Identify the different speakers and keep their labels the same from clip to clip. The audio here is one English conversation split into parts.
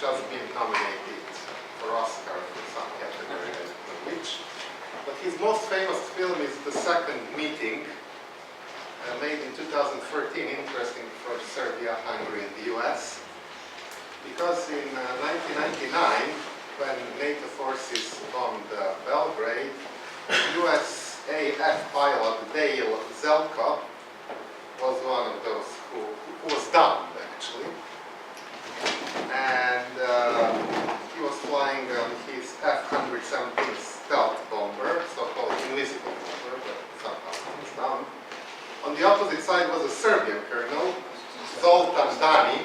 Speaker 1: just been nominated for Oscar for some category, I don't know which. But his most famous film is The Second Meeting, made in 2013, interesting for Serbia, Hungary, and the US. Because in 1999, when NATO forces bombed Belgrade, USAF pilot Dale Zelko was one of those who was downed, actually. And he was flying his F-117 stealth bomber, so-called invisible bomber, but somehow he was down. On the opposite side was a Serbian colonel, Zoltan Dani,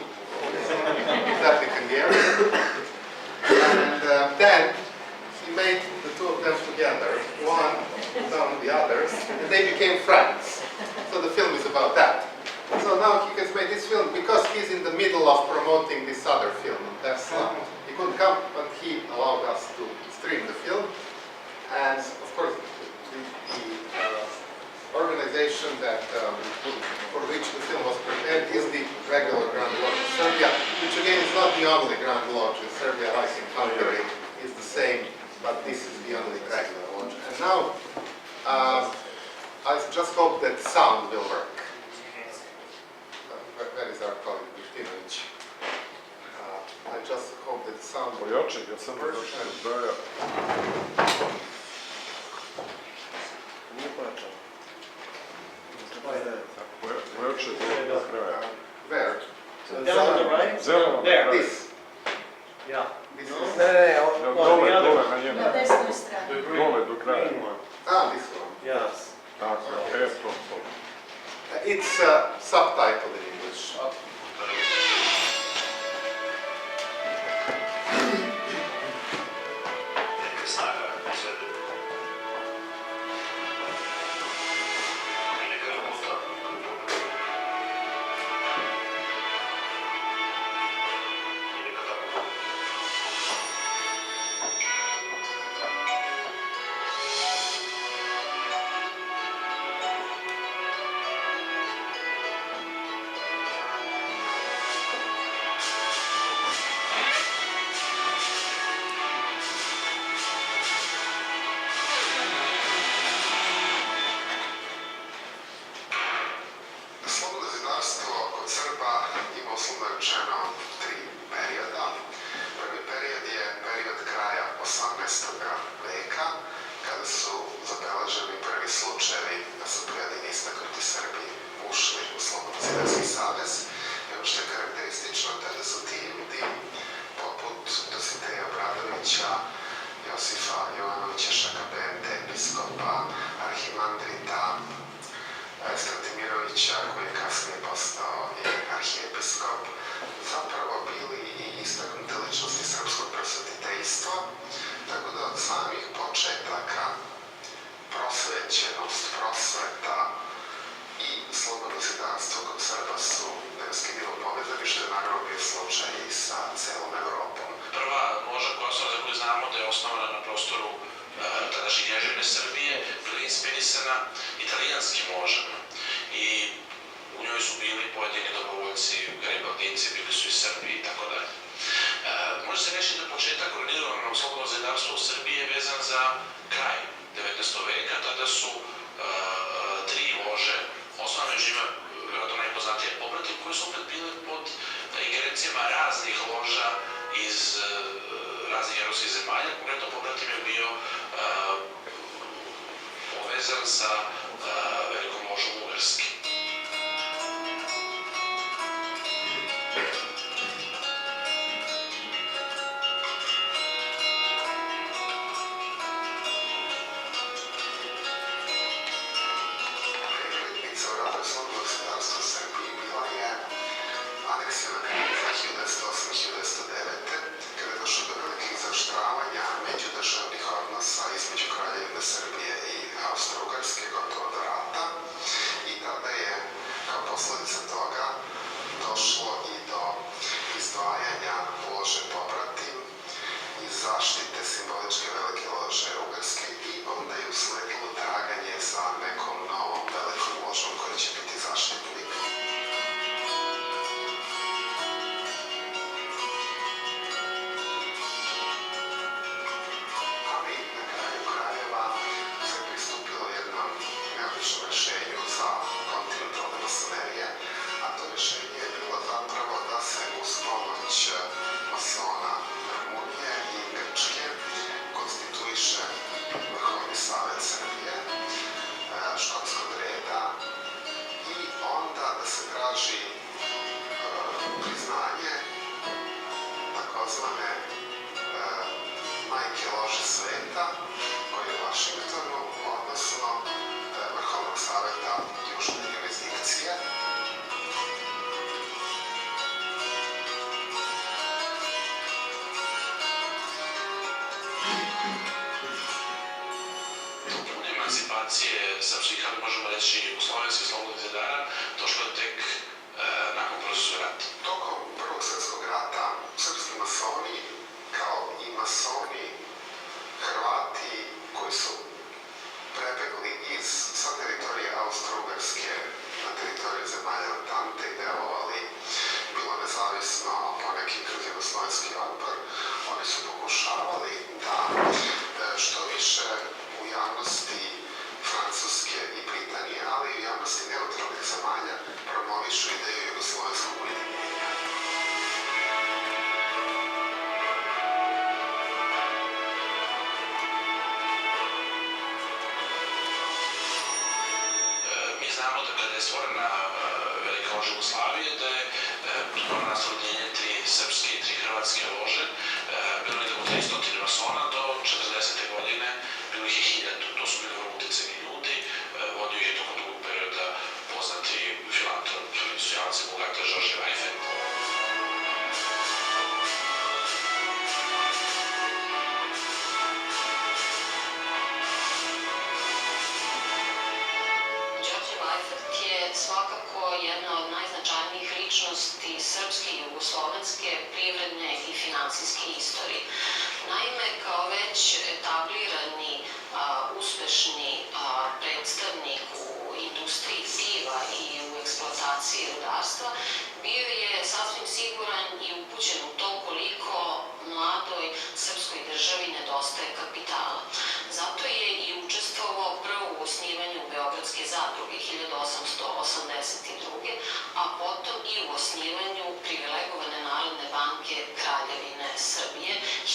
Speaker 1: exactly in the area. And then he made the two of them together, one down the others, and they became friends. So the film is about that. So now he has made this film because he's in the middle of promoting this other film, Tesla. He couldn't come, but he allowed us to stream the film. And of course, the organization that for which the film was prepared is the regular Grand Lodge of Serbia, which again is not the only Grand Lodge in Serbia, like in Hungary, is the same, but this is the only regular lodge. And now, I just hope that sound will work. Where is our colleague, Vištinović? I just hope that sound will work. Where?
Speaker 2: Down on the right? There.
Speaker 1: This.
Speaker 2: Yeah.
Speaker 1: This
Speaker 2: No.
Speaker 1: is...
Speaker 2: On the other.
Speaker 3: Na desnoj strani.
Speaker 1: This one.
Speaker 2: Yes.
Speaker 1: It's subtitled in English. Slobodno zidarstvo kod Srba ima uslovno rečeno 3 perioda. Prvi period je period kraja 18. veka, kada su zabeleženi prvi slučajevi da su pojedini istaknuti Srbi ušli u Slobodno zidarski savez. I ono što je karakteristično, tada su ti ljudi, poput Dositeja Obradovića, Josifa Jovanovića Šakabente, episkopa, arhimandrita, Stratimirovića, koji je kasnije postao i arhijepiskop, zapravo bili i istaknute ličnosti srpskog prosvetiteljstva, tako da od samih početaka prosvećenost, prosveta i slobodno zidarstvo kod Srba su neraskidivo povezani, što je naravno bio slučaj i sa celom Evropom.
Speaker 4: Prva loža Kosova, za koju znamo da je osnovana na prostoru tadašnje kneževine Srbije, bila inspirisana italijanskim ložama i u njoj su bili pojedini dobrovoljci, garibaldinci, bili su i Srbi i tako dalje. Može se reći da početak organizovanog slobodnog zidarstva u Srbiji je vezan za kraj 19. veka, tada su 3 lože, osnovana među njima, vjerojatno najpoznatije Pobratim, koje su opet bile pod ingerencijama raznih loža iz raznih evropskih zemalja. Konkretno Pobratim je bio povezan sa velikom ložom Ugarske.
Speaker 1: Prekretnica u razvoju slobodnog zidarstva u Srbiji bila je aneksija na granici 1908-1909, kada je došlo do velikih zaoštravanja međudržavnih odnosa između Kraljevine Srbije i Austro-Ugarske gotovo do rata. I tada je kao posledica toga došlo i do izdvajanja lože Pobratim i zaštite simboličke velike lože Ugarske i onda je usledilo traganje za nekom novom velikom ložom koja će biti zaštitnik. takozvane majke lože sveta, koji je u Vašingtonu, odnosno Vrhovnog saveta južne jurisdikcije.
Speaker 4: Emancipacije srpskih, ali možemo reći jugoslovenskih slobodnih zidara, došlo je tek nakon Prvog rata.
Speaker 1: Tokom Prvog svjetskog rata srpski masoni, kao i masoni Hrvati koji su prebegli sa teritorije Austro-Ugarske na teritoriju zemalja Antante i delovali bilo nezavisno, a poneki kroz jugoslovenski otpor, oni su pokušavali da što više u javnosti Francuske i Britanije, ali i u javnosti neutralnih zemalja promovišu ideju jugoslovenskog ujedinjenja.
Speaker 4: Mi znamo da kada je stvorena Velika loža Jugoslavije, da je to naslednjenje 3 srpske i 3 hrvatske lože, bilo je da 300 masona do 40. godine, bilo ih je 1000, to su bili vrlo uticajni ljudi, vodio ih je tokom dugog perioda poznati filantrop, industrijalac i bogatar Јуна.
Speaker 3: Svakako jedna od najznačajnijih ličnosti srpske i jugoslovenske privredne i finansijske istorije. Naime, kao već etablirani, uspešni predstavnik u industriji piva i u eksploataciji rudarstva, bio je sasvim siguran i upućen u to koliko mladoj srpskoj državi nedostaje kapitala. Zato je i učestvovao prvo u osnivanju Beogradske zadruge 1882. a potom i u osnivanju privilegovane Narodne banke Kraljevine Srbije 1884.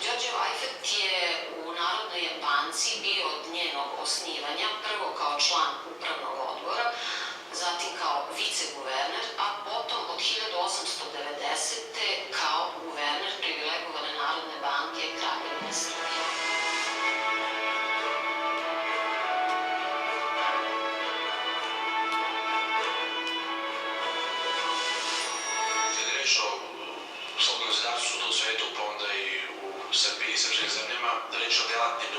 Speaker 3: Đorđe Vajfert je u Narodnoj banci bio od njenog osnivanja prvo kao član upravnog odbora, zatim kao viceguverner, a potom od 1890. kao guverner privilegovane Narodne banke Kraljevine Srbije.
Speaker 4: Kada je reč o slobodnom zidarstvu svuda u svetu, pa onda i u Srbiji i srpskim zemljama, da reč o delatnim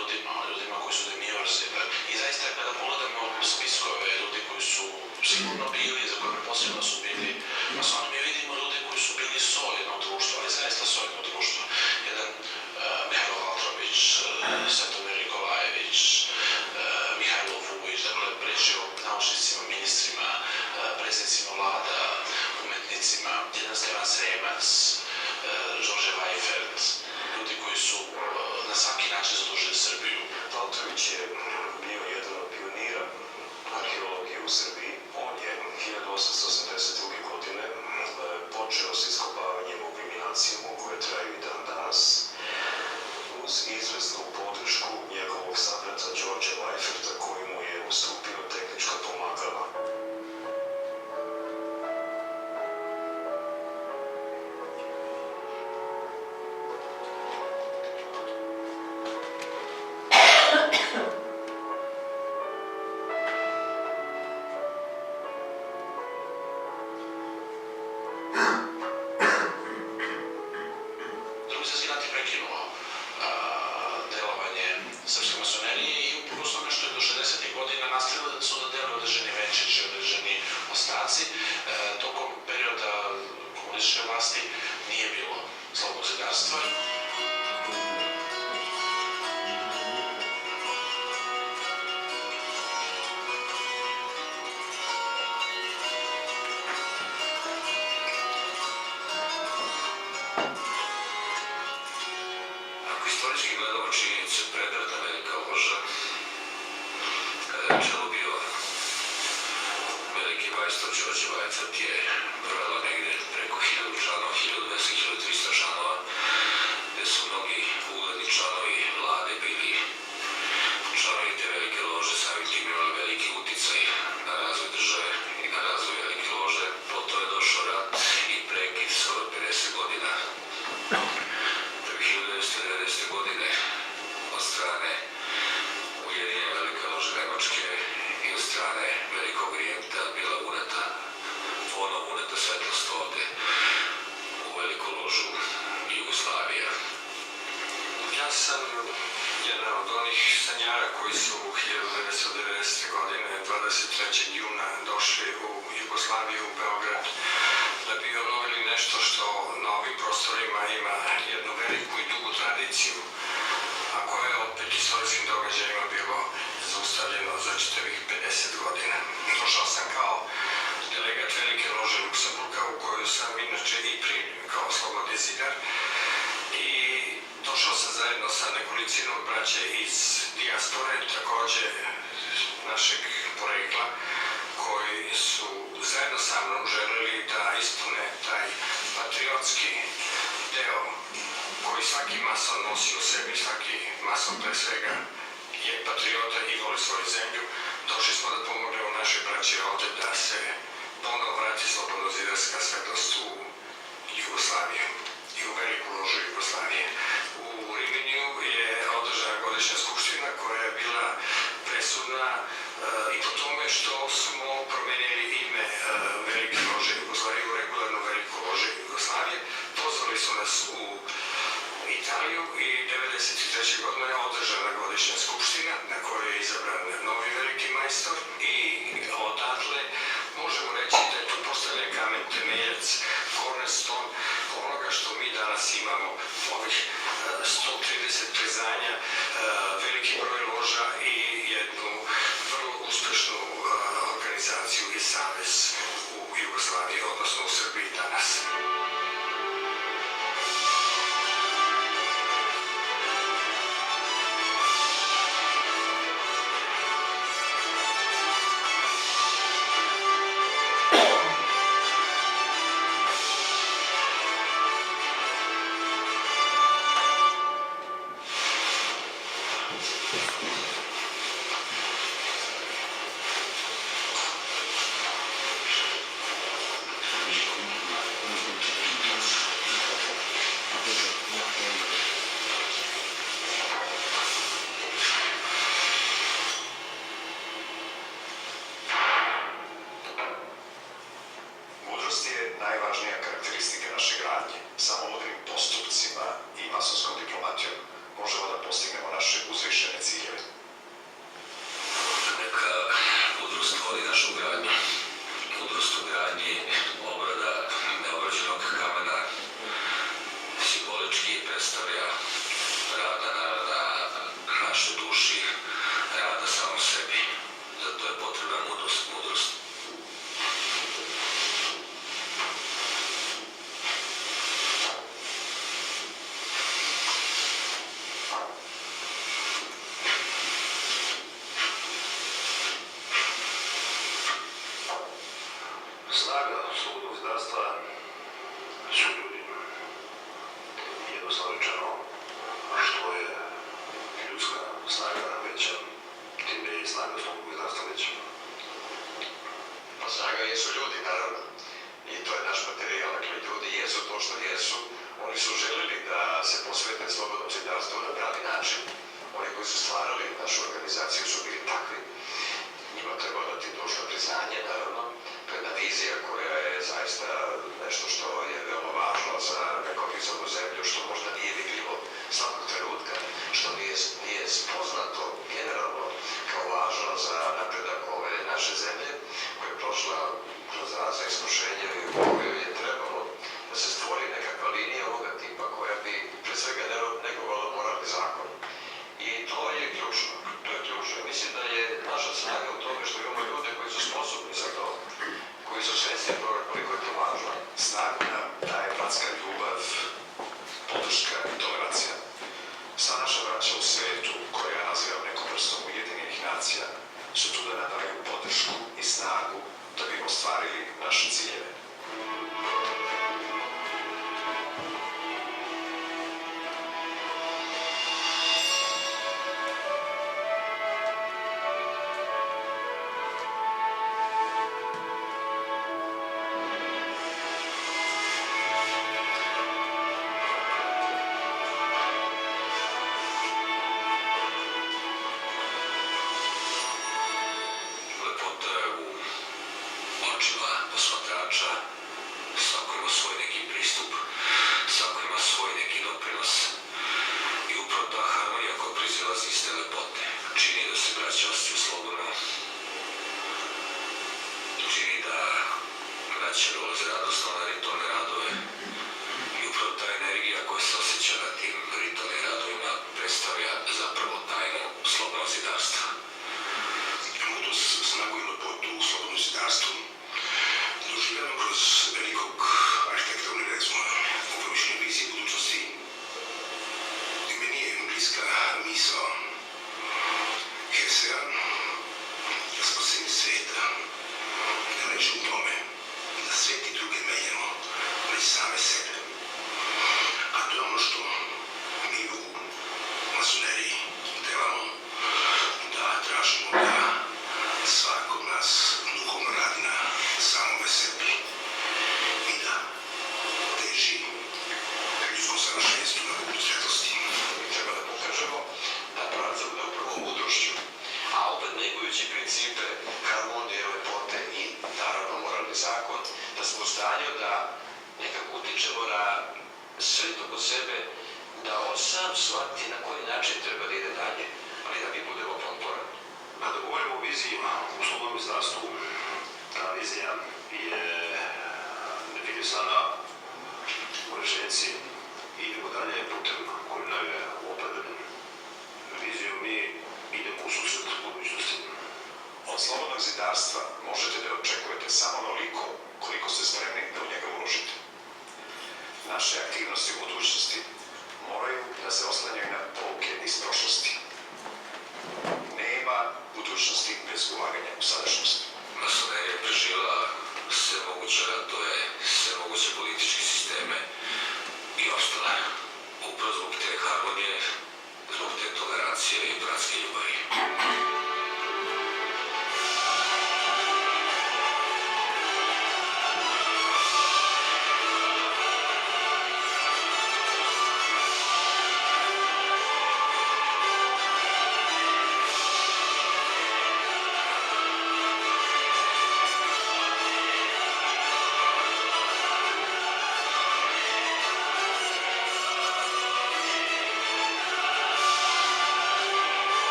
Speaker 4: ljudima koji su demiozi. I zaista kada pogledamo spiskove ljudi koji su sigurno bili, za koje posebno su bili masoni, mi vidimo ljude koji su bili solidno društvo, ali zaista solidno društvo. Jedan Mihajlo Valtrović, Svetomir Nikolajević, Mihajlo Vujić, dakle reč je o naučnicima, ministrima, predsjednicima vlada, umetnicima, jedan Stevan Sremac, Đorđe Vajfert, ljudi koji su na svaki način zadužili Srbiju.
Speaker 5: Valtrović je bio jedan od pionira arheologije u Srbiji. On je 1882. godine počeo sa iskopavanjem u kriminacijumu koje traju i dan danas uz izvesnu podršku njegovog sabrata Đorđe Vajferta koji mu je ustupio tehnička pomagala.
Speaker 4: Tokom perioda komunističke vlasti nije bilo slobodnog zidarstva.
Speaker 5: Ako istorijski gledamo činjenicu predvrata Velika loža, kada je čelo bio veliki majstor Đorđe Vajfert je brojala negde preko 1000 članova, 1200-1300 članova, gde su mnogi ugledni članovi vlade bili članovi te velike lože, samim tim imali veliki uticaj na razvoj države i na razvoj velike lože. Potom je došao rat i
Speaker 4: gost ovde u veliku ložu Jugoslavija. Ja sam jedan od onih sanjara koji su 1990. godine 23. juna došli u Jugoslaviju, u Beograd, da bi obnovili nešto što na ovim prostorima ima jednu veliku i dugu tradiciju, a koje je opet istorijskim događajima bilo zaustavljeno za čitavih 50 godina. Došao sam kao delegat Velike lože Luksemburga, u koju sam inače i primljen kao slobodni zidar, i došao sam zajedno sa nekolicinom braće iz dijaspore, takođe našeg porekla, koji su zajedno sa mnom želeli da ispune taj patriotski deo koji svaki mason nosi u sebi, svaki mason pre svega je patriota i voli svoju zemlju. Došli smo da pomognemo našoj braći ovde da se ponovo vrati slobodno zidarska svetlost u Jugoslaviju i u veliku ložu Jugoslavije. U Riminiju je održana godišnja skupština koja je bila presudna i po tome što smo promenili ime Velike lože Jugoslavije u regularnu Veliku lože Jugoslavije. Pozvali su nas u Italiju i 1993. godine je održana godišnja skupština na kojoj je izabran novi veliki majstor i odatle možemo reći da je to postavljen kamen temeljac, cornerstone onoga što mi danas imamo, ovih 130 priznanja, veliki broj loža i jednu vrlo uspešnu organizaciju i savez u Jugoslaviji, odnosno u Srbiji danas. Snaga slobodnog zdarstva su ljudi. Jednostavno rečeno, što je ljudska snaga veća, time je snaga slobodnog zdarstva veća. Pa snaga jesu ljudi, naravno. I to je naš materijal. Dakle, ljudi jesu to što jesu. Oni su želeli da se posvete slobodnom zidarstvu na pravi način. Oni koji su stvarali našu organizaciju su bili takvi. Njima treba dati dužno priznanje, naravno. Jedna vizija koja je zaista nešto što je veoma važno za nekoliconu zemlju, što možda nije vidljivo svakog trenutka, što nije spoznato generalno kao važno za napredak ove naše zemlje, koja je prošla kroz razne iskušenja i u kojoj je trebalo da se stvori nekakva linija ovoga tipa koja bi pre svega negovala moralni zakon. I to je ključno. To je ključno. Mislim da je naša snaga u tome što imamo ljude koji su sposobni za to, koji su svesni toga koliko je to važno. Snagu nam daje bratska ljubav, podrška i tolerancija. Sva naša braća u svetu, koja ja nazivam nekom vrstom Ujedinjenih nacija, su tu da nam daju podršku i snagu da bi ostvarili naše ciljeve. Lepota je u očima posmatrača, sa
Speaker 5: političara sretno kod sebe da on sam shvati na koji način treba da ide dalje, ali da mi budemo potpora. Kada govorimo o viziji u slobodnom zdarstvu, ta vizija je definisana u rečenici idemo dalje putem koji nam je opravljen. Vizijom mi idemo u susret budućnosti. Od slobodnog zidarstva možete da očekujete samo onoliko koliko ste spremni da u njega uložite. Naše aktivnosti u budućnosti moraju da se oslanjaju na pouke iz prošlosti. Nema budućnosti bez ulaganja u sadašnjost. Masonerija je preživjela sve moguće ratove, sve moguće političke sisteme i opstala. Upravo zbog te harmonije, zbog te tolerancije i bratske ljubavi.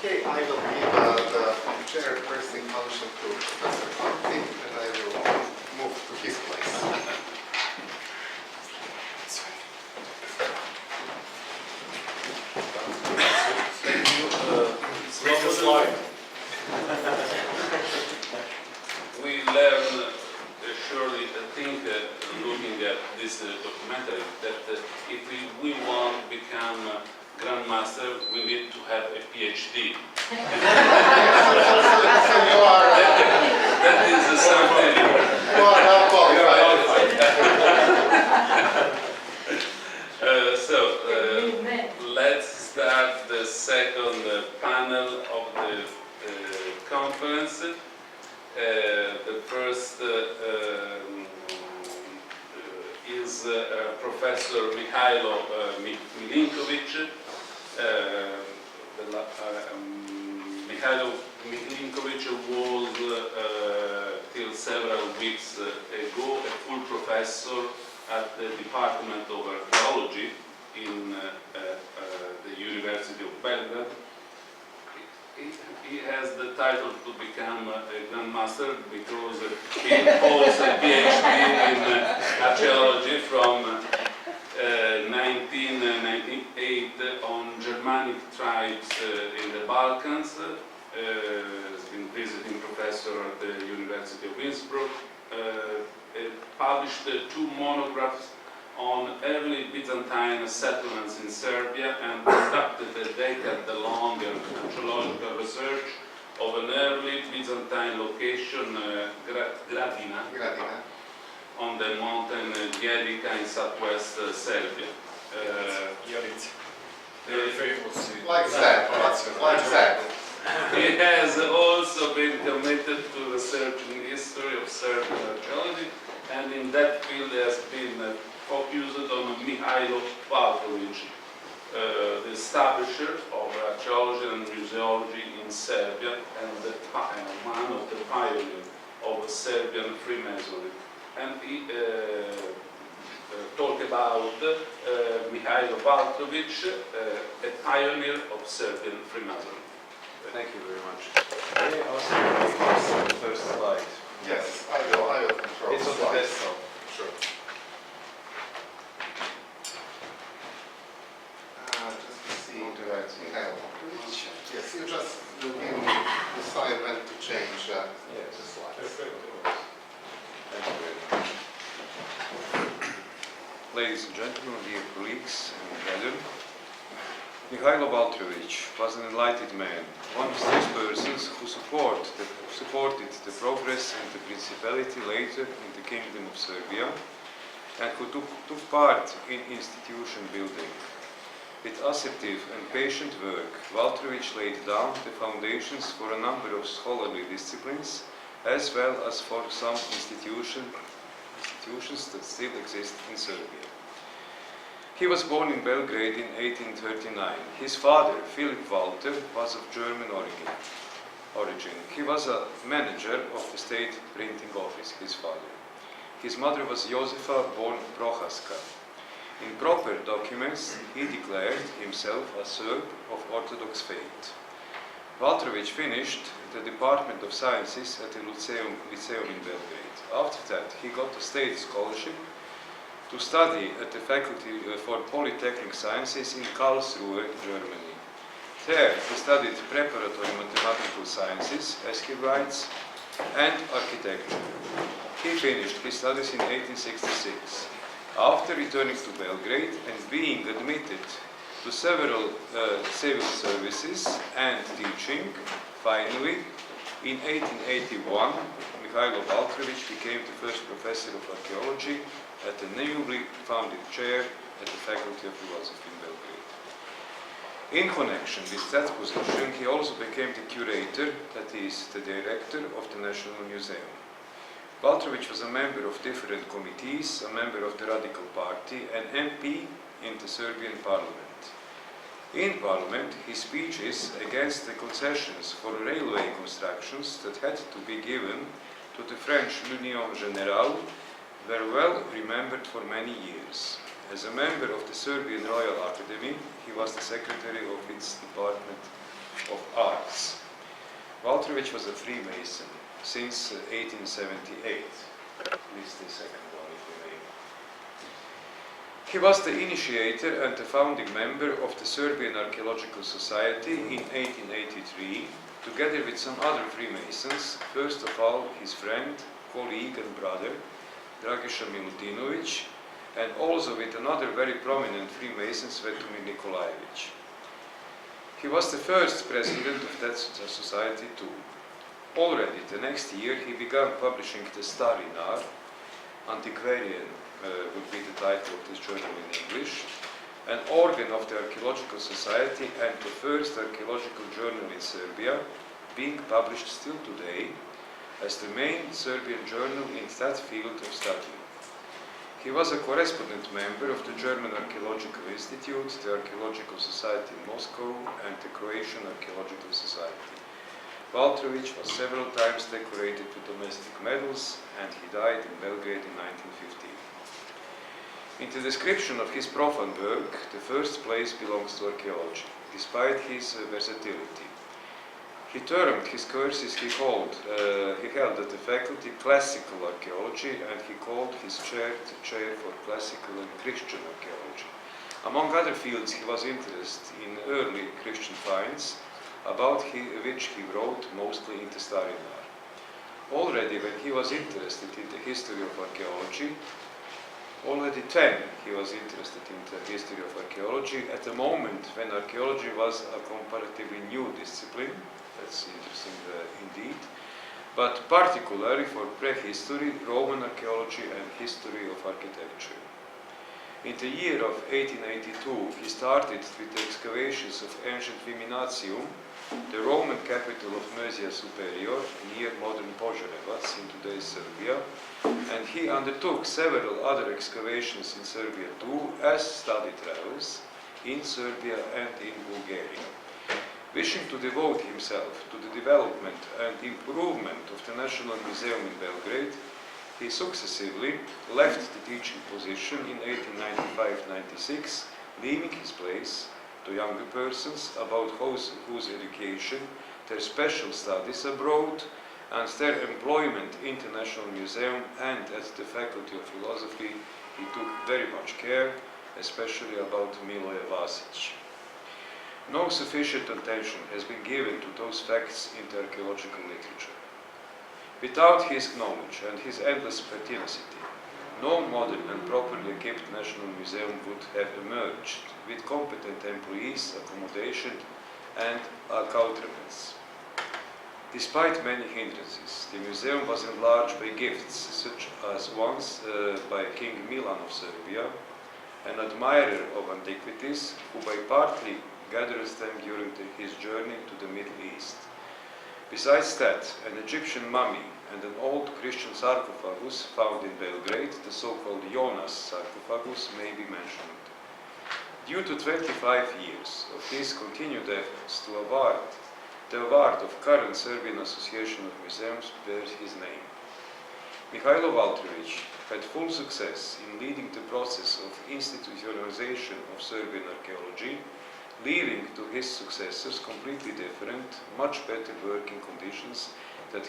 Speaker 1: Okay, I will give the chairperson function to Professor Martin, and I will move to his place.
Speaker 6: Slide. We learn surely think looking at this documentary that if we want to become grandmaster, we need to have a PhD. That is something.
Speaker 1: You are not qualified.
Speaker 6: Let's start the second panel of the conference. The first is Professor Mihailo Milinković. Mihailo Milinković was till several weeks ago a full professor at the Department of Archaeology in the University of Belgrade. He has the title to become a grandmaster because he holds a PhD in archaeology from 1998 on Germanic tribes in the Balkans. He's been visiting professor at the University of Innsbruck. Published two monographs on early Byzantine settlements in Serbia and conducted a decade-long archaeological research of an early Byzantine location, Gradina, on the mountain Velika in southwest Serbia.
Speaker 1: Like that, like that.
Speaker 6: He has also been committed to researching the history of Serbian archaeology, and in that field has been focused on Mihailo Valković, the establisher of archaeology and museology in Serbia and one of the pioneers of Serbian Freemasonry. And he talked about Mihailo Valković, a pioneer of Serbian Freemasonry.
Speaker 7: Thank you very much. May I ask you the first slide?
Speaker 1: Yes, I will control
Speaker 7: It's on the
Speaker 1: slides.
Speaker 7: desktop.
Speaker 1: Sure. Just to see Mihailo. Yes, you just give me the sign when to change the slides.
Speaker 7: ladies and gentlemen, dear colleagues and brethren, Mihailo Valtrević was an enlightened man, one of those persons who supported the progress and the principality later in the Kingdom of Serbia, and who took part in institution building. With assertive and patient work, Valtrević laid down the foundations for a number of scholarly disciplines, as well as for some institutions that still exist in Serbia. He was born in Belgrade in 1839. His father, Philip Walter, was of German origin. He was a manager of the state printing office, his father. His mother was Josefa born Prohaska. In proper documents, he declared himself a Serb of Orthodox faith. Valtrević finished the Department of Sciences at the Lyceum in Belgrade. After that, he got a state scholarship to study at the Faculty for Polytechnic Sciences in Karlsruhe, Germany. There, he studied preparatory mathematical sciences, as he writes, and architecture. He finished his studies in 1866. After returning to Belgrade and being admitted to several civil services and teaching, finally, in 1881, Mihailo Valtrević became the first professor of archaeology at the newly founded chair at the Faculty of Philosophy in Belgrade. In connection with that position, he also became the curator, that is, the director of the National Museum. Valtrević was a member of different committees, a member of the Radical Party, an MP in the Serbian Parliament. In Parliament, his speeches against the concessions for railway constructions that had to be given to the French Union Générale were well remembered for many years. As a member of the Serbian Royal Academy, he was the secretary of its Department of Arts. Valtrević was a Freemason since 1878. This is the second one, if you may. He was the initiator and the founding member of the Serbian Archaeological Society in 1883, together with some other Freemasons, first of all his friend, colleague and brother, Dragiša Milutinović, and also with another very prominent Freemason, Svetomir Nikolajević. He was the first president of that society too. Already the next year he began publishing the Stari Nar, Antiquarian would be the title of this journal in English, an organ of the Archaeological Society and the first archaeological journal in Serbia, being published still today as the main Serbian journal in that field of study. He was a correspondent member of the German Archaeological Institute, the Archaeological Society in Moscow, and the Croatian Archaeological Society. Valtrević was several times decorated with domestic medals, and he died in Belgrade in 1915. In the description of his profane work, the first place belongs to archaeology, despite his versatility. He termed his courses he held at the faculty classical archaeology, and he called his chair the chair for classical and Christian archaeology. Among other fields, he was interested in early Christian finds, about which he wrote mostly in the Stari Nar. Already when he was interested in the history of archaeology, already then he was interested in the history of archaeology at a moment when archaeology was a comparatively new discipline. That's interesting indeed, but particularly for prehistory, Roman archaeology and history of architecture. In the year of 1882, he started with the excavations of ancient Viminacium, the Roman capital of Mösia Superior, near modern Požarevac in today's Serbia, and he undertook several other excavations in Serbia too, as study travels in Serbia and in Bulgaria. Wishing to devote himself to the development and improvement of the National Museum in Belgrade, he successively left the teaching position in 1895-96, leaving his place to younger persons about whose education, their special studies abroad, and their employment in the National Museum and at the Faculty of Philosophy. He took very much care, especially about Miloje Vasić. No sufficient attention has been given to those facts in the archaeological literature. Without his knowledge and his endless pertinacity, no modern and properly equipped national museum would have emerged with competent employees, accommodation and accoutrements. Despite many hindrances, the museum was enlarged by gifts, such as ones by King Milan of Serbia, an admirer of antiquities, who by partly gathered them during his journey to the Middle East. Besides that, an Egyptian mummy and an old Christian sarcophagus found in Belgrade, the so-called Jonas sarcophagus, may be mentioned. Due to 25 years of his continued efforts to award, the award of current Serbian Association of Museums bears his name. Mihailo Valtriević had full success in leading the process of institutionalization of Serbian archaeology, leaving to his successors completely different, much better working conditions than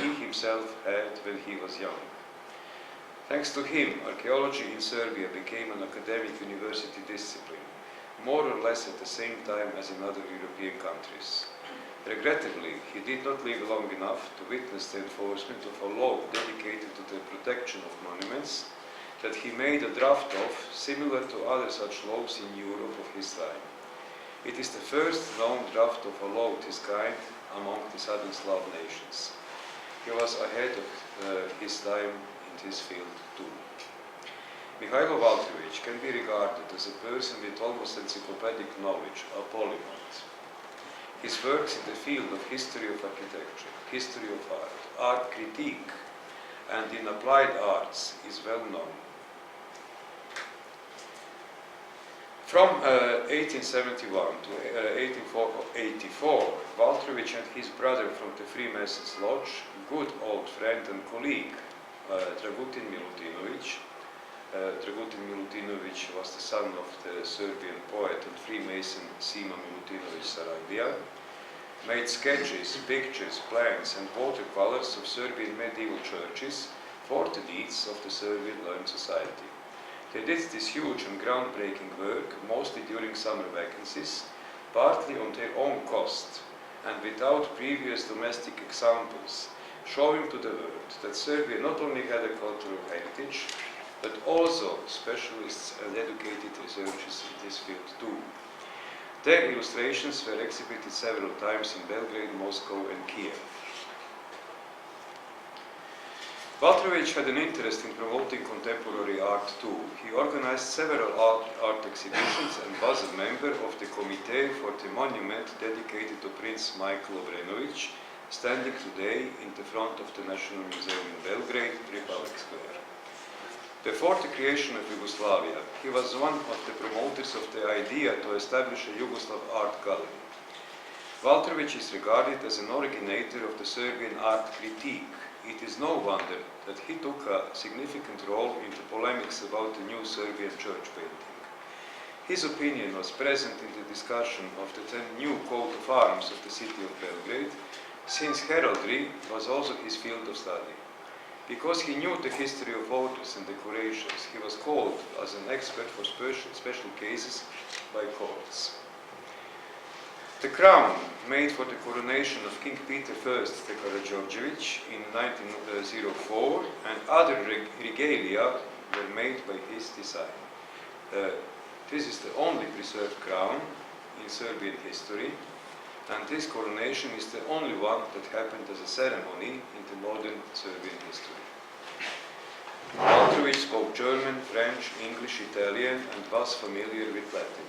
Speaker 7: he himself had when he was young. Thanks to him, archaeology in Serbia became an academic university discipline, more or less at the same time as in other European countries. Regrettably, he did not live long enough to witness the enforcement of a law dedicated to the protection of monuments that he made a draft of, similar to other such laws in Europe of his time. It is the first known draft of a law of this kind among the southern Slav nations. He was ahead of his time in this field too. Mihailo Valtriević can be regarded as a person with almost encyclopedic knowledge, a polymath. His works in the field of history of architecture, history of art, art critique, and in applied arts is well known. From 1871 to 1884, Valtriević and his brother from the Freemasons Lodge, good old friend and colleague, Dragutin Milutinović. Dragutin Milutinović was the son of the Serbian poet and Freemason Sima Milutinović Sarajlija, made sketches, pictures, plans and watercolors of Serbian medieval churches for the needs of the Serbian learned society. They did this huge and groundbreaking work mostly during summer vacancies, partly on their own cost and without previous domestic examples, showing to the world that Serbia not only had a cultural heritage, but also specialists and educated researchers in this field too. Their illustrations were exhibited several times in Belgrade, Moscow and Kiev. Valtriević had an interest in promoting contemporary art too. He organized several art exhibitions and was a member of the committee for the monument dedicated to Prince Michael Obrenović, standing today in the front of the National Museum in Belgrade, Republic Square. Before the creation of Yugoslavia, he was one of the promoters of the idea to establish a Yugoslav art gallery. Valtriević is regarded as an originator of the Serbian art critique. It is no wonder that he took a significant role in the polemics about the new Serbian church painting. His opinion was present in the discussion of the 10 new coat of arms of the city of Belgrade, since heraldry was also his field of study. Because he knew the history of orders and decorations, he was called as an expert for special cases by courts. The crown made for the coronation of King Peter I the Karađorđević in 1904 and other regalia were made by his design. This is the only preserved crown in Serbian history, and this coronation is the only one that happened as a ceremony in the modern Serbian history. Valtriević spoke German, French, English, Italian, and was familiar with Latin.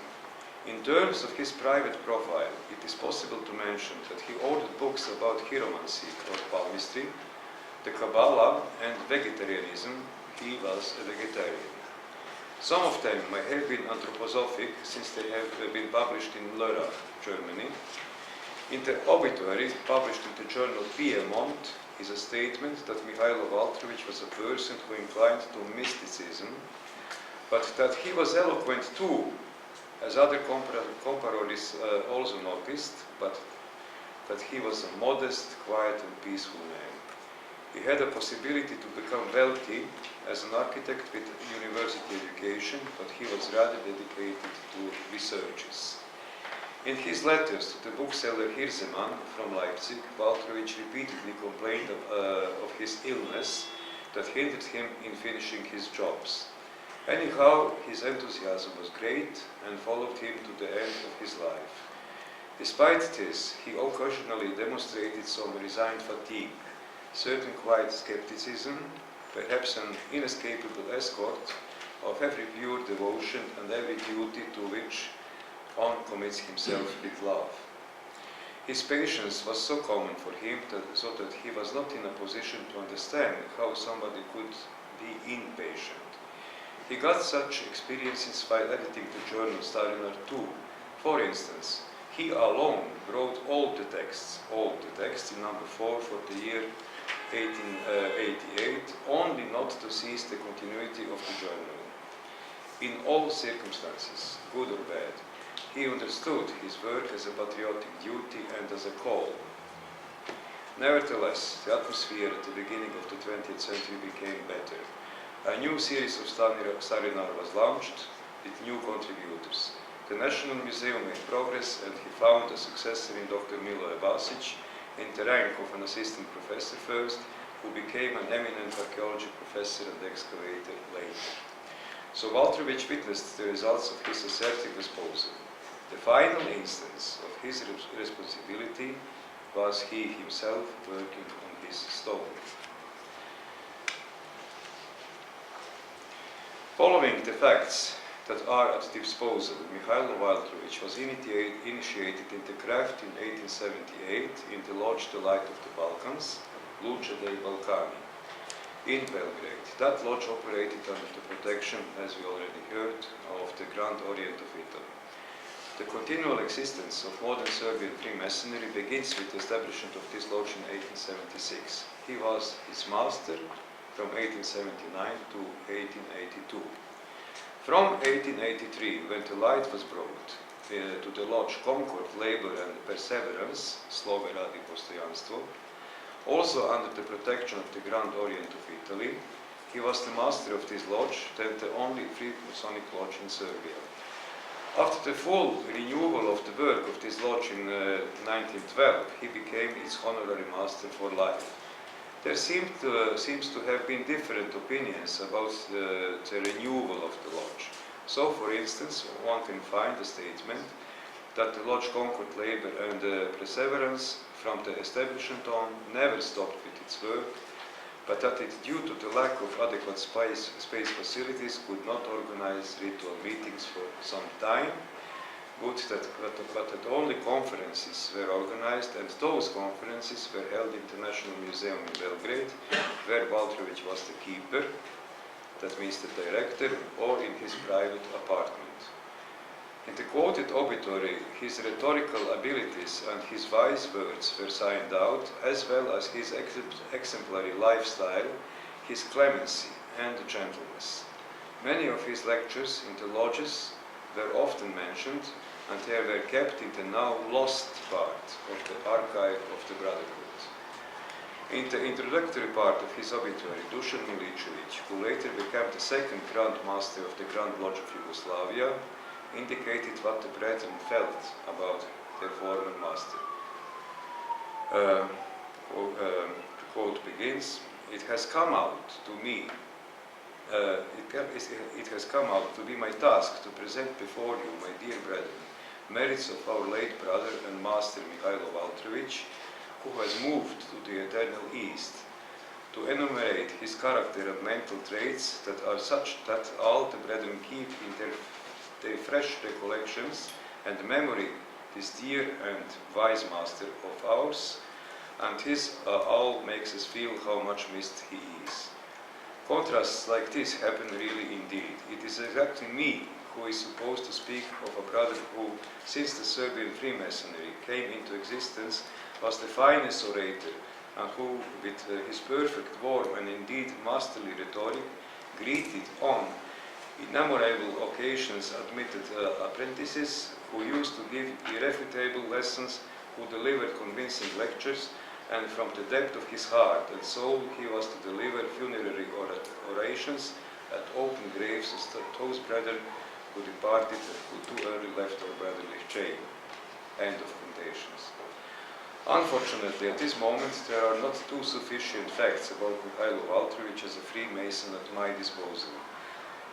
Speaker 7: In terms of his private profile, it is possible to mention that he authored books about chiromancy or palmistry, the Kabbalah, and vegetarianism. He was a vegetarian. Some of them might have been anthroposophic, since they have been published in Lörrach, Germany. In the obituary published in the journal Piemont is a statement that Mihailo Valtriević was a person who inclined to mysticism, but that he was eloquent too, as other comparators also noticed, but that he was a modest, quiet and peaceful man. He had a possibility to become wealthy as an architect with university education, but he was rather dedicated to researches. In his letters to the bookseller Hirzeman from Leipzig, Valtriević repeatedly complained of his illness that hindered him in finishing his jobs. Anyhow, his enthusiasm was great and followed him to the end of his life. Despite this, he occasionally demonstrated some resigned fatigue, certain quiet skepticism, perhaps an inescapable escort of every pure devotion and every duty to which one commits himself with love. His patience was so common for him so that he was not in a position to understand how somebody could be impatient. He got such experiences by editing the journal Starinar too. For instance, he alone wrote all the texts in number 4 for the year 1888, only not to cease the continuity of the journal. In all circumstances, good or bad, he understood his work as a patriotic duty and as a call. Nevertheless, the atmosphere at the beginning of the 20th century became better. A new series of Starinar was launched with new contributors. The National Museum made progress, and he found a successor in Dr. Miloje Basic, in the rank of an assistant professor first, who became an eminent archaeology professor and excavator later. So Waltrovich witnessed the results of his assertive disposal. The final instance of his responsibility was he himself working on his stone. Following the facts that are at the disposal, Mihailo Waltrovich was initiated in the craft in 1878 in the lodge The Light of the Balkans, Luce dei Balcani, in Belgrade. That lodge operated under the protection, as we already heard, of the Grand Orient of Italy. The continual existence of modern Serbian Freemasonry begins with the establishment of this lodge in 1876. He was its master from 1879 to 1882. From 1883, when the light was brought to the lodge Concord, Labor and Perseverance, Slove radi postojanstvo, also under the protection of the Grand Orient of Italy, he was the master of this lodge, then the only free Masonic lodge in Serbia. After the full renewal of the work of this lodge in 1912, he became its honorary master for life. There seems to have been different opinions about the renewal of the lodge. So, for instance, one can find a statement that the lodge Concord, Labor and Perseverance from the establishment on never stopped with its work, but that it, due to the lack of adequate space facilities, could not organize ritual meetings for some time, but that only conferences were organized, and those conferences were held in the National Museum in Belgrade, where Waltrovich was the keeper, that means the director, or in his private apartment. In the quoted obituary, his rhetorical abilities and his wise words were signed out, as well as his exemplary lifestyle, his clemency and gentleness. Many of his lectures in the lodges were often mentioned, and they were kept in the now lost part of the archive of the Brotherhood. In the introductory part of his obituary, Dušan Miličević, who later became the second Grand Master of the Grand Lodge of Yugoslavia, indicated what the brethren felt about their former master. The quote begins, "It has come out to me, it has come out to be my task to present before you, my dear brethren, merits of our late brother and master Mihailo Waltrovich, who has moved to the eternal East, to enumerate his character and mental traits that are such that all the brethren keep in their fresh recollections and memory this dear and wise master of ours, and his all makes us feel how much missed he is." Contrasts like this happen really indeed. It is exactly me who is supposed to speak of a brother who, since the Serbian Freemasonry came into existence, was the finest orator, and who, with his perfect warm and indeed masterly rhetoric, greeted on innumerable occasions admitted apprentices who used to give irrefutable lessons, who delivered convincing lectures, and from the depth of his heart and soul he was to deliver funerary orations at open graves of those brethren who departed, who too early left our brotherly chain. End of quotations. Unfortunately, at this moment, there are not two sufficient facts about Mihailo Valtrović as a Freemason at my disposal.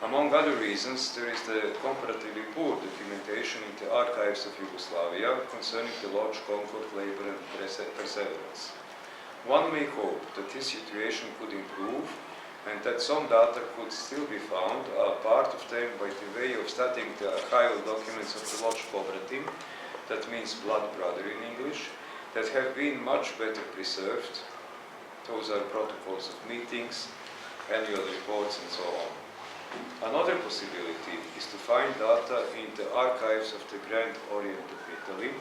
Speaker 7: Among other reasons, there is the comparatively poor documentation in the archives of Yugoslavia concerning the Lodge, Concord, Labor and Perseverance. One may hope that this situation could improve and that some data could still be found, part of them by the way of studying the archival documents of the Lodge Povratim, that means blood brother in English, that have been much better preserved. Those are protocols of meetings, annual reports and so on. Another possibility is to find data in the archives of the Grand Orient of Italy,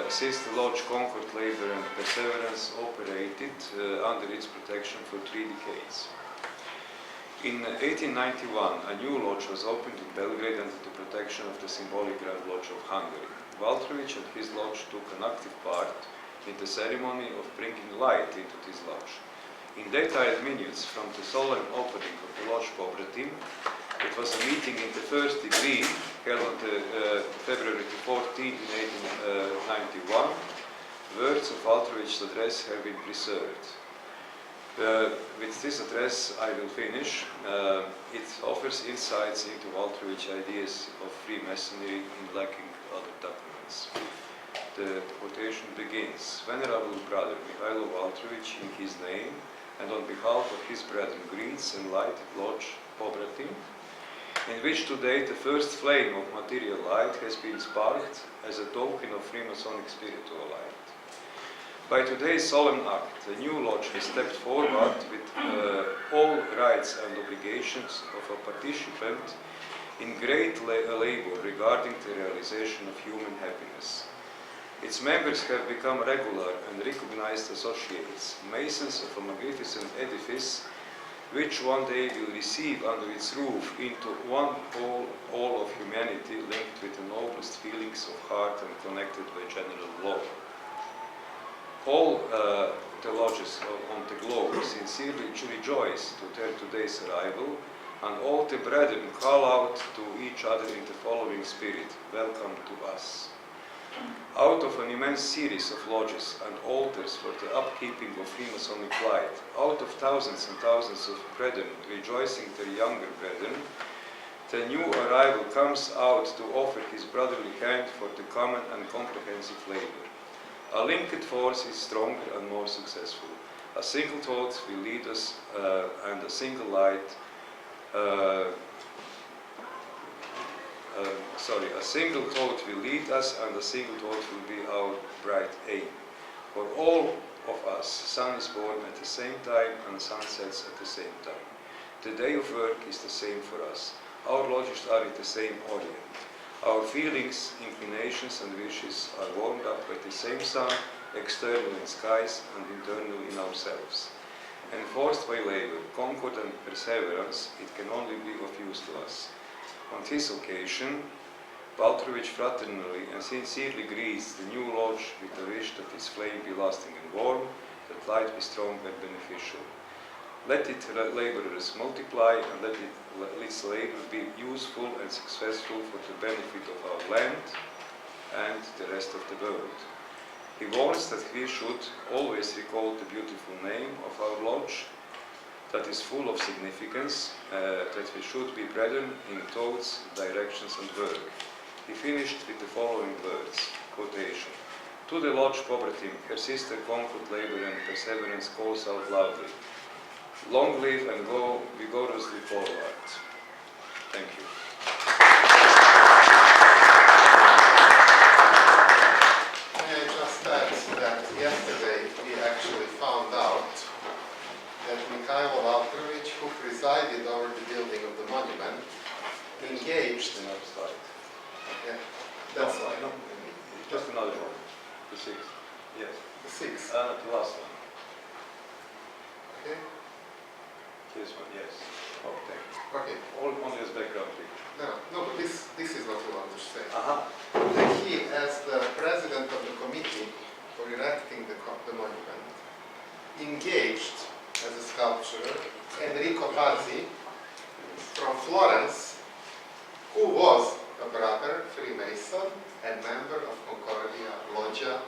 Speaker 7: since the Lodge, Concord, Labor and Perseverance operated under its protection for 3 decades. In 1891, a new lodge was opened in Belgrade under the protection of the symbolic Grand Lodge of Hungary. Valtrović and his lodge took an active part in the ceremony of bringing light into this lodge. In detailed minutes from the solemn opening of the Lodge Povratim, it was a meeting in the first degree held on February 14, 1891. Words of Valtrović's address have been preserved. With this address I will finish. It offers insights into Valtrović's ideas of Freemasonry in lacking other documents. The quotation begins: Venerable brother Mihailo Valtrović, in his name and on behalf of his brethren, greets enlightened Lodge Povratim, in which today the first flame of material light has been sparked as a token of Freemasonic spiritual light. By today's solemn act, the new lodge has stepped forward with all rights and obligations of a participant in great labor regarding the realization of human happiness. Its members have become regular and recognized associates, masons of a magnificent edifice, which one day will receive under its roof into one all of humanity linked with the noblest feelings of heart and connected by general law. All the lodges on the globe sincerely rejoice to their today's arrival, and all the brethren call out to each other in the following spirit: welcome to us. Out of an immense series of lodges and altars for the upkeeping of Freemasonic light, out of thousands and thousands of brethren rejoicing their younger brethren, the new arrival comes out to offer his brotherly hand for the common and comprehensive labor. A linked force is stronger and more successful. A single thought will lead us, and a single light. A single thought will lead us, and a single thought will be our bright aim. For all of us, sun is born at the same time and sun sets at the same time. The day of work is the same for us. Our lodges are in the same orient. Our feelings, inclinations and wishes are warmed up by the same sun, external in skies and internal in ourselves. Enforced by labor, concord and perseverance, it can only be of use to us. On this occasion, Valtrović fraternally and sincerely greets the new lodge with a wish that its flame be lasting and warm, that light be strong and beneficial. Let its laborers multiply, and let its labor be useful and successful for the benefit of our land and the rest of the world. He warns that we should always recall the beautiful name of our lodge, that is full of significance, that we should be brethren in thoughts, directions and work. He finished with the following words, quotation: To the Lodge Povratim, her sister Concord, Labor and Perseverance calls out loudly: long live and go vigorously forward. Thank you.
Speaker 1: May I just add that yesterday we actually found out that Mihailo Valtrović, who presided over the building of the monument, engaged.
Speaker 7: Another slide.
Speaker 1: Yeah, that's why.
Speaker 7: No, just another one. The sixth. Yes.
Speaker 1: The sixth.
Speaker 7: The last one.
Speaker 1: Okay.
Speaker 7: This one, yes. Oh, thank you.
Speaker 1: Okay.
Speaker 7: Only as background picture.
Speaker 1: No, but this is what we want to say.
Speaker 7: That
Speaker 1: he, as the president of the committee for erecting the monument, engaged as a sculptor Enrico Pazzi from Florence, who was a brother, Freemason, and member of Concordia Loggia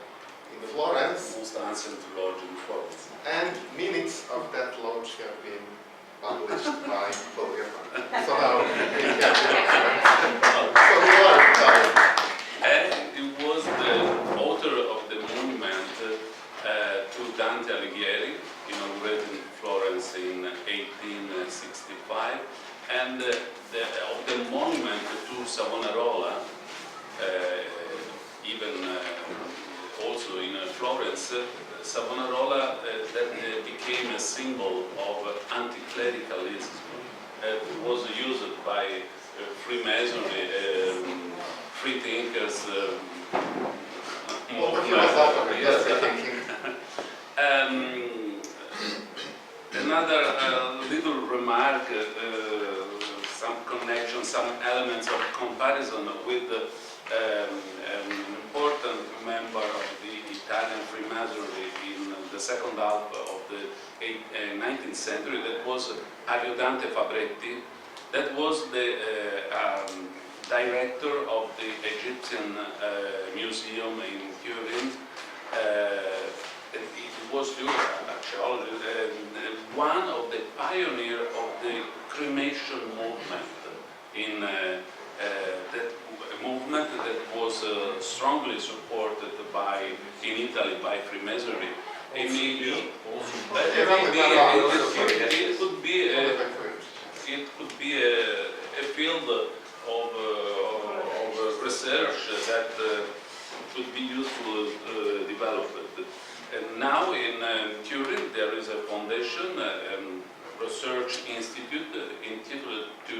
Speaker 1: in Florence,
Speaker 6: most ancient lodge in Florence.
Speaker 1: and minutes of that lodge have been published by Povjeman. So now we can So you are retired.
Speaker 6: And he was the author of the monument to Dante Alighieri, inaugurated in Florence in 1865, and of the monument to Savonarola, even also in Florence, Savonarola that became a symbol of anti-clericalism. It was used by Freemasonry, free thinkers. Another little remark, some connection, some elements of comparison with an important member of the Italian Freemasonry in the second half of the 19th century, that was Ariodante Fabretti. That was the director of the Egyptian Museum in Turin. It was actually one of the pioneers of the cremation movement in that movement that was strongly supported in Italy by Freemasonry. It could be a field of research that could be useful developed. And now in Turin there is a foundation, research institute entitled to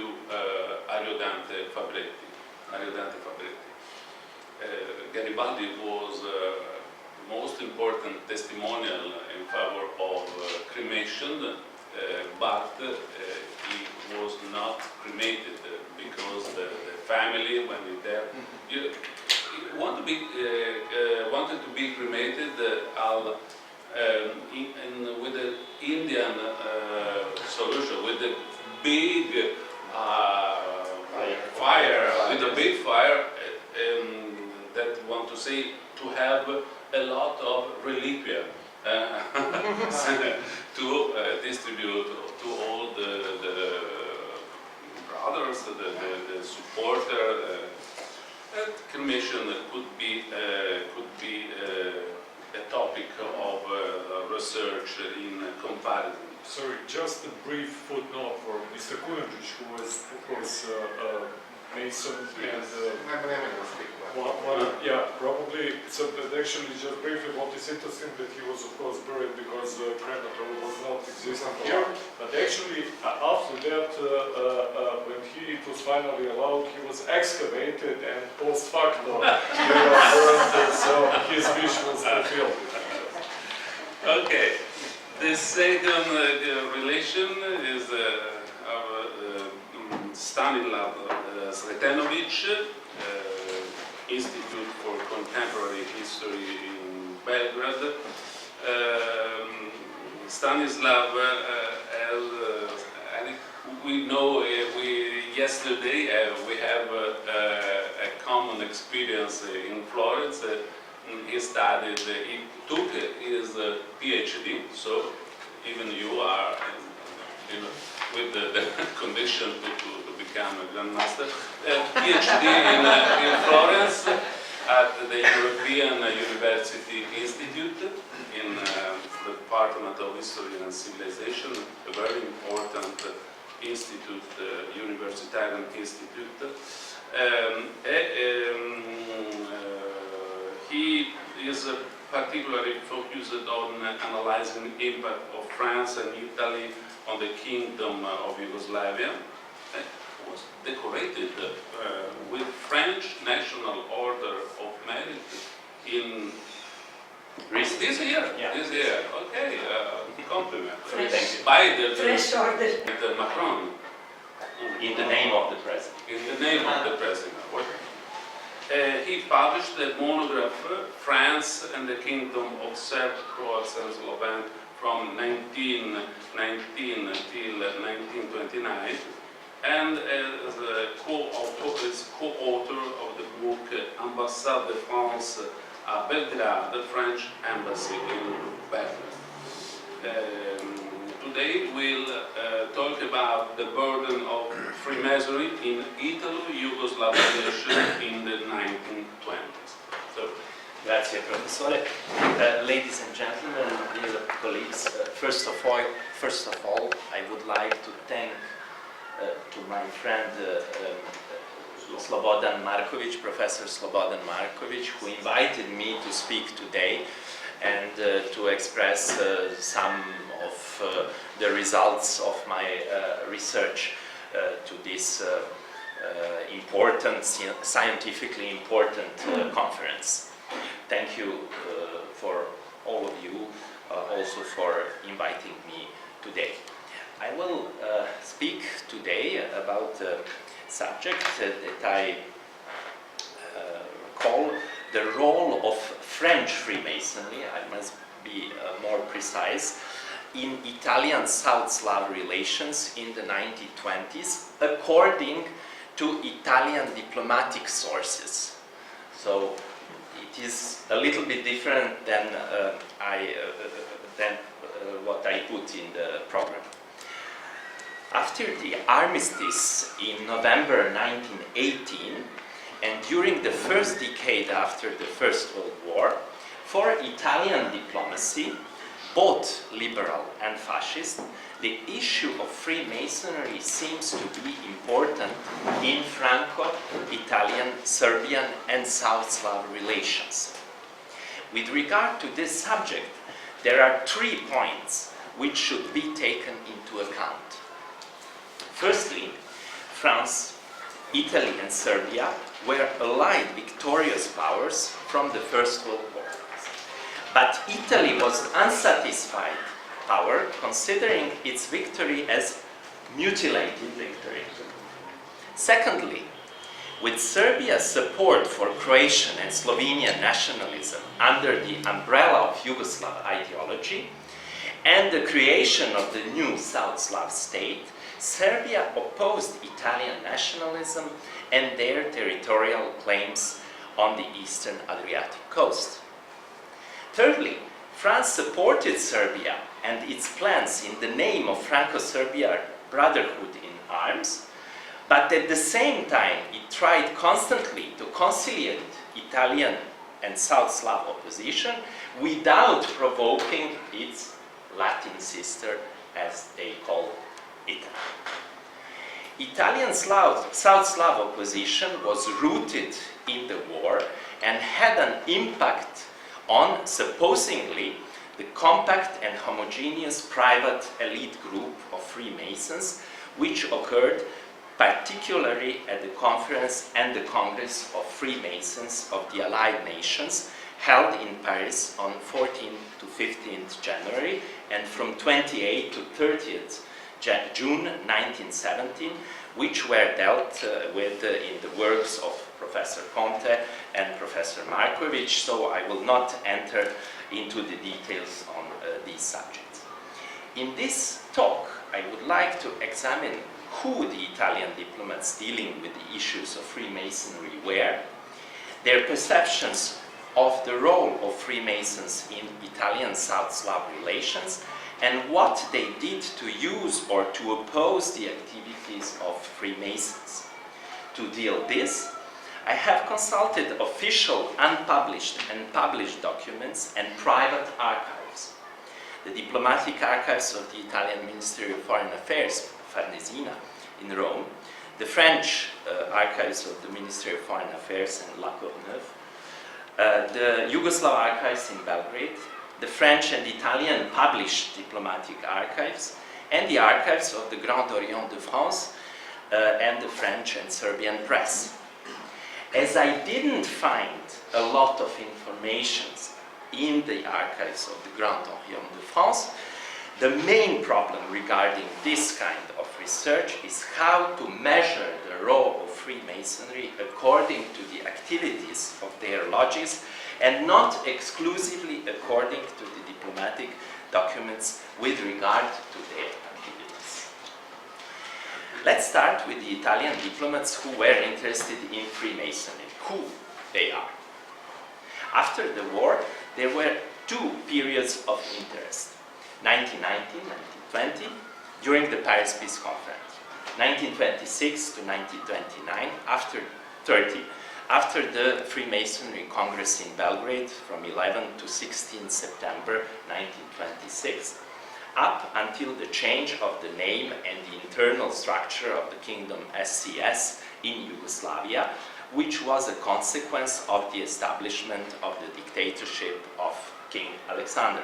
Speaker 6: Ariodante Fabretti. Garibaldi was the most important testimonial in favor of cremation, but he was not cremated because the family, when he died, wanted to be cremated with an Indian solution, with a big fire, that want to say to have a lot of reliquia to distribute to all the brothers, the supporter. Cremation could be a topic of research in comparison.
Speaker 8: Sorry, just a brief footnote for Mr. Kunandžić, who was, of course, Mason and probably. So, but actually, just briefly, what is interesting that he was, of course, buried because crematory was not existing here. But actually, after that, when it was finally allowed, he was excavated and post facto burned. So his wish was fulfilled.
Speaker 6: Okay. The second relation is Stanislav Sretenović, Institute for Contemporary History in Belgrade. Stanislav, we know, yesterday we have a common experience in Florence. He studied, he took his PhD, so even you are with the condition to become a grandmaster. PhD in Florence at the European University Institute in the Department of History and Civilization, a very important institute, Universitarian Institute. He is particularly focused on analyzing the impact of France and Italy on the Kingdom of Yugoslavia. He was decorated with French National Order of Merit in this year.
Speaker 2: Yeah.
Speaker 6: This year, okay, compliment.
Speaker 9: Fresh.
Speaker 6: By the
Speaker 9: Fresh order.
Speaker 6: Macron.
Speaker 2: In the name of the president.
Speaker 6: In the name of the president. He published a monograph, France and the Kingdom of Serbs, Croats and Slovene from 1919 till 1929, and as a co-author of the book Ambassade de France Belgrade, the French embassy in Belgrade. Today we'll talk about the burden of Freemasonry in Italo-Yugoslav relations in the 1920s. So,
Speaker 2: Grazie, Professore. Ladies and gentlemen, dear colleagues, first of all, I would like to thank to my friend Slobodan Marković, Professor Slobodan Marković, who invited me to speak today and to express some of the results of my research to this important, scientifically important conference. Thank you for all of you, also for inviting me today. I will speak today about a subject that I call the role of French Freemasonry, I must be more precise, in Italian South Slav relations in the 1920s, according to Italian diplomatic sources. So it is a little bit different than what I put in the program. After the armistice in November 1918, and during the first decade after the First World War, for Italian diplomacy, both liberal and fascist, the issue of Freemasonry seems to be important in Franco-Italian, Serbian and South Slav relations. With regard to this subject, there are 3 points which should be taken into account. Firstly, France, Italy and Serbia were allied victorious powers from the First World War. But Italy was unsatisfied power, considering its victory as mutilated victory. Secondly, with Serbia's support for Croatian and Slovenian nationalism under the umbrella of Yugoslav ideology and the creation of the new South Slav state, Serbia opposed Italian nationalism and their territorial claims on the eastern Adriatic coast. Thirdly, France supported Serbia and its plans in the name of Franco-Serbian brotherhood in arms, but at the same time it tried constantly to conciliate Italian and South Slav opposition without provoking its Latin sister, as they call Italy. Italian South Slav opposition was rooted in the war and had an impact on supposedly the compact and homogeneous private elite group of Freemasons, which occurred particularly at the Conference and the Congress of Freemasons of the Allied Nations, held in Paris on 14th to 15th January and from 28th to 30th June 1917, which were dealt with in the works of Professor Conte and Professor Marković, so I will not enter into the details on these subjects. In this talk, I would like to examine who the Italian diplomats dealing with the issues of Freemasonry were, their perceptions of the role of Freemasons in Italian South Slav relations, and what they did to use or to oppose the activities of Freemasons. To deal this, I have consulted official, unpublished and published documents and private archives. The diplomatic archives of the Italian Ministry of Foreign Affairs, Farnesina, in Rome, the French archives of the Ministry of Foreign Affairs in La Courneuve, the Yugoslav archives in Belgrade, the French and Italian published diplomatic archives, and the archives of the Grand Orient de France and the French and Serbian press. As I didn't find a lot of information in the archives of the Grand Orient de France, the main problem regarding this kind of research is how to measure the role of Freemasonry according to the activities of their lodges and not exclusively according to the diplomatic documents with regard to their activities. Let's start with the Italian diplomats who were interested in Freemasonry, who they are. After the war, there were two periods of interest, 1919, 1920, during the Paris Peace Conference, 1926 to 1929, after the Freemasonry Congress in Belgrade from 11 to 16 September 1926, up until the change of the name and the internal structure of the kingdom SCS in Yugoslavia, which was a consequence of the establishment of the dictatorship of King Alexander.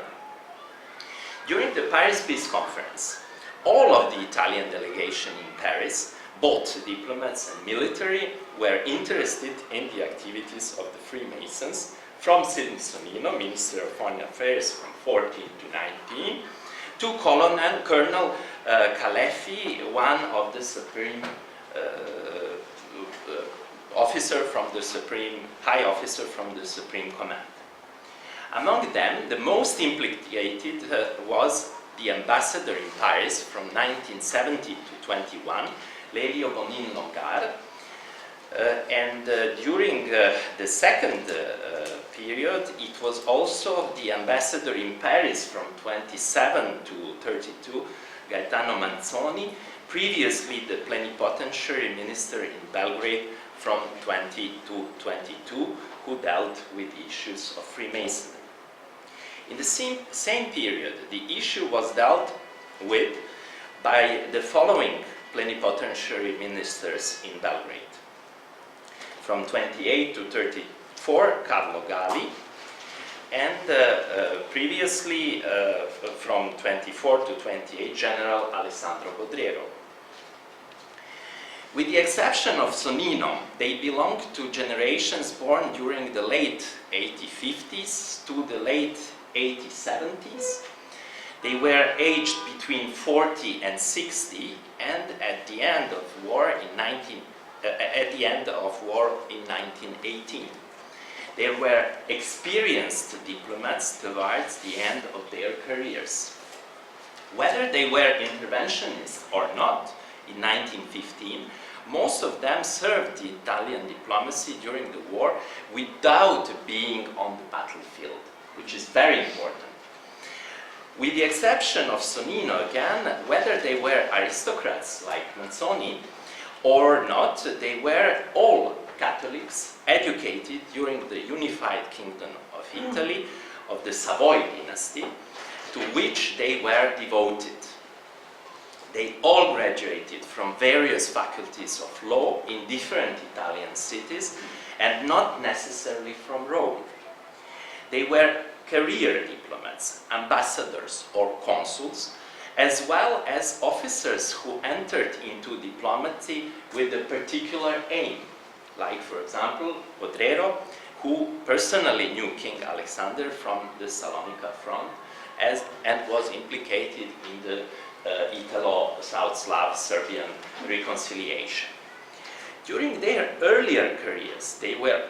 Speaker 2: During the Paris Peace Conference, all of the Italian delegation in Paris, both diplomats and military, were interested in the activities of the Freemasons, from Sonnino, Minister of Foreign Affairs from 14 to 19, to Colonel Caleffi, one of the supreme officer from the Supreme, high officer from the Supreme Command. Among them, the most implicated was the ambassador in Paris from 1970 to 21, Lelio Bonin-Longar, and during the second period, it was also the ambassador in Paris from 27 to 32, Gaetano Manzoni, previously the plenipotentiary minister in Belgrade from 20 to 22, who dealt with issues of Freemasonry. In the same period, the issue was dealt with by the following plenipotentiary ministers in Belgrade. From 28 to 34, Carlo Gali, and previously from 24 to 28, General Alessandro Godrero. With the exception of Sonnino, they belonged to generations born during the late 1850s to the late 1870s. They were aged between 40 and 60, and at the end of war in 1918. They were experienced diplomats towards the end of their careers. Whether they were interventionists or not, in 1915, most of them served the Italian diplomacy during the war without being on the battlefield, which is very important. With the exception of Sonnino again, whether they were aristocrats like Manzoni or not, they were all Catholics educated during the unified kingdom of Italy, of the Savoy dynasty, to which they were devoted. They all graduated from various faculties of law in different Italian cities, and not necessarily from Rome. They were career diplomats, ambassadors or consuls, as well as officers who entered into diplomacy with a particular aim, like, for example, Godrero, who personally knew King Alexander from the Salonika front and was implicated in the Italo-South Slav Serbian reconciliation. During their earlier careers, they were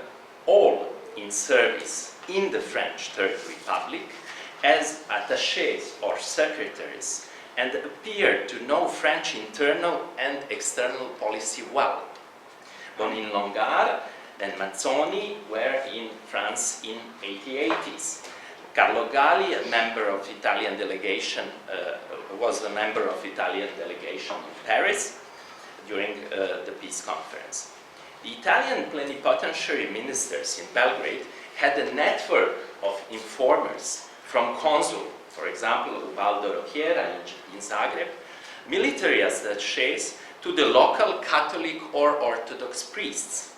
Speaker 2: all in service in the French Third Republic as attachés or secretaries, and appeared to know French internal and external policy well. Bonin-Longar and Manzoni were in France in 1880s. Carlo Gali, a member of Italian delegation, was a member of Italian delegation in Paris during the peace conference. The Italian plenipotentiary ministers in Belgrade had a network of informers from consul, for example, Ubaldo Rochiera in Zagreb, military attachés to the local Catholic or Orthodox priests.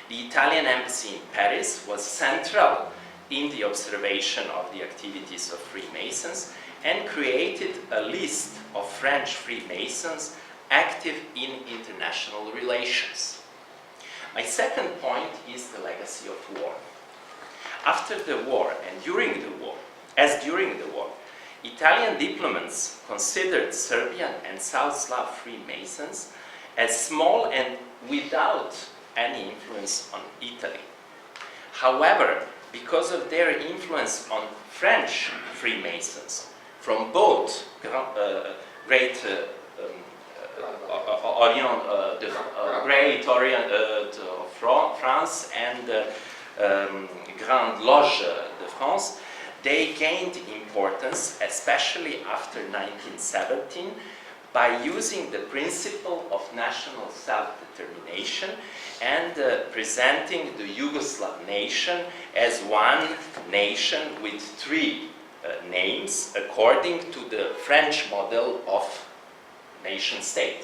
Speaker 2: The Italian embassy in Paris was central in the observation of the activities of Freemasons and created a list of French Freemasons active in international relations. My second point is the legacy of war. After the war and during the war, Italian diplomats considered Serbian and South Slav Freemasons as small and without any influence on Italy. However, because of their influence on French Freemasons from both Great Orient of France and Grande Loge de France, they gained importance, especially after 1917, by using the principle of national self-determination and presenting the Yugoslav nation as one nation with three names according to the French model of nation-state.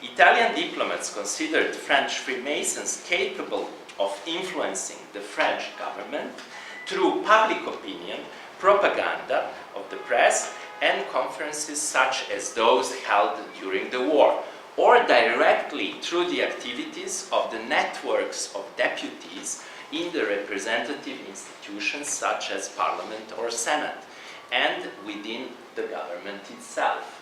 Speaker 2: Italian diplomats considered French Freemasons capable of influencing the French government through public opinion, propaganda of the press, and conferences such as those held during the war, or directly through the activities of the networks of deputies in the representative institutions such as Parliament or Senate, and within the government itself.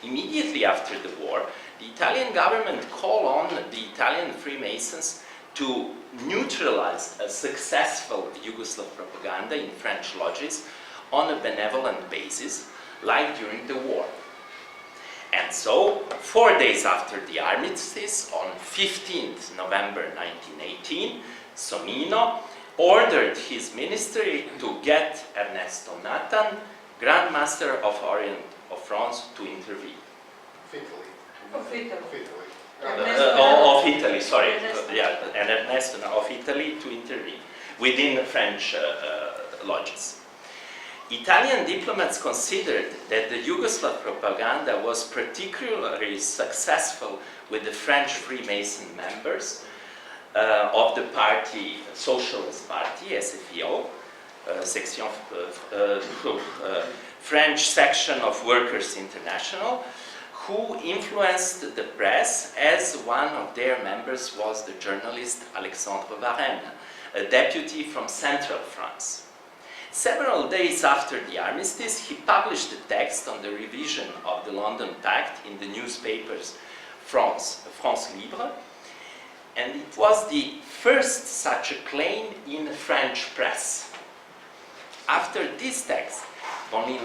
Speaker 2: Immediately after the war, the Italian government called on the Italian Freemasons to neutralize a successful Yugoslav propaganda in French lodges on a benevolent basis, like during the war. And so, 4 days after the armistice, on 15th November 1918, Somino ordered his ministry to get Ernesto Nathan, Grand Master of Orient of France, to intervene.
Speaker 1: Of Italy.
Speaker 9: Of Italy.
Speaker 1: Of Italy.
Speaker 2: Of Italy, sorry. Yeah, and Ernesto of Italy to intervene within the French lodges. Italian diplomats considered that the Yugoslav propaganda was particularly successful with the French Freemason members of the party, Socialist Party, SFIO, French section of Workers' International, who influenced the press, as one of their members was the journalist Alexandre Varenne, a deputy from Central France. Several days after the armistice, he published a text on the revision of the London Pact in the newspapers France Libre, and it was the first such a claim in the French press. After this text, Bonin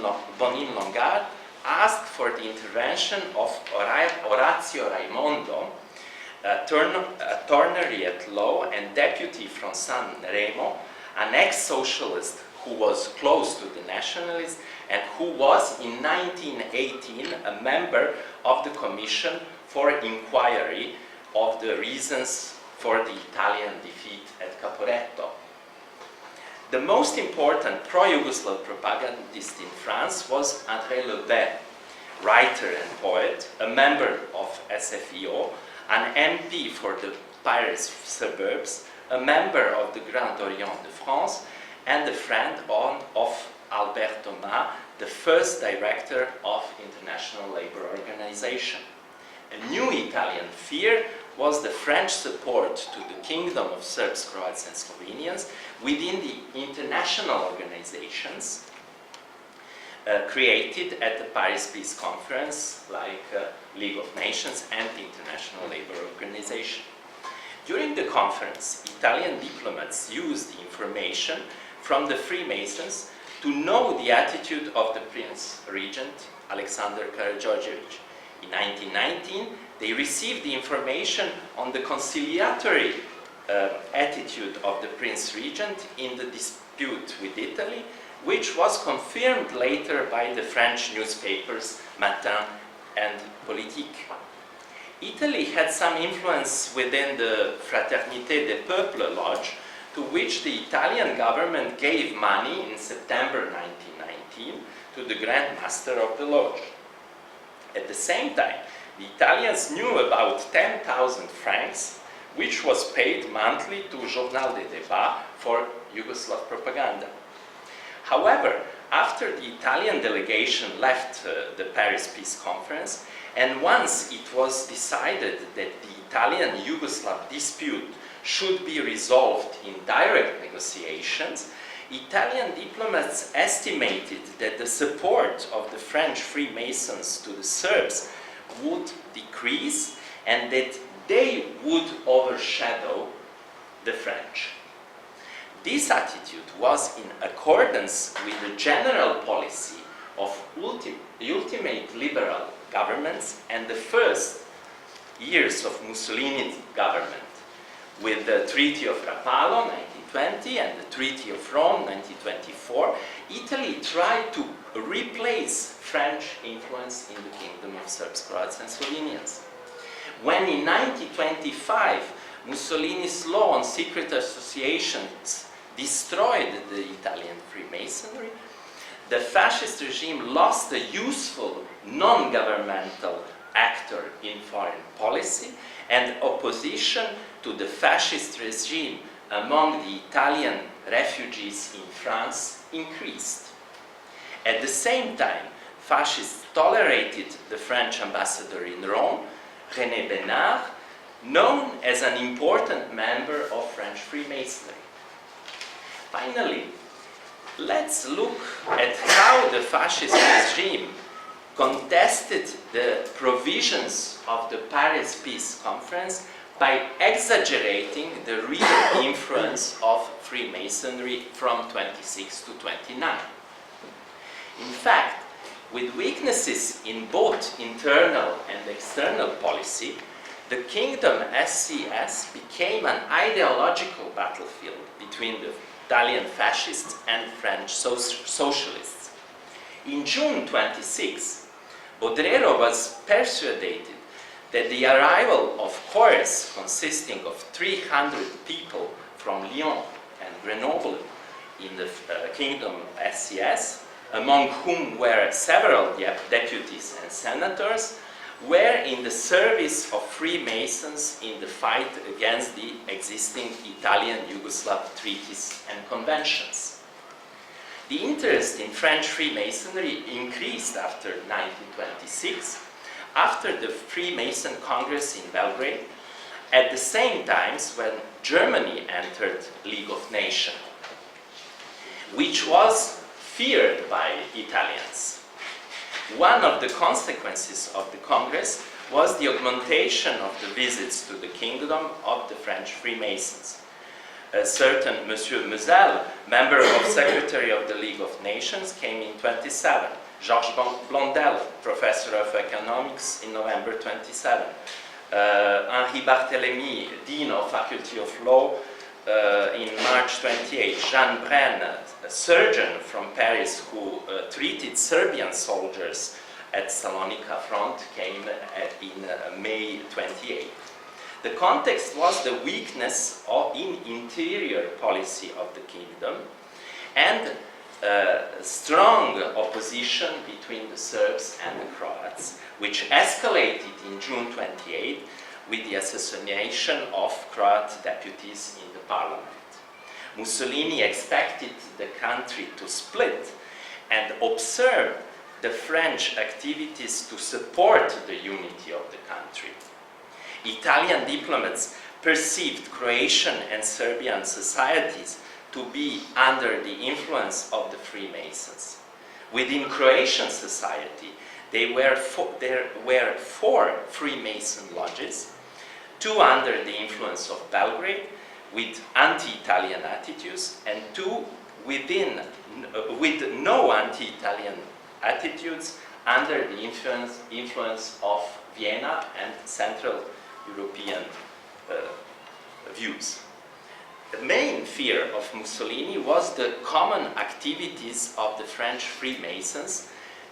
Speaker 2: Longard asked for the intervention of Orazio Raimondo, a attorney at law and deputy from San Remo, an ex-socialist who was close to the nationalists and who was in 1918 a member of the Commission for Inquiry of the reasons for the Italian defeat at Caporetto. The most important pro-Yugoslav propagandist in France was André Lebet, writer and poet, a member of SFIO, an MP for the Paris suburbs, a member of the Grand Orient de France, and a friend of Albert Thomas, the first director of International Labour Organization. A new Italian fear was the French support to the Kingdom of Serbs, Croats and Slovenians within the international organizations created at the Paris Peace Conference, like League of Nations and the International Labour Organization. During the conference, Italian diplomats used the information from the Freemasons to know the attitude of the Prince Regent, Alexander Karađorđević. In 1919, they received the information on the conciliatory attitude of the Prince Regent in the dispute with Italy, which was confirmed later by the French newspapers Matin and Politique. Italy had some influence within the Fraternité des Peuples Lodge, to which the Italian government gave money in September 1919 to the Grand Master of the Lodge. At the same time, the Italians knew about 10,000 francs, which was paid monthly to Journal des Débats for Yugoslav propaganda. However, after the Italian delegation left the Paris Peace Conference, and once it was decided that the Italian-Yugoslav dispute should be resolved in direct negotiations, Italian diplomats estimated that the support of the French Freemasons to the Serbs would decrease and that they would overshadow the French. This attitude was in accordance with the general policy of ultimate liberal governments and the first years of Mussolini's government, with the Treaty of Rapallo, 1920, and the Treaty of Rome, 1924, Italy tried to replace French influence in the Kingdom of Serbs, Croats, and Slovenians. When in 1925, Mussolini's law on secret associations destroyed the Italian Freemasonry, the fascist regime lost a useful, non-governmental actor in foreign policy, and opposition to the fascist regime among the Italian refugees in France increased. At the same time, fascists tolerated the French ambassador in Rome, René Besnard, known as an important member of French Freemasonry. Finally, let's look at how the fascist regime contested the provisions of the Paris Peace Conference by exaggerating the real influence of Freemasonry from 26 to 29. In fact, with weaknesses in both internal and external policy, the Kingdom SCS became an ideological battlefield between the Italian fascists and French socialists. In June 26, Bodrero was persuaded that the arrival of corps consisting of 300 people from Lyon and Grenoble in the Kingdom SCS, among whom were several deputies and senators, were in the service of Freemasons in the fight against the existing Italian-Yugoslav treaties and conventions. The interest in French Freemasonry increased after 1926, after the Freemason Congress in Belgrade, at the same time when Germany entered League of Nations, which was feared by Italians. One of the consequences of the Congress was the augmentation of the visits to the kingdom of the French Freemasons. A certain Monsieur Mezel, member of Secretary of the League of Nations, came in 27. Georges Blondel, professor of economics, in November 27. Henri Barthélemy, dean of Faculty of Law, in March 28. Jean Bren, a surgeon from Paris who treated Serbian soldiers at Salonika front, came in May 28. The context was the weakness in interior policy of the kingdom and strong opposition between the Serbs and the Croats, which escalated in June 28 with the assassination of Croat deputies in the parliament. Mussolini expected the country to split and observed the French activities to support the unity of the country. Italian diplomats perceived Croatian and Serbian societies to be under the influence of the Freemasons. Within Croatian society, there were four Freemason lodges, two under the influence of Belgrade, with anti-Italian attitudes, and two with no anti-Italian attitudes under the influence of Vienna and Central European views. The main fear of Mussolini was the common activities of the French Freemasons,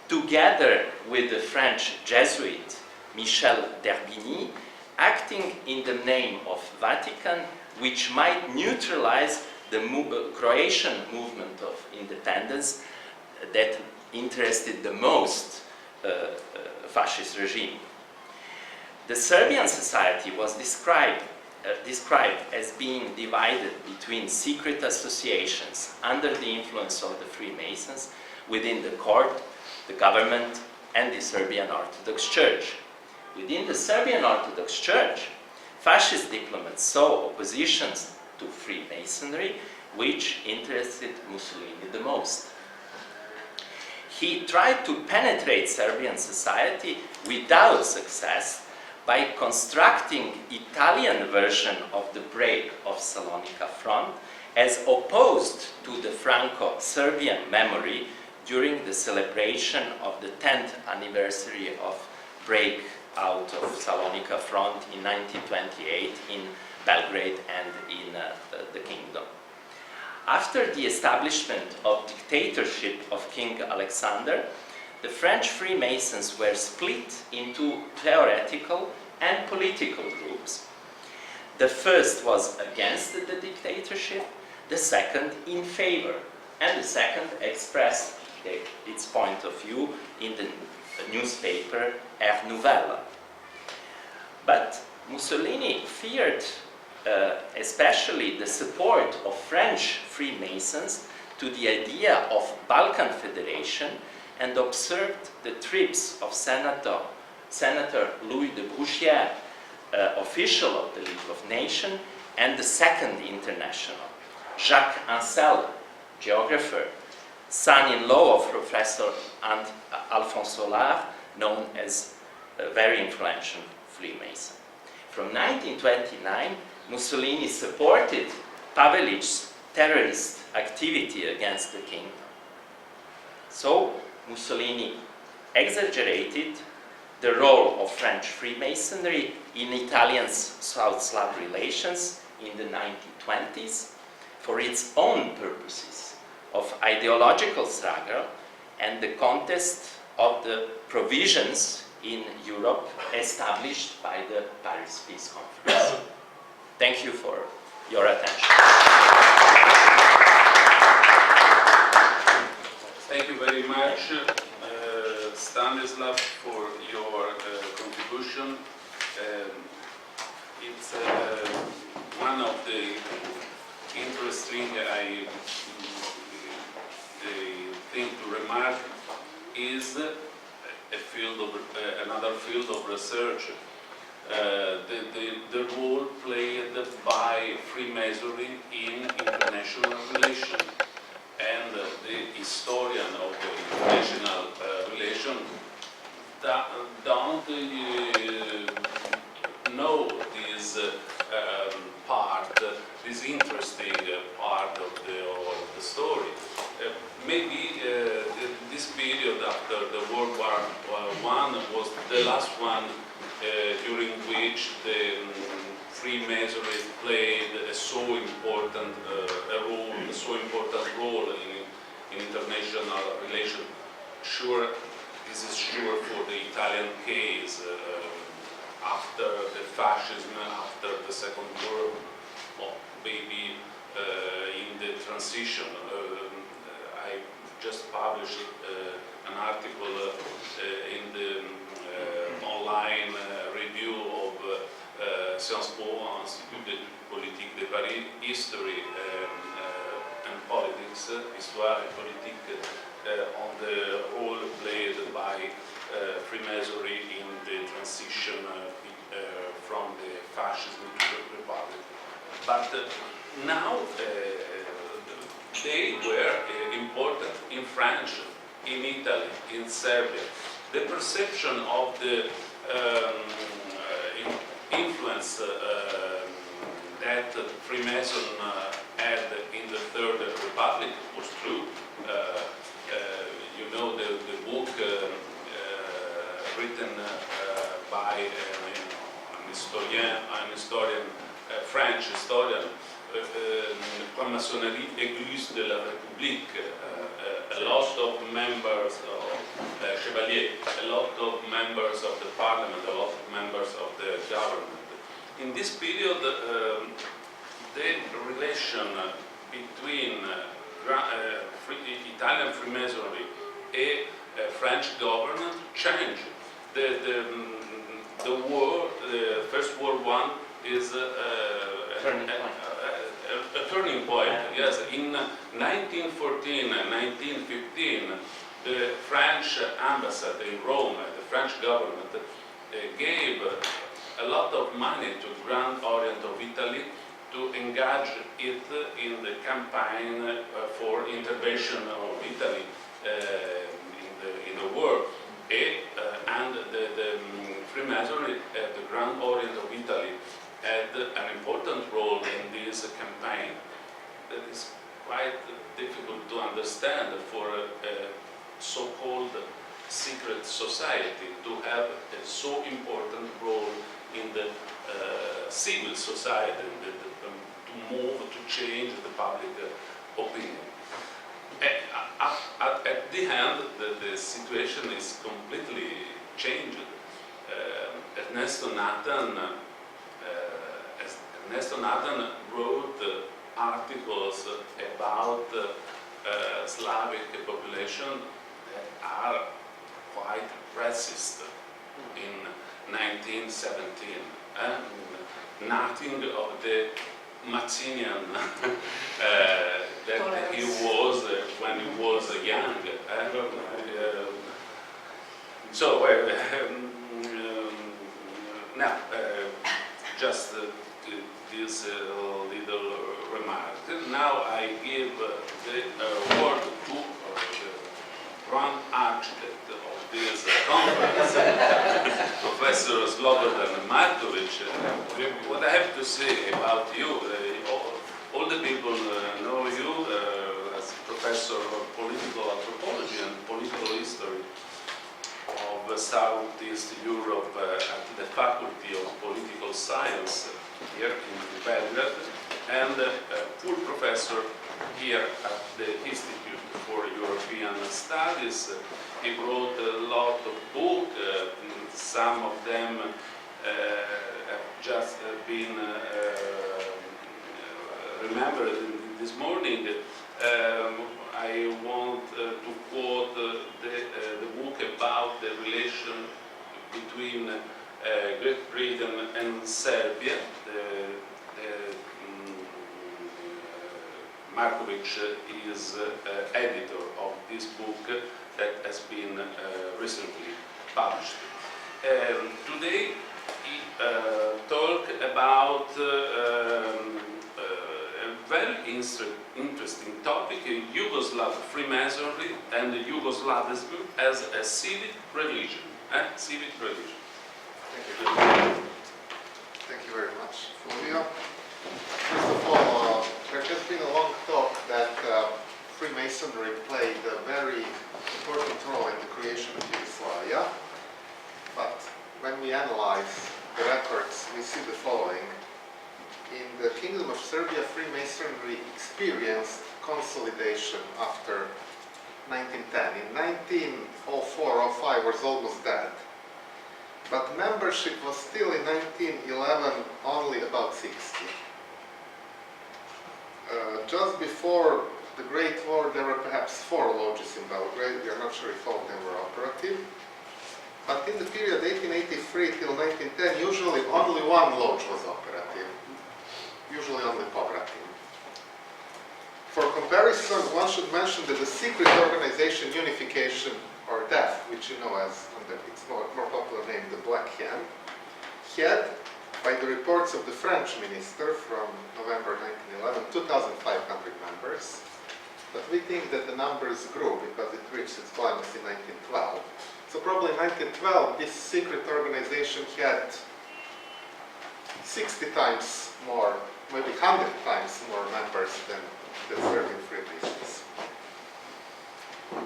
Speaker 2: together with the French Jesuit Michel d'Herbigny, acting in the name of Vatican, which might neutralize the Croatian movement of independence that interested the most fascist regime. The Serbian society was described as being divided between secret associations under the influence of the Freemasons within the court, the government, and the Serbian Orthodox Church. Within the Serbian Orthodox Church, fascist diplomats saw oppositions to Freemasonry, which interested Mussolini the most. He tried to penetrate Serbian society without success by constructing Italian version of the break of Salonika front as opposed to the Franco-Serbian memory during the celebration of the 10th anniversary of break out of Salonika front in 1928 in Belgrade and in the kingdom. After the establishment of dictatorship of King Alexander, the French Freemasons were split into theoretical and political groups. The first was against the dictatorship, the second in favor, and the second expressed its point of view in the newspaper Air Nouvelle. But Mussolini feared especially the support of French Freemasons to the idea of Balkan Federation, and observed the trips of Senator Louis de Bruchier, official of the League of Nations, and the Second International. Jacques Ancel, geographer, son-in-law of Professor Alphonse Solar, known as a very influential Freemason. From 1929, Mussolini supported Pavelić's terrorist activity against the kingdom. So, Mussolini exaggerated the role of French Freemasonry in Italian South Slav relations in the 1920s for its own purposes of ideological struggle and the context of the provisions in Europe established by the Paris Peace Conference. Thank you for your attention.
Speaker 6: Thank you very much, Stanislav, for your contribution. It's one of the interesting thing to remark is another field of research. The role played by Freemasonry in international relations, and the historian of the international relation don't know this part, this interesting part of the story. Maybe this period after the World War I was the last one during which the Freemasonry played a so important role in international relations. Sure, this is sure for the Italian case after the fascism, after the Second World, or maybe in the transition. I just published an article in the online review of Sciences Po, Institut Politique de Paris, History and Politics, Histoire et Politique, on the role played by Freemasonry in the transition from the fascism to the republic. But now they were important in France, in Italy, in Serbia. The perception of the influence that Freemason had in the Third Republic was true. You know the book written by an historian, French historian, Franc-maçonnerie Église de la République. A lot of members of Chevalier, a lot of members of the parliament, a lot of members of the government. In this period, the relation between Italian Freemasonry and French government changed. The First World War is a turning point. Yes, in 1914 and 1915, the French embassy in Rome, the French government, gave a lot of money to Grand Orient of Italy to engage it in the campaign for intervention of Italy in the war. And the Freemasonry at the Grand Orient of Italy had an important role in this campaign. That is quite difficult to understand for a so-called secret society to have a so important role in the civil society, to move, to change the public opinion. At the end, the situation is completely changed. Ernesto Nathan wrote articles about Slavic population that are quite racist in 1917. Nothing of the Mazzinian that he was when he was young. So now, just this little remark. Now I give the word to the grand architect of this conference, Professor Slobodan Markovic. What I have to say about you, all the people know you as professor of political anthropology and political history of Southeast Europe at the Faculty of Political Science here in Belgrade, and full professor here at the Institute for European Studies. He wrote a lot of books, some of them have just been remembered this morning. I want to quote the book about the relation between Great Britain and Serbia. Markovic is editor of this book that has been recently published. Today he talked about a very interesting topic, Yugoslav Freemasonry and Yugoslavism as a civic religion. Civic religion.
Speaker 1: Thank you very much, Fulvio. First of all, there has been a long talk that Freemasonry played a very important role in the creation of Yugoslavia. But when we analyze the records, we see the following. In the Kingdom of Serbia, Freemasonry experienced consolidation after 1910. In 1904-05 was almost dead. But membership was still in 1911 only about 60. Just before the Great War, there were perhaps 4 lodges in Belgrade. We are not sure if all of them were operative. But in the period 1883 till 1910, usually only 1 lodge was operative. Usually only Pobratim. For comparison, one should mention that the secret organization Unification, or DEF, which you know as under its more popular name, the Black Hen, had, by the reports of the French minister from November 1911, 2,500 members. But we think that the numbers grew because it reached its climax in 1912. So probably in 1912, this secret organization had 60 times more, maybe 100 times more members than the Serbian Freemasons.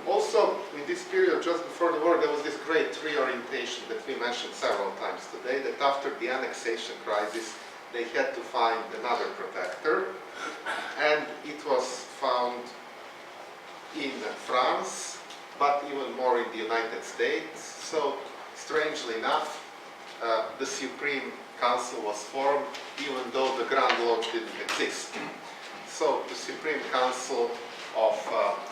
Speaker 1: Also, in this period, just before the war, there was this great reorientation that we mentioned several times today, that after the annexation crisis, they had to find another protector, and it was found in France, but even more in the United States. So, strangely enough, the Supreme Council was formed, even though the Grand Lodge didn't exist. So, the Supreme Council of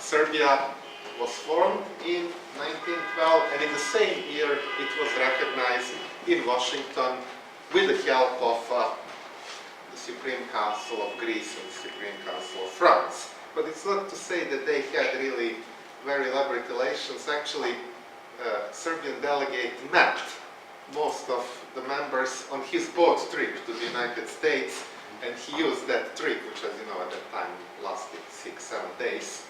Speaker 1: Serbia was formed in 1912, and in the same year it was recognized in Washington with the help of the Supreme Council of Greece and the Supreme Council of France. But it's not to say that they had really very elaborate relations. Actually, Serbian delegate met most of the members on his boat trip to the United States, and he used that trip, which, as you know, at that time lasted 6-7 days,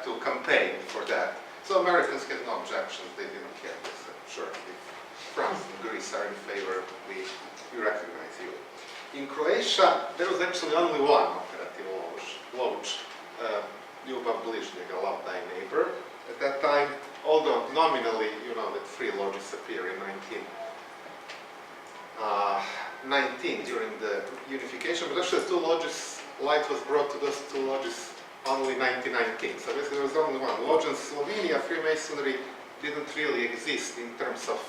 Speaker 1: to campaign for that. So Americans had no objections, they didn't care. They said, sure, if France and Greece are in favor, we recognize you. In Croatia, there was actually only one operative lodge, Ljubav Bližnjega, Love Thy Neighbor. At that time, although nominally, you know, that 3 lodges appear in 1919 during the unification, but actually 2 lodges, light was brought to those 2 lodges only 1919. So basically there was only 1 lodge. In Slovenia, Freemasonry didn't really exist in terms of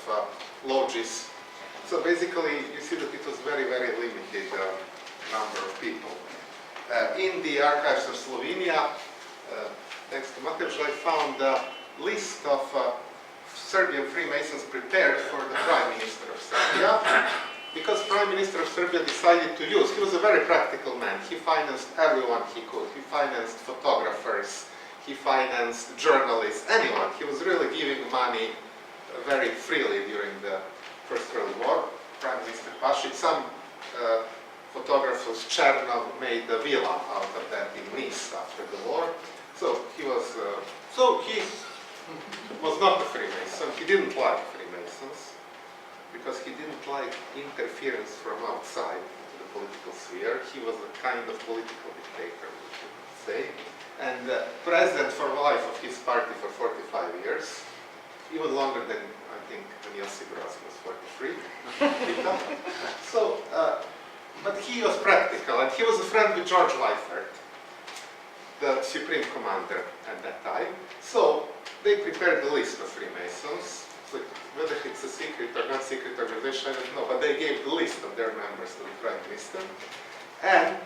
Speaker 1: lodges. So basically you see that it was very, very limited number of people. In the archives of Slovenia, thanks to Mateusz, I found a list of Serbian Freemasons prepared for the Prime Minister of Serbia, because Prime Minister of Serbia decided to use, he was a very practical man, he financed everyone he could, he financed photographers, he financed journalists, anyone, he was really giving money very freely during the First World War. Prime Minister Pašić, some photographers, Chernov made a villa out of that in Nice after the war. So he was not a Freemason. He didn't like Freemasons because he didn't like interference from outside into the political sphere. He was a kind of political dictator, we should say, and president for life of his party for 45 years, even longer than I think when Josip Broz was 43. So. But he was practical, and he was a friend with George Leifert, the Supreme Commander at that time. So they prepared the list of Freemasons. So whether it's a secret or not secret organization, I don't know, but they gave the list of their members to the Prime Minister. And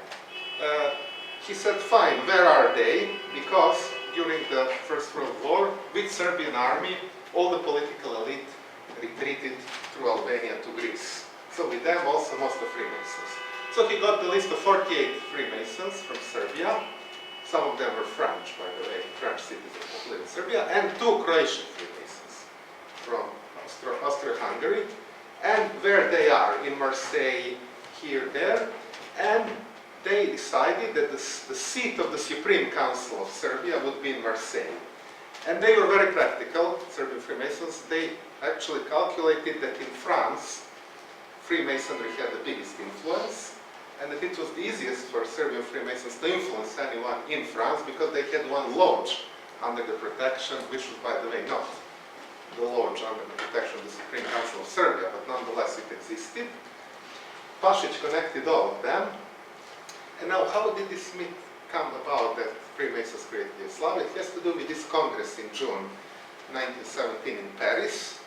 Speaker 1: he said, fine, where are they? Because during the First World War, with Serbian army, all the political elite retreated through Albania to Greece. So with them also most of Freemasons. So he got the list of 48 Freemasons from Serbia. Some of them were French, by the way, French citizens who live in Serbia, and 2 Croatian Freemasons from Austria-Hungary. And where they are, in Marseille, here, there. And they decided that the seat of the Supreme Council of Serbia would be in Marseille. And they were very practical, Serbian Freemasons. They actually calculated that in France, Freemasonry had the biggest influence, and that it was the easiest for Serbian Freemasons to influence anyone in France because they had 1 lodge under the protection, which was, by the way, not the lodge under the protection of the Supreme Council of Serbia, but nonetheless it existed. Pašić connected all of them. And now, how did this myth come about that Freemasons created Yugoslavia? It has to do with this Congress in June 1917 in Paris,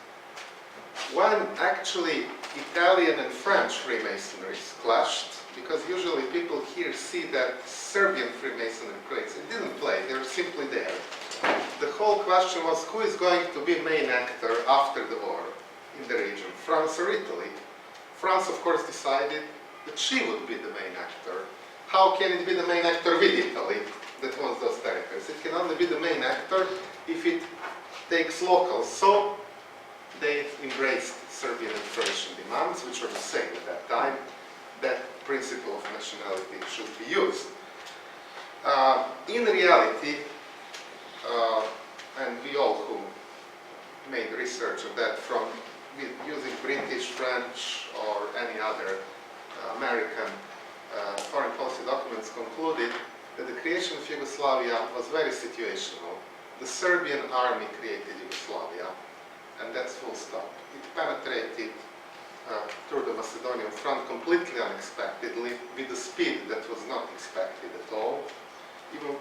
Speaker 1: when actually Italian and French Freemasonries clashed, because usually people here see that Serbian Freemasonry plays. It didn't play, they were simply there. The whole question was who is going to be main actor after the war in the region, France or Italy? France, of course, decided that she would be the main actor. How can it be the main actor with Italy that wants those territories? It can only be the main actor if it takes locals. So they embraced Serbian and Croatian demands, which were the same at that time, that principle of nationality should be used. In reality, and we all who made research of that from using British, French, or any other American foreign policy documents concluded that the creation of Yugoslavia was very situational. The Serbian army created Yugoslavia, and that's full stop. It penetrated through the Macedonian front completely unexpectedly, with a speed that was not expected at all. Even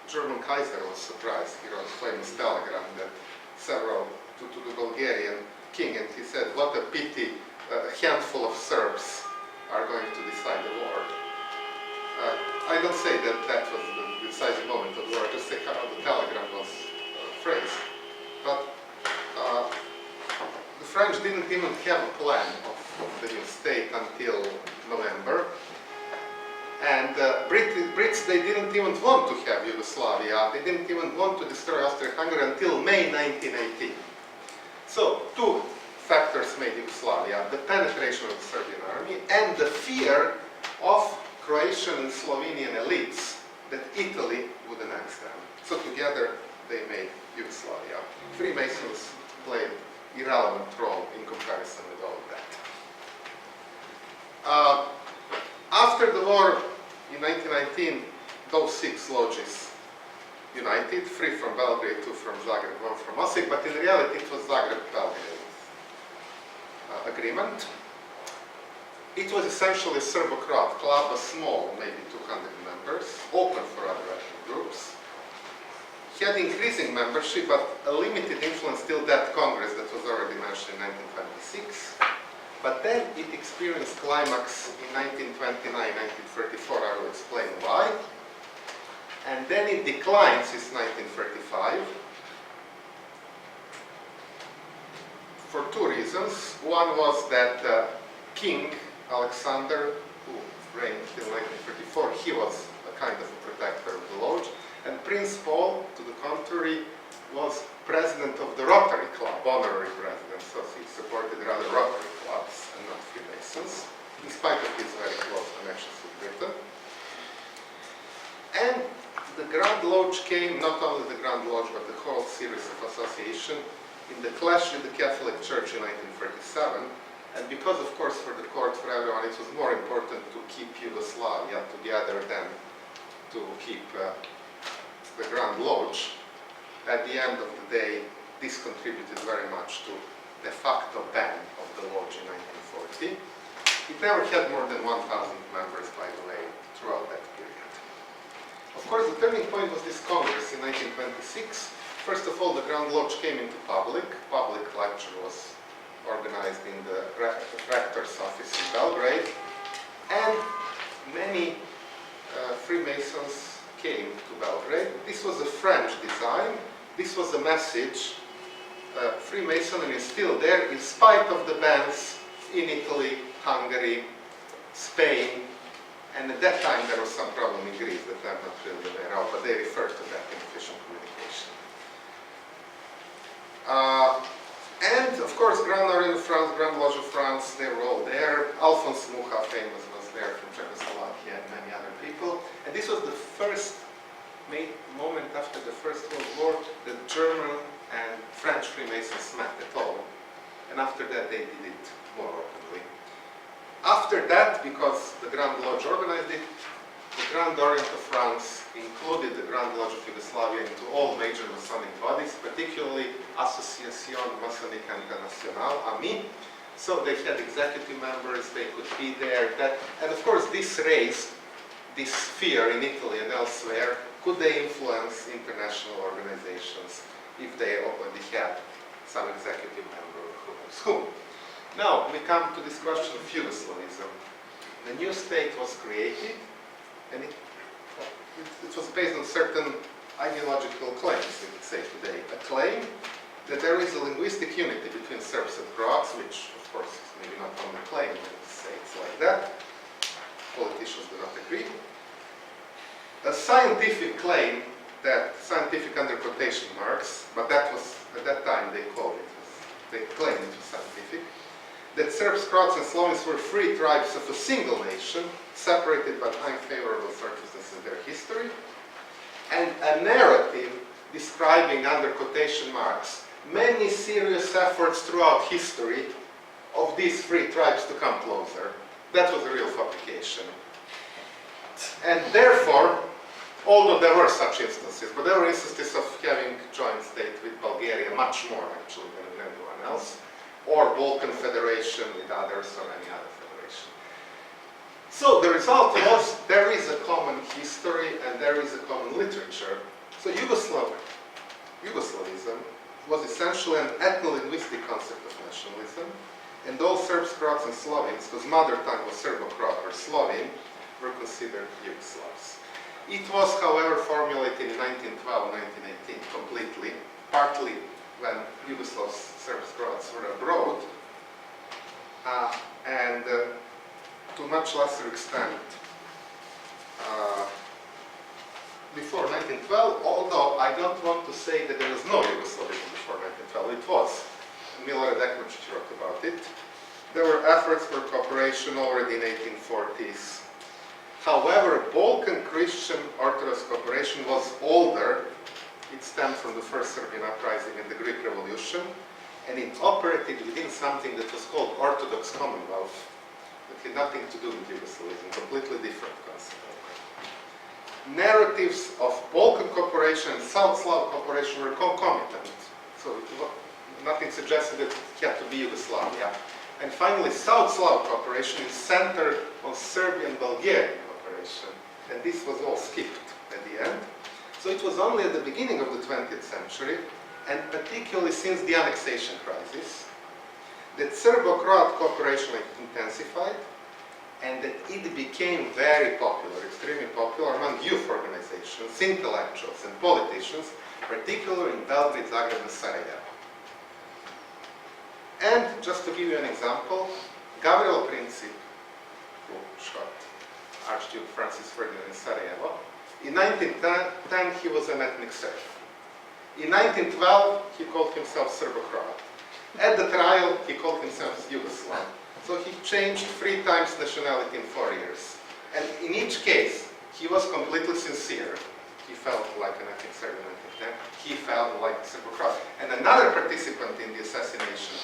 Speaker 1: German Kaiser was surprised. He wrote a famous telegram that to the Bulgarian king, and he said, what a pity, a handful of Serbs are going to decide the war. I don't say that that was the decisive moment of the war, I just say how the telegram was phrased. But the French didn't even have a plan of the new state until November. And Brits, they didn't even want to have Yugoslavia. They didn't even want to destroy Austria-Hungary until May 1918. So, 2 factors made Yugoslavia: the penetration of the Serbian army and the fear of Croatian and Slovenian elites that Italy would annex them. So together they made Yugoslavia. Freemasons played irrelevant role in comparison with all of that. After the war in 1919, those 6 lodges united, 3 from Belgrade, 2 from Zagreb, 1 from Osijek, but in reality it was Zagreb-Belgrade agreement. It was essentially a Serbo-Croat club, a small, maybe 200 members, open for other ethnic groups. He had increasing membership, but a limited influence till that Congress that was already mentioned in 1926. But then it experienced climax in 1929, 1934, I will explain why. And then it declined since 1935 for 2 reasons. One was that King Alexander, who reigned till 1934, he was a kind of a protector of the lodge, and Prince Paul, to the contrary, was president of the Rotary Club, honorary president, so he supported rather Rotary clubs and not Freemasons, in spite of his very close connections with Britain. And the Grand Lodge came, not only the Grand Lodge, but the whole series of association, in the clash with the Catholic Church in 1937. And because, of course, for the court, for everyone, it was more important to keep Yugoslavia together than to keep the Grand Lodge. At the end of the day, this contributed very much to de facto ban of the Lodge in 1940. It never had more than 1,000 members, by the way, throughout that period. Of course, the turning point was this Congress in 1926. First of all, the Grand Lodge came into public. Public lecture was organized in the rector's office in Belgrade. And many Freemasons came to Belgrade. This was a French design. This was a message. Freemasonry is still there in spite of the bans in Italy, Hungary, Spain, and at that time there was some problem in Greece that I'm not really aware of, but they refer to that in official communication. And of course, Grand Orient of France, Grand Lodge of France, they were all there. Alphonse Mucha, famous, was there from Czechoslovakia, and many other people. And this was the first moment after the First World War that German and French Freemasons met at all. And after that, they did it more openly. After that, because the Grand Lodge organized it, the Grand Orient of France included the Grand Lodge of Yugoslavia into all major Masonic bodies, particularly Association Masonique Internationale, AMI. So they had executive members, they could be there. And of course, this raised this fear in Italy and elsewhere. Could they influence international organizations if they already had some executive member of who knows whom? Now, we come to this question of Yugoslavism. The new state was created, and it was based on certain ideological claims, we could say today. A claim that there is a linguistic unity between Serbs and Croats, which, of course, is maybe not only claim, but say it's like that. Politicians do not agree. A scientific claim that, scientific under quotation marks, but that was, at that time they claimed it was scientific, that Serbs, Croats, and Slovenes were free tribes of a single nation, separated by unfavorable circumstances in their history, and a narrative describing, under quotation marks, many serious efforts throughout history of these free tribes to come closer. That was a real fabrication. And therefore, although there were such instances, but there were instances of having joint state with Bulgaria, much more actually than anyone else, or Balkan Federation with others, or any other federation. So the result was there is a common history and there is a common literature. So Yugoslavism was essentially an ethno-linguistic concept of nationalism, and all Serbs, Croats, and Slovenes, whose mother tongue was Serbo-Croat or Slovene, were considered Yugoslavs. It was, however, formulated in 1912-1918 completely, partly when Yugoslavs, Serbs, Croats were abroad, and to much lesser extent before 1912, although I don't want to say that there was no Yugoslavism before 1912, it was. Milorad Ekmačić wrote about it. There were efforts for cooperation already in 1840s. However, Balkan Christian Orthodox cooperation was older. It stemmed from the First Serbian Uprising and the Greek Revolution, and it operated within something that was called Orthodox Commonwealth. It had nothing to do with Yugoslavism, completely different concept. narratives of Balkan cooperation and South Slav cooperation were concomitant. So nothing suggested that it had to be Yugoslavia. And finally, South Slav cooperation is centered on Serbian-Bulgarian cooperation. And this was all skipped at the end. So it was only at the beginning of the 20th century, and particularly since the annexation crisis, that Serbo-Croat cooperation intensified, and that it became very popular, extremely popular among youth organizations, intellectuals, and politicians, particularly in Belgrade, Zagreb, and Sarajevo. And just to give you an example, Gavrilo Princip, who shot Archduke Francis Ferdinand in Sarajevo, in 1910 he was an ethnic Serb. In 1912 he called himself Serbo-Croat. At the trial he called himself Yugoslav. So he changed 3 times nationality in 4 years. And in each case he was completely sincere. He felt like an ethnic Serb in 1910. He felt like Serbo-Croat. And another participant in the assassination,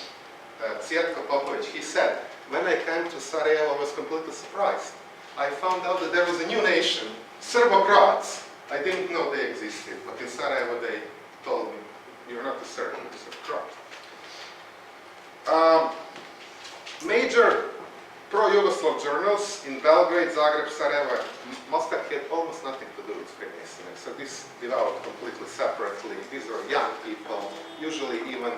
Speaker 1: Cvjetko Popović, he said, when I came to Sarajevo I was completely surprised. I found out that there was a new nation, Serbo-Croats. I didn't know they existed, but in Sarajevo they told me, you're not a Serb, you're a Serbo-Croat. Major pro-Yugoslav journals in Belgrade, Zagreb, Sarajevo, Mostar had almost nothing to do with Freemasonry. So this developed completely separately. These were young people, usually even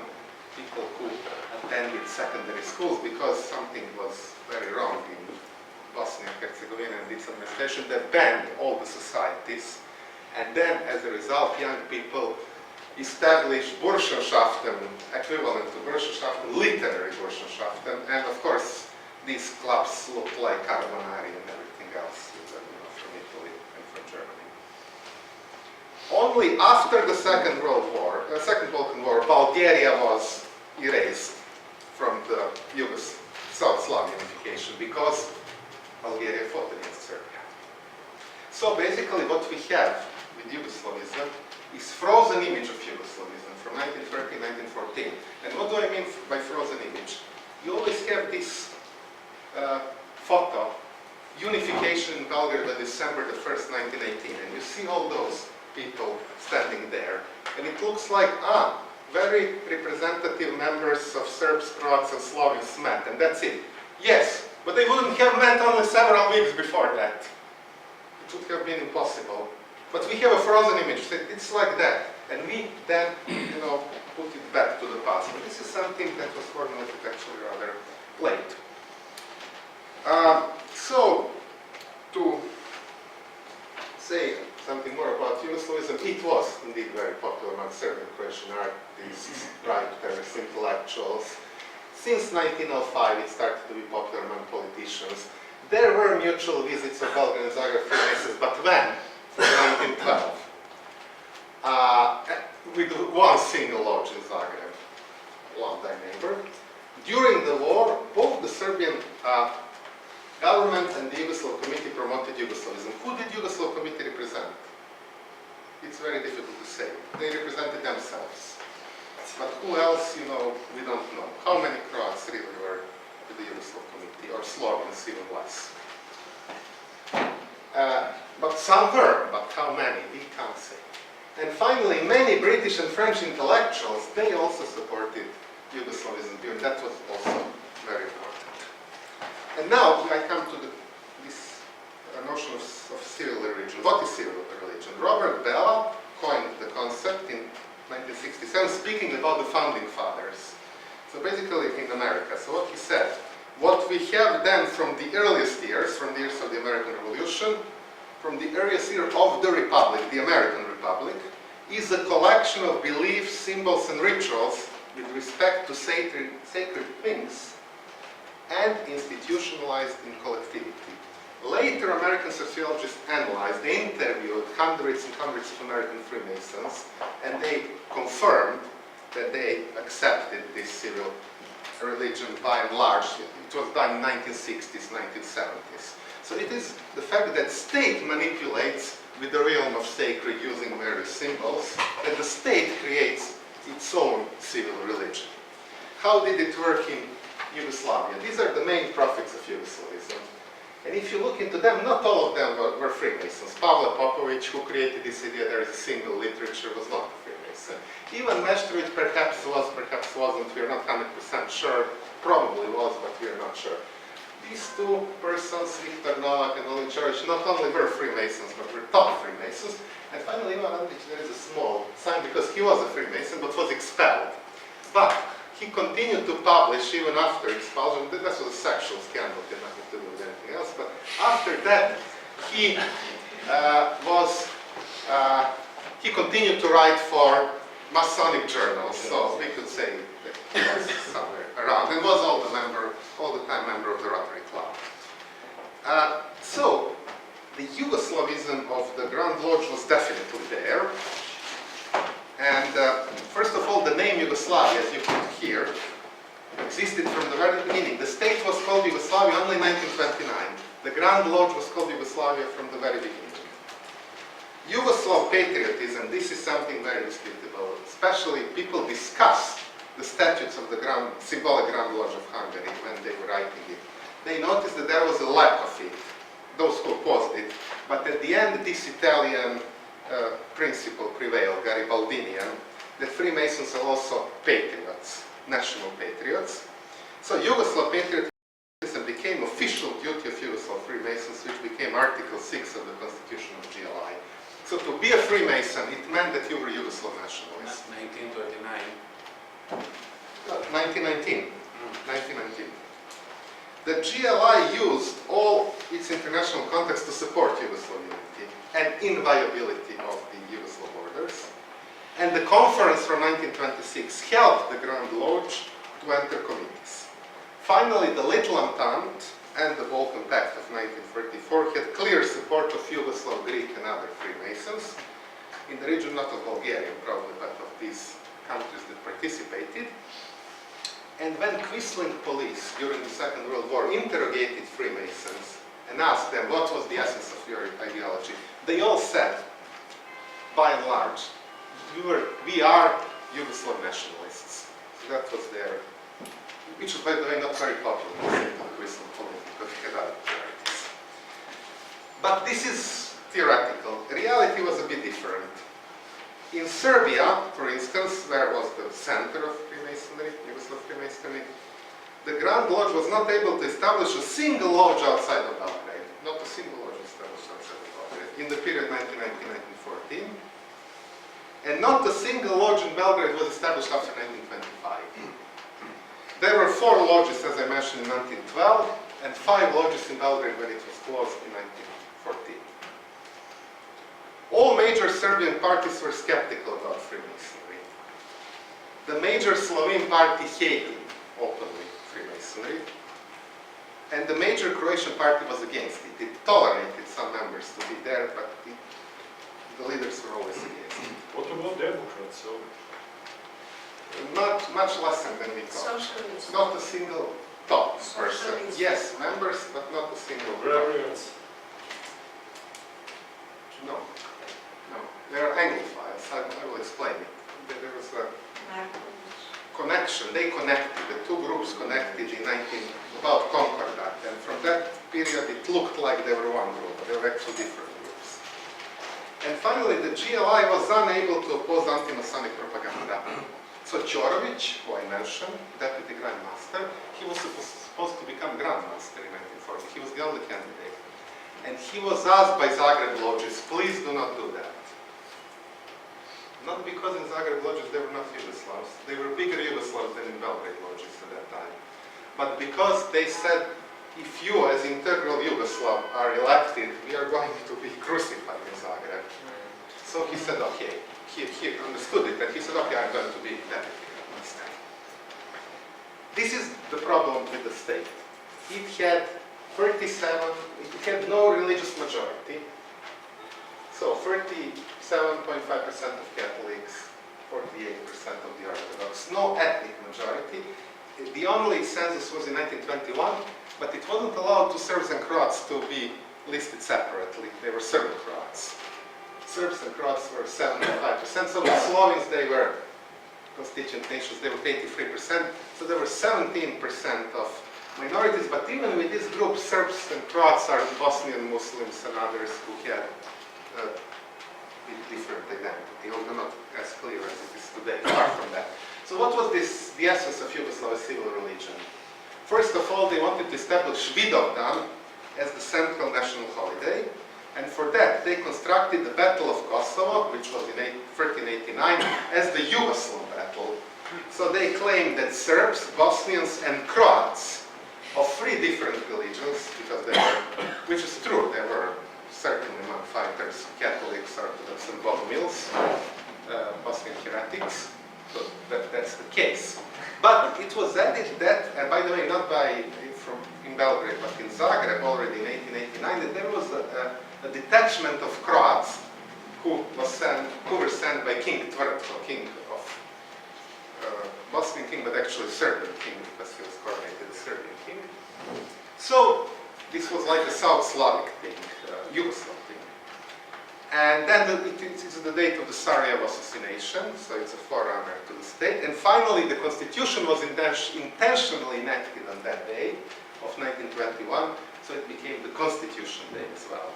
Speaker 1: people who attended secondary schools because something was very wrong in Bosnia and Herzegovina and its administration that banned all the societies. And then, as a result, young people established Burschenschaften, equivalent to Burschenschaften, literary Burschenschaften, and of course, these clubs looked like Carbonari and everything else, from Italy and from Germany. Only after the Second Balkan War, Bulgaria was erased from the South Slav unification because Bulgaria fought against Serbia. So basically what we have with Yugoslavism is frozen image of Yugoslavism from 1930, 1914. And what do I mean by frozen image? You always have this photo, unification in Belgrade on December the 1st, 1918, and you see all those people standing there. And it looks like, very representative members of Serbs, Croats, and Slovenes met, and that's it. Yes, but they wouldn't have met only several weeks before that. It would have been impossible. But we have a frozen image, it's like that. And we then, put it back to the past. But this is something that was formulated actually rather late. So, to say something more about Yugoslavism, it was indeed very popular among Serbian Croatian artists, writers, intellectuals. Since 1905 it started to be popular among politicians. There were mutual visits of Belgrade and Zagreb Freemasons, but when? From 1912. With one single lodge in Zagreb, one thy neighbor. During the war, both the Serbian government and the Yugoslav Committee promoted Yugoslavism. Who did Yugoslav Committee represent? It's very difficult to say. They represented themselves. But who else, we don't know. How many Croats really were with the Yugoslav Committee, or Slovenes even less? But some were, but how many? We can't say. And finally, many British and French intellectuals, they also supported Yugoslavism, and that was also very important. And now I come to this notion of civil religion. What is civil religion? Robert Bella coined the concept in 1967, speaking about the founding fathers. So basically in America. So what he said, what we have then from the earliest years, from the years of the American Revolution, from the earliest year of the Republic, the American Republic, is a collection of beliefs, symbols, and rituals with respect to sacred things and institutionalized in collectivity. Later, American sociologists analyzed, they interviewed hundreds and hundreds of American Freemasons, and they confirmed that they accepted this civil religion by and large. It was done in 1960s, 1970s. So it is the fact that state manipulates with the realm of sacred using various symbols, that the state creates its own civil religion. How did it work in Yugoslavia? These are the main prophets of Yugoslavism. And if you look into them, not all of them were Freemasons. Pavle Popović, who created this idea there is a single literature, was not a Freemason. Ivan Meštrović perhaps was, perhaps wasn't, we are not 100% sure. Probably was, but we are not sure. These two persons, Viktor Novak and Olin Čović, not only were Freemasons, but were top Freemasons. And finally, Ivan Andrić, there is a small sign because he was a Freemason, but was expelled. But he continued to publish even after expulsion. That was a sexual scandal, had nothing to do with anything else. But after that, he he continued to write for Masonic journals. So we could say that he was somewhere around. And was all the time member of the Rotary Club. So the Yugoslavism of the Grand Lodge was definitely there. And first of all, the name Yugoslavia, as you can hear, existed from the very beginning. The state was called Yugoslavia only in 1929. The Grand Lodge was called Yugoslavia from the very beginning. Yugoslav patriotism, this is something very disputable. Especially people discussed the statutes of the symbolic Grand Lodge of Hungary when they were writing it. They noticed that there was a lack of it, those who opposed it. But at the end, this Italian principle prevailed, Garibaldinian, that Freemasons are also patriots, national patriots. So Yugoslav patriotism became official duty of Yugoslav Freemasons, which became Article 6 of the Constitution of GLI. So to be a Freemason, it meant that you were Yugoslav nationalist.
Speaker 6: 1939.
Speaker 1: 1919. 1919. The GLI used all its international contacts to support Yugoslav unity and inviolability of the Yugoslav borders. And the conference from 1926 helped the Grand Lodge to enter committees. Finally, the Little Entente and the Balkan Pact of 1944 had clear support of Yugoslav, Greek and other Freemasons in the region, not of Bulgaria probably, but of these countries that participated. And when Quisling police during the Second World War interrogated Freemasons and asked them what was the essence of your ideology, they all said, by and large, we are Yugoslav nationalists. So that was their, which was by the way not very popular in the state of Quisling police because it had other priorities. But this is theoretical. Reality was a bit different. In Serbia, for instance, where was the center of Freemasonry, Yugoslav Freemasonry, the Grand Lodge was not able to establish a single lodge outside of Belgrade. Not a single lodge established outside of Belgrade in the period 1919-1914. And not a single lodge in Belgrade was established after 1925. There were 4 lodges, as I mentioned, in 1912, and 5 lodges in Belgrade when it was closed in 1914. All major Serbian parties were skeptical about Freemasonry. The major Slovene party hated openly Freemasonry, and the major Croatian party was against it. It tolerated some members to be there, but the leaders were always against it.
Speaker 8: What about Democrats? So?
Speaker 1: Not much less than we thought.
Speaker 9: Socialists.
Speaker 1: Not a single top person.
Speaker 9: Socialists.
Speaker 1: Yes, members, but not a single top.
Speaker 8: Agrarians.
Speaker 1: No. No. They are Anglophiles. I will explain it. There was a connection. They connected. The two groups connected in about Concordat. And from that period, it looked like they were one group, but they were actually different groups. And finally, the GLI was unable to oppose anti-Masonic propaganda. So Ćorović, who I mentioned, deputy Grand Master, he was supposed to become Grand Master in 1940. He was the only candidate. And he was asked by Zagreb lodges, please do not do that. Not because in Zagreb lodges they were not Yugoslavs. They were bigger Yugoslavs than in Belgrade lodges at that time. But because they said, if you as integral Yugoslav are elected, we are going to be crucified in Zagreb. So he said, okay. He understood it, and he said, okay, I'm going to be deputy Grand Master. This is the problem with the state. It had 37, it had no religious majority. So 37.5% of Catholics, 48% of the Orthodox, no ethnic majority. The only census was in 1921, but it wasn't allowed to Serbs and Croats to be listed separately. They were Serb Croats. Serbs and Croats were 75%, so the Slovenes, they were constituent nations, they were 83%, so there were 17% of minorities, but even with this group, Serbs and Croats are Bosnian Muslims and others who had a different identity, although not as clear as it is today, far from that. So what was the essence of Yugoslavia's civil religion? First of all, they wanted to establish Vidovdan as the central national holiday, and for that they constructed the Battle of Kosovo, which was in 1389, as the Yugoslav battle. So they claimed that Serbs, Bosnians and Croats of 3 different religions, because they were, which is true, there were certainly among fighters Catholics, Orthodox and Bogomils, Bosnian heretics, so that's the case. But it was added that, and by the way, not in Belgrade, but in Zagreb already in 1889, that there was a detachment of Croats who were sent by King Tvrtko, king of Bosnian king, but actually Serbian king, because he was coronated a Serbian king. So this was like a South Slavic thing, Yugoslav thing. And then it's the date of the Sarajevo assassination, so it's a forerunner to the state. And finally, the constitution was intentionally enacted on that day of 1921, so it became the Constitution Day as well.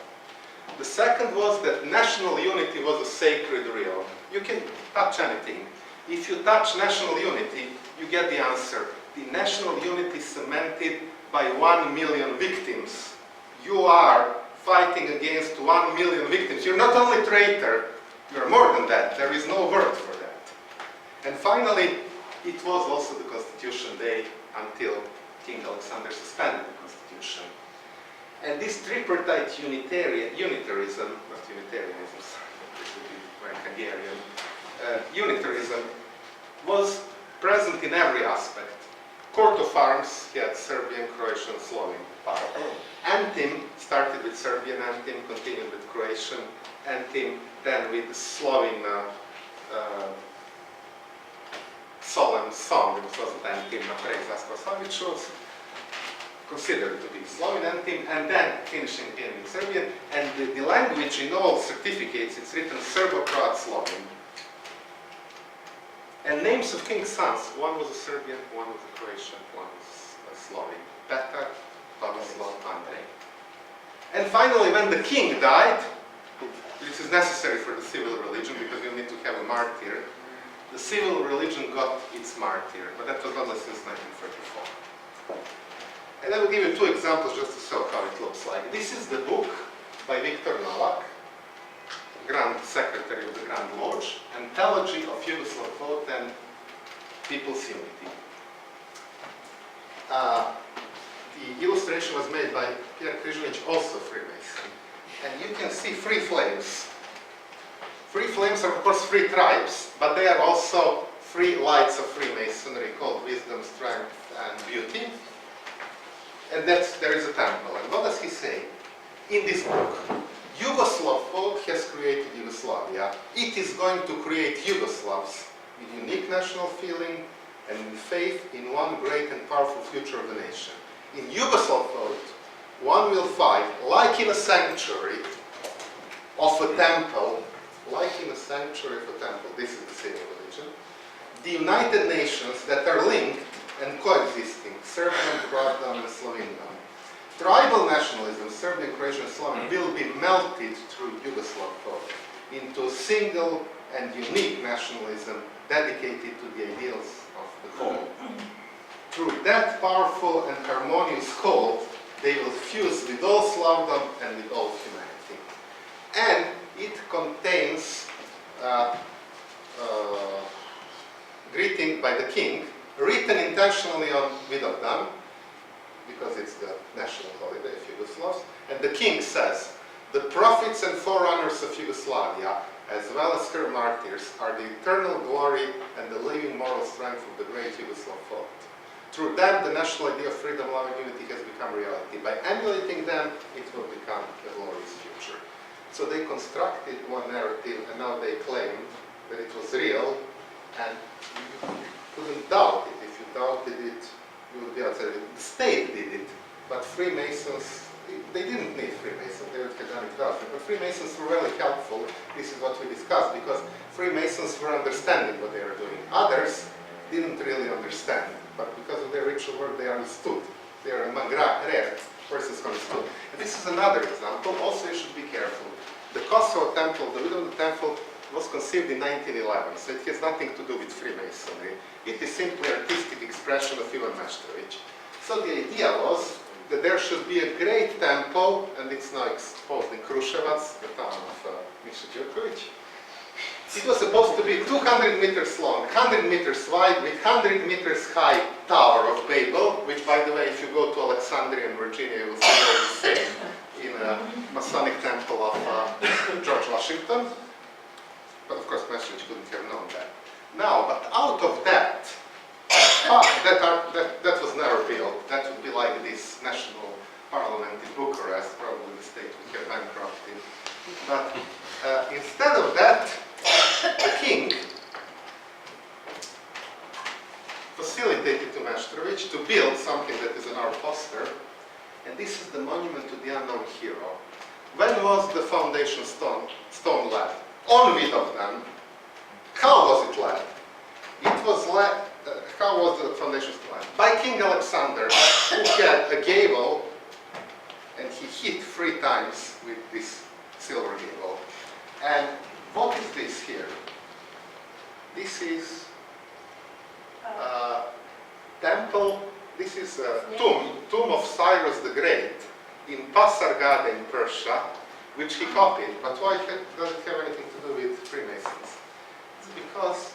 Speaker 1: The second was that national unity was a sacred realm. You can touch anything. If you touch national unity, you get the answer. The national unity cemented by 1 million victims. You are fighting against 1 million victims. You're not only traitor, you're more than that. There is no word for that. And finally, it was also the Constitution Day until King Alexander suspended the Constitution. And this tripartite unitarism, not Unitarianism, sorry, this would be very Hungarian, unitarism was present in every aspect. Court of arms, he had Serbian, Croatian, Slovene part. Anthem started with Serbian anthem, continued with Croatian anthem, then with the Slovene solemn song, which wasn't anthem, which was considered to be Slovene anthem, and then finishing again in Serbian. And the language in all certificates, it's written Serbo-Croat Slovene. And names of king's sons, one was a Serbian, one was a Croatian, one was a Slovene. Petar, Tomislav, Andrej. And finally, when the king died, this is necessary for the civil religion because you need to have a martyr, the civil religion got its martyr, but that was only since 1934. And I will give you 2 examples just to show how it looks like. This is the book by Viktor Novak, Grand Secretary of the Grand Lodge, Anthology of Yugoslav Thought and People's Unity. The illustration was made by Pierre Križanić, also Freemason. And you can see 3 flames. 3 flames are of course 3 tribes, but they are also 3 lights of Freemasonry called wisdom, strength and beauty. And there is a temple. And what does he say? In this book, Yugoslav folk has created Yugoslavia. It is going to create Yugoslavs with unique national feeling and faith in one great and powerful future of the nation. In Yugoslav folk, one will fight like in a sanctuary of a temple, this is the civil religion, the United Nations that are linked and coexisting, Serbian, Croatian and Slovenian. Tribal nationalism, Serbian, Croatian, and Slovene, will be melted through Yugoslav thought into a single and unique nationalism dedicated to the ideals of the whole. Through that powerful and harmonious whole, they will fuse with all Slavdom and with all humanity. And it contains greeting by the king, written intentionally on Vidovdan, because it's the national holiday of Yugoslavs, and the king says, the prophets and forerunners of Yugoslavia, as well as her martyrs, are the eternal glory and the living moral strength of the great Yugoslav thought. Through them, the national idea of freedom, love, and unity has become reality. By emulating them, it will become a glorious future. So they constructed one narrative, and now they claim that it was real, and you couldn't doubt it. If you doubted it, you would be outside. The state did it, but Freemasons, they didn't need Freemasons, they would have done it well. But Freemasons were really helpful. This is what we discussed, because Freemasons were understanding what they were doing. Others didn't really understand, but because of their ritual work, they understood They are among rare persons from the school. And this is another example. Also, you should be careful. The Kosovo temple, the Widowed temple, was conceived in 1911, so it has nothing to do with Freemasonry. It is simply artistic expression of Ivan Meštrović. So the idea was that there should be a great temple, and it's now exposed in Kruševac, the town of Miša Đurković. It was supposed to be 200 meters long, 100 meters wide, with 100 meters high Tower of Babel, which, by the way, if you go to Alexandria in Virginia, you will see the same in a Masonic temple of George Washington. But of course, Meštrović couldn't have known that. Now, but out of that, that was never built. That would be like this national parliament in Bucharest, probably the state would have bankrupted. But instead of that, the king facilitated to Meštrović to build something that is on our poster, and this is the monument to the unknown hero. When was the foundation stone laid? On Vidovdan. How was it laid? It was laid, how was the foundation stone laid? By King Alexander, who had a gable, and he hit 3 times with this silver gable. And what is this here? This is temple, this is a tomb of Cyrus the Great in Pasargada in Persia, which he copied. But why does it have anything to do with Freemasons? It's because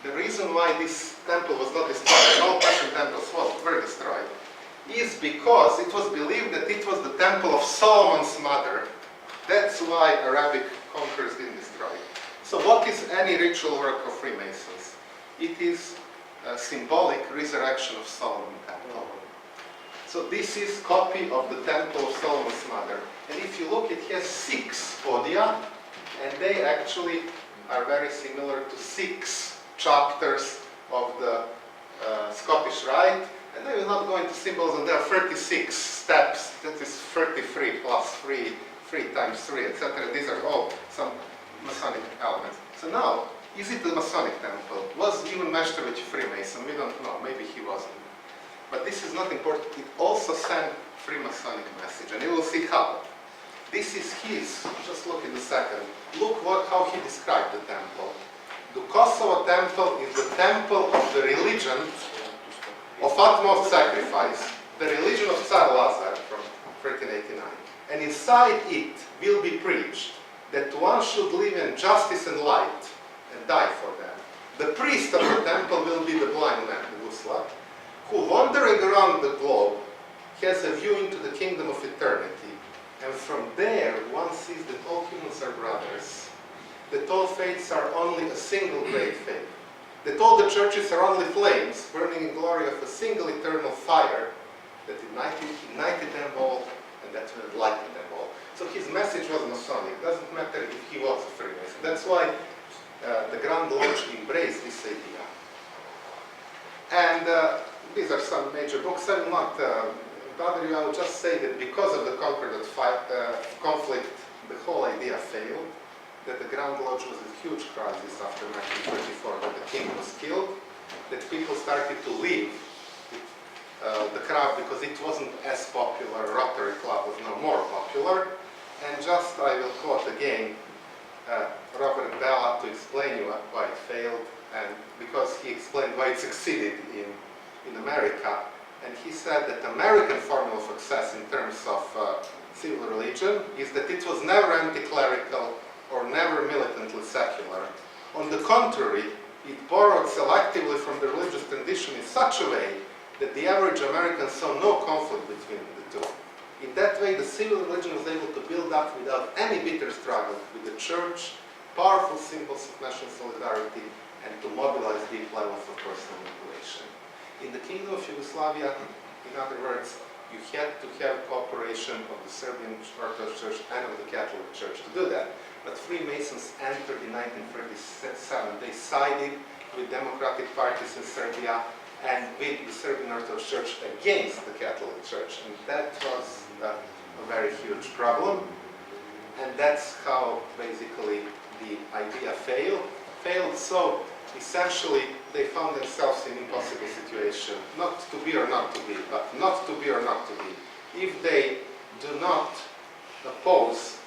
Speaker 1: the reason why this temple was not destroyed, and all Persian temples were destroyed, is because it was believed that it was the temple of Solomon's mother. That's why Arabic conquerors didn't destroy it. So what is any ritual work of Freemasons? It is a symbolic resurrection of Solomon's temple. So this is copy of the temple of Solomon's mother. And if you look, it has 6 podia, and they actually are very similar to 6 chapters of the Scottish Rite. And I will not go into symbols, and there are 36 steps. That is 33 plus 3, 3 times 3, etc. These are all some Masonic elements. So now, is it a Masonic temple? Was even Meštrović a Freemason? We don't know. Maybe he wasn't. But this is not important. It also sent Freemasonic message, and you will see how. This is his. Just look in the second. Look how he described the temple. The Kosovo temple is the temple of the religion of utmost sacrifice, the religion of Tsar Lazar from 1389. And inside it will be preached that one should live in justice and light and die for them. The priest of the temple will be the blind man, Guslav, who, wandering around the globe, has a view into the kingdom of eternity. And from there, one sees that all humans are brothers, that all faiths are only a single great faith, that all the churches are only flames burning in glory of a single eternal fire that ignited them all and that will enlighten them all. So his message was Masonic. It doesn't matter if he was a Freemason. That's why the Grand Lodge embraced this idea. And these are some major books. I will not bother you. I will just say that because of the Concord conflict, the whole idea failed. That the Grand Lodge was a huge crisis after 1934 when the king was killed, that people started to leave the crowd because it wasn't as popular. Rotary Club was now more popular. And just, I will quote again, Robert Bella to explain you why it failed, and because he explained why it succeeded in America. And he said that the American formula of success in terms of civil religion is that it was never anti-clerical or never militantly secular. On the contrary, it borrowed selectively from the religious tradition in such a way that the average American saw no conflict between the two. In that way, the civil religion was able to build up without any bitter struggle with the church, powerful symbols of national solidarity, and to mobilize deep levels of personal manipulation. In the Kingdom of Yugoslavia, in other words, you had to have cooperation of the Serbian Orthodox Church and of the Catholic Church to do that. But Freemasons entered in 1937. They sided with democratic parties in Serbia and with the Serbian Orthodox Church against the Catholic Church. And that was a very huge problem. And that's how basically the idea failed. So essentially they found themselves in an impossible situation. Not to be or not to be, but not to be be or not to be. If they do not oppose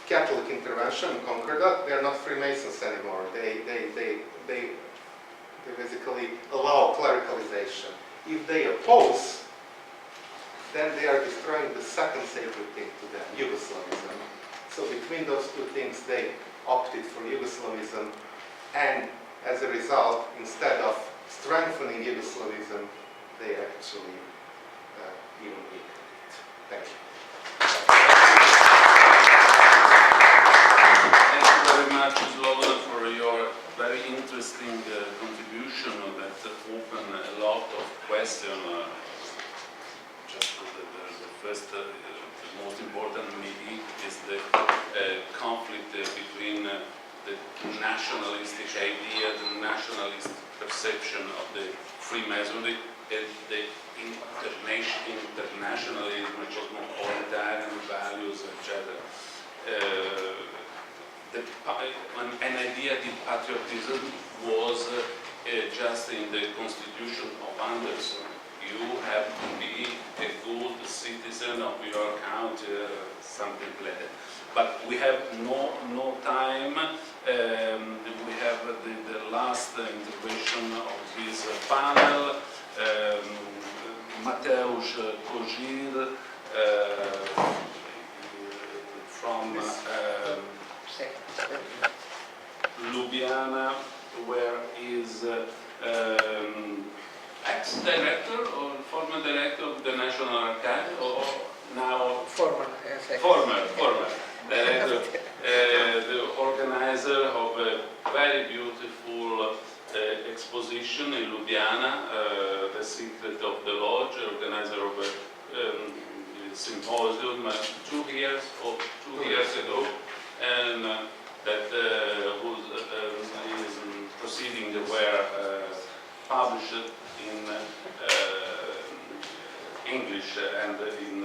Speaker 1: Catholic intervention and conquer that, they are not Freemasons anymore. They basically allow clericalization. If they oppose, then they are destroying the second sacred thing to them, Yugoslavism. So between those two things, they opted for Yugoslavism, and as a result, instead of strengthening Yugoslavism, they actually even weakened it. Thank you.
Speaker 6: Thank you very much, Slovena, for your very interesting contribution that opened a lot of questions. Just the first, the most important maybe is the conflict between the nationalistic idea, the nationalist perception of the Freemasonry, and the internationalism, cosmopolitan values, etc. An idea of patriotism was just in the constitution of Anderson. You have to be a good citizen of your country, something like that. But we have no time. We have the last intervention of this panel. Mateusz Kozir from Ljubljana, where is ex-director or former director of the National Archive, or now
Speaker 9: Former
Speaker 6: director, the organizer of a very beautiful exposition in Ljubljana, The Secret of the Lodge, organizer of a symposium 2 years ago, and that whose proceedings were published in English and in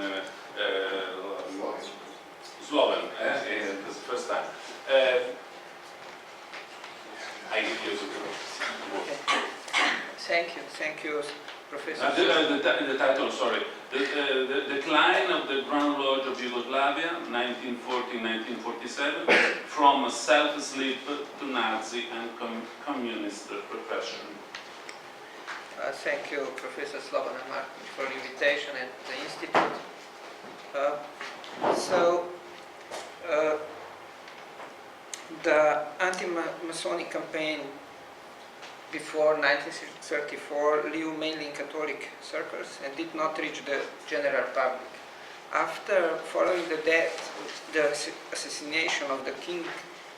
Speaker 6: Sloven, the first time. I give you the word.
Speaker 9: Thank you, Professor.
Speaker 6: The title, sorry. The decline of the Grand Lodge of Yugoslavia, 1940-1947, from self-sleep to Nazi and communist repression.
Speaker 9: Thank you, Professor Slobodan Markovic, for the invitation and the Institute. The anti-Masonic campaign before 1934 lived mainly in Catholic circles and did not reach the general public. After following the assassination of the king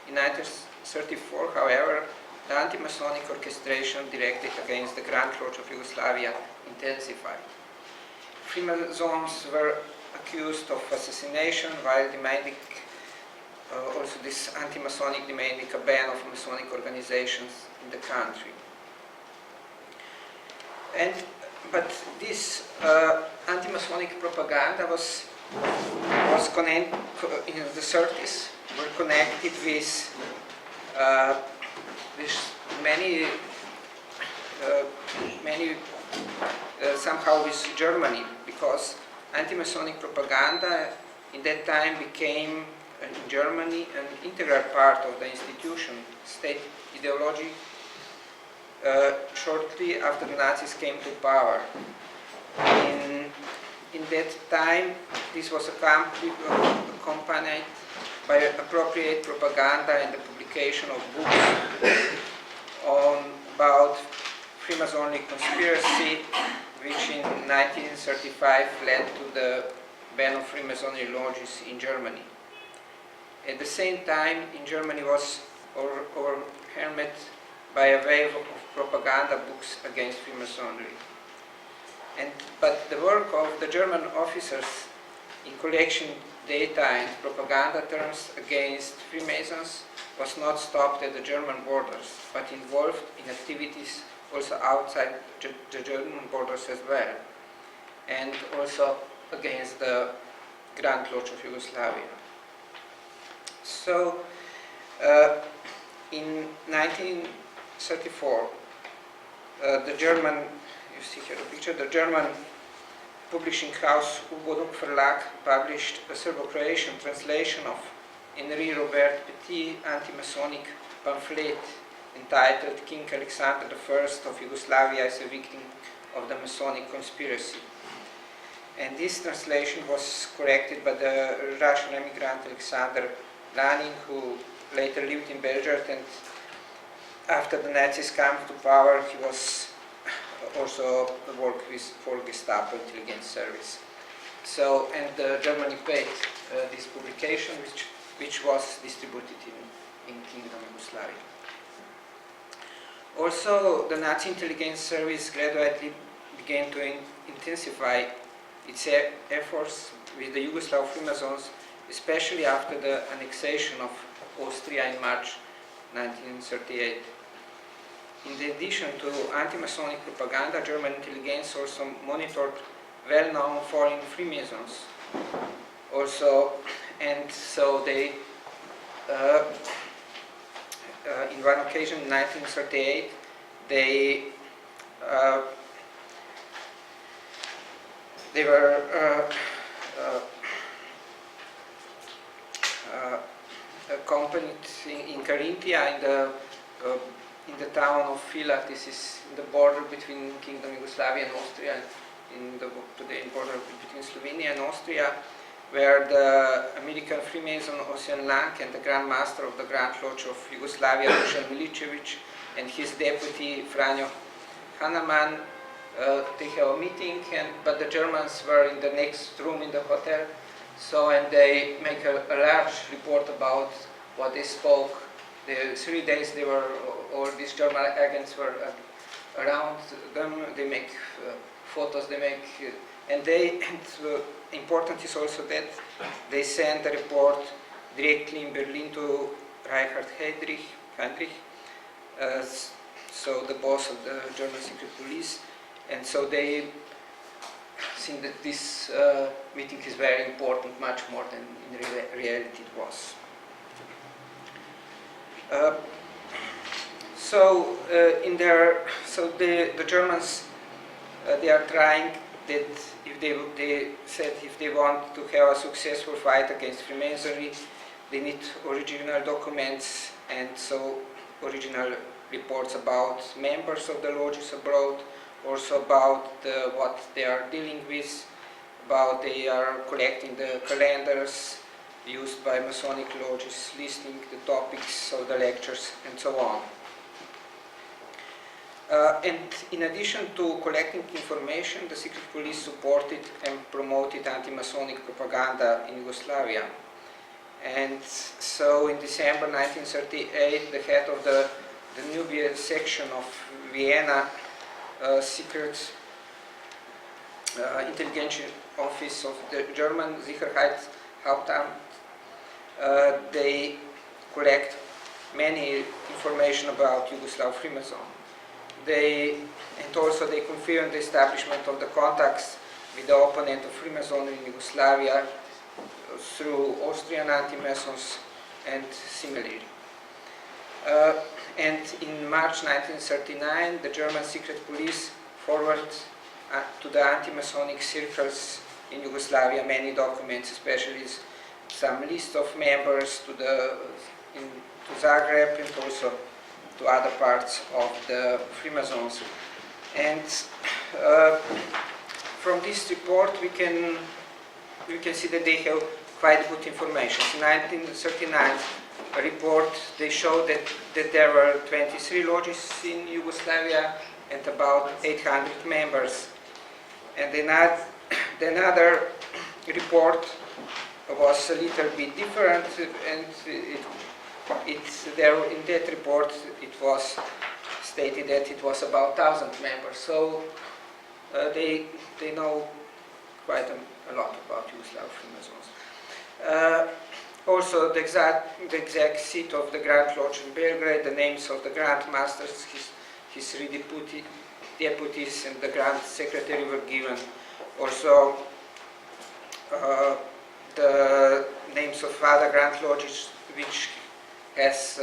Speaker 9: in 1934, however, the anti-Masonic orchestration directed against the Grand Lodge of Yugoslavia intensified. Freemasons were accused of assassination, while demanding also this anti-Masonic demanding a ban of Masonic organizations in the country. But this anti-Masonic propaganda was connected in the 30s, were connected with many somehow with Germany, because anti-Masonic propaganda in that time became in Germany an integral part of the institution, state ideology, shortly after the Nazis came to power. In that time, this was accompanied by appropriate propaganda and the publication of books about Freemasonic conspiracy, which in 1935 led to the ban of Freemasonic lodges in Germany. At the same time, in Germany was overwhelmed by a wave of propaganda books against Freemasonry. But the work of the German officers in collection data and propaganda terms against Freemasons was not stopped at the German borders, but involved in activities also outside the German borders as well, and also against the Grand Lodge of Yugoslavia. So, in 1934, the German, you see here the picture, the German publishing house Uboduk Verlag published a Serbo-Croatian translation of Henri Robert Petit anti-Masonic pamphlet entitled King Alexander I of Yugoslavia is a victim of the Masonic conspiracy. And this translation was corrected by the Russian immigrant Alexander Lanin, who later lived in Belgrade, and after the Nazis came to power, he was also worked for Gestapo intelligence service. So, and Germany paid this publication, which was distributed in Kingdom Yugoslavia. Also, the Nazi intelligence service gradually began to intensify its efforts with the Yugoslav Freemasons, especially after the annexation of Austria in March 1938. In addition to anti-Masonic propaganda, German intelligence also monitored well-known foreign Freemasons. Also, and so they, in one occasion in 1938, they were accompanied in Carinthia in the town of Fila. This is in the border between Kingdom Yugoslavia and Austria, today in border between Slovenia and Austria, where the American Freemason Ossian Lang and the Grand Master of the Grand Lodge of Yugoslavia, Dusan Milicevic, and his deputy Franjo Hanaman, they have a meeting, but the Germans were in the next room in the hotel, so, and they make a large report about what they spoke. The 3 days they were, all these German agents were around them. They make photos, they make, and important is also that they send a report directly in Berlin to Reinhard Heydrich, so the boss of the German secret police, and so they think that this meeting is very important, much more than in reality it was. The Germans, they are trying that they said if they want to have a successful fight against Freemasonry, they need original documents, and so original reports about members of the lodges abroad, also about what they are dealing with, about they are collecting the calendars used by Masonic lodges, listing the topics of the lectures, and so on. And in addition to collecting information, the secret police supported and promoted anti-Masonic propaganda in Yugoslavia. And so in December 1938, the head of the Danube section of Vienna secret intelligence office of the German Sicherheitshauptamt, they collect many information about Yugoslav Freemason. And also they confirm the establishment of the contacts with the opponent of Freemasonry in Yugoslavia through Austrian anti-Masons and similarly. And in March 1939, the German secret police forwarded to the anti-Masonic circles in Yugoslavia many documents, especially some list of members to Zagreb and also to other parts of the Freemasons. And from this report we can see that they have quite good information. In 1939, a report, they showed that there were 23 lodges in Yugoslavia and about 800 members. And another report was a little bit different, and in that report it was stated that it was about 1,000 members. So they know quite a lot about Yugoslav Freemasons. Also, the exact seat of the Grand Lodge in Belgrade, the names of the Grand Masters, his 3 deputies, and the Grand Secretary were given. Also, the names of other Grand Lodges which has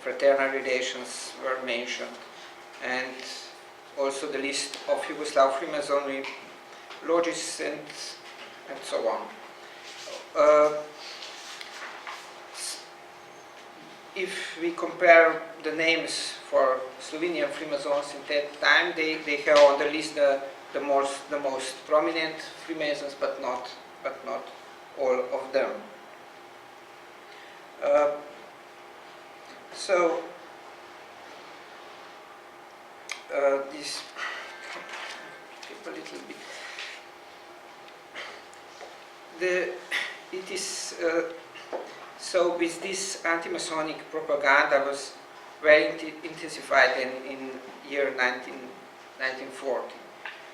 Speaker 9: fraternal relations were mentioned, and also the list of Yugoslav Freemasonry loges and so on. If we compare the names for Slovenian Freemasons in that time, they have on the list the most prominent Freemasons, but not all of them. This a little bit. It is so with this anti-Masonic propaganda was very intensified in year 1940.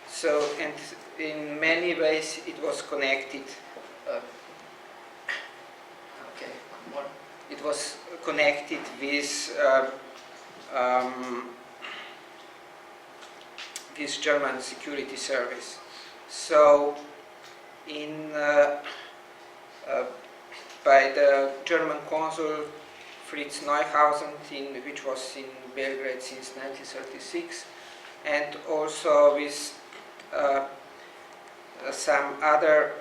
Speaker 9: So, and in many ways it was connected. Okay, one more. It was connected with this German security service. So, by the German consul Fritz Neuhausen, which was in Belgrade since 1936, and also with some other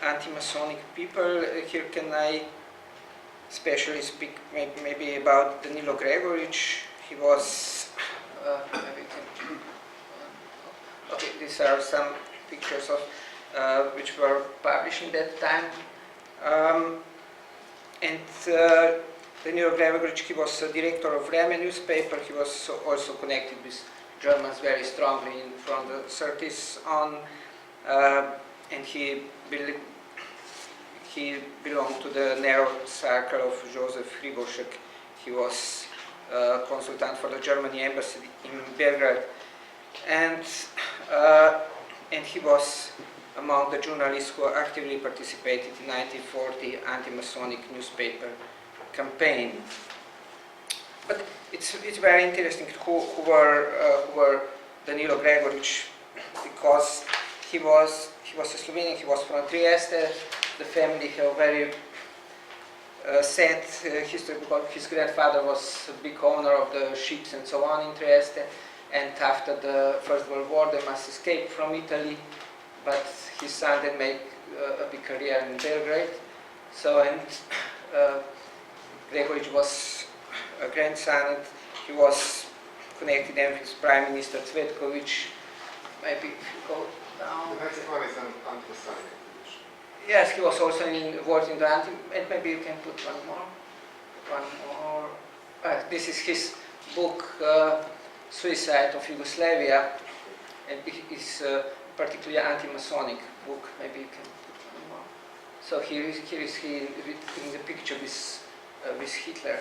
Speaker 9: anti-Masonic people. Here can I especially speak maybe about Danilo Gregoric. He was, okay, these are some pictures of which were published in that time. Danilo Gregoric, he was a director of Vreme newspaper. He was also connected with Germans very strongly from the 30s on, and he belonged to the narrow circle of Joseph Hribošek. He was a consultant for the German embassy in Belgrade, and he was among the journalists who actively participated in 1940 anti-Masonic newspaper campaign. But it's very interesting who were Danilo Gregoric, because he was a Slovenian. He was from Trieste. The family had a very sad history, because his grandfather was a big owner of the ships and so on in Trieste. And after the First World War, they must escape from Italy. But his son then made a big career in Belgrade. So, and Gregoric was a grandson, and he was connected then with Prime Minister Cvetković. Maybe if you go down.
Speaker 1: The next one is an anti-Masonic exhibition.
Speaker 9: Yes, he was also involved in the anti, and maybe you can put one more. This is his book, Suicide of Yugoslavia, and it is particularly anti-Masonic book. Maybe you can put one more. So here is he in the picture with Hitler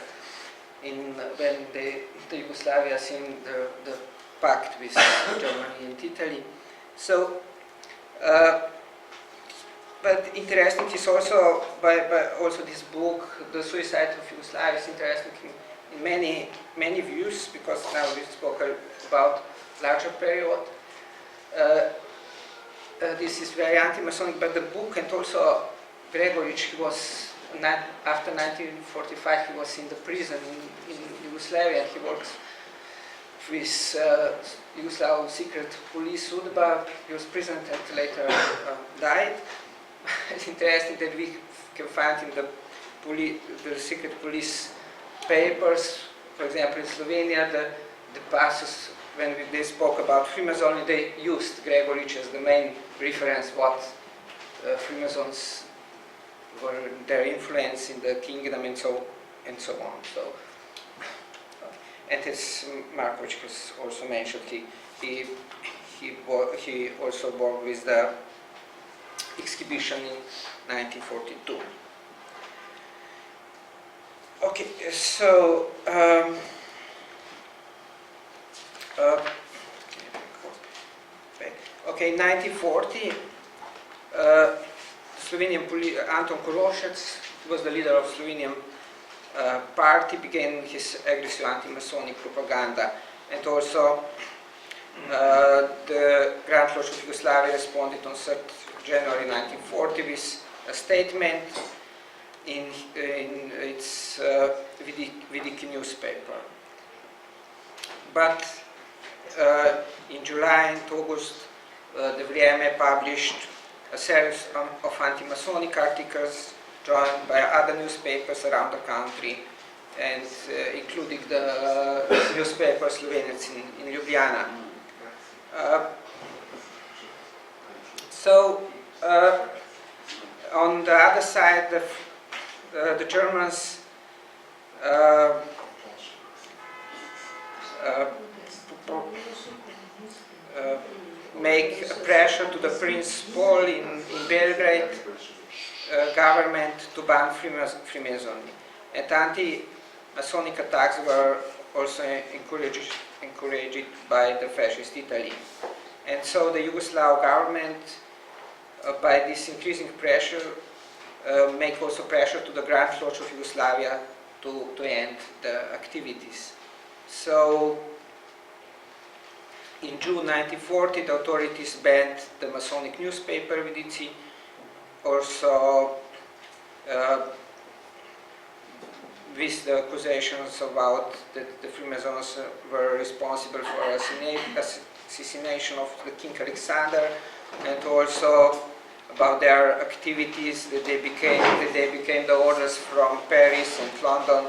Speaker 9: when the Yugoslavia signed the pact with Germany and Italy. So, but interesting is also by also this book, The Suicide of Yugoslavia, is interesting in many views, because now we spoke about larger period. This is very anti-Masonic, but the book, and also Gregoric, he was after 1945 he was in the prison in Yugoslavia. He works with Yugoslav secret police Udba. He was prisoned and later died. It's interesting that we can find in the secret police papers, for example in Slovenia, the passes when they spoke about Freemasonry, they used Gregoric as the main reference what Freemasons were, their influence in the kingdom and so on. So, and as Markovic has also mentioned, he also worked with the exhibition in 1942. Okay, so okay, 1940, Slovenian Anton Korošec, who was the leader of Slovenian party, began his aggressive anti-Masonic propaganda, and also the Grand Lodge of Yugoslavia responded on 3rd January 1940 with a statement in its Veliki newspaper. But in July and August, the Vrijeme published a series of anti-Masonic articles joined by other newspapers around the country, and including the newspaper Slovenaca in Ljubljana. On the other side, the Germans make a pressure to the Prince Paul in Belgrade government to ban Freemasonry. And anti-Masonic attacks were also encouraged by the fascist Italy. And so the Yugoslav government, by this increasing pressure, make also pressure to the Grand Lodge of Yugoslavia to end the activities. So in June 1940, the authorities banned the Masonic newspaper Vidici, also with the accusations about that the Freemasons were responsible for assassination of the King Alexander, and also about their activities that they became the orders from Paris and London,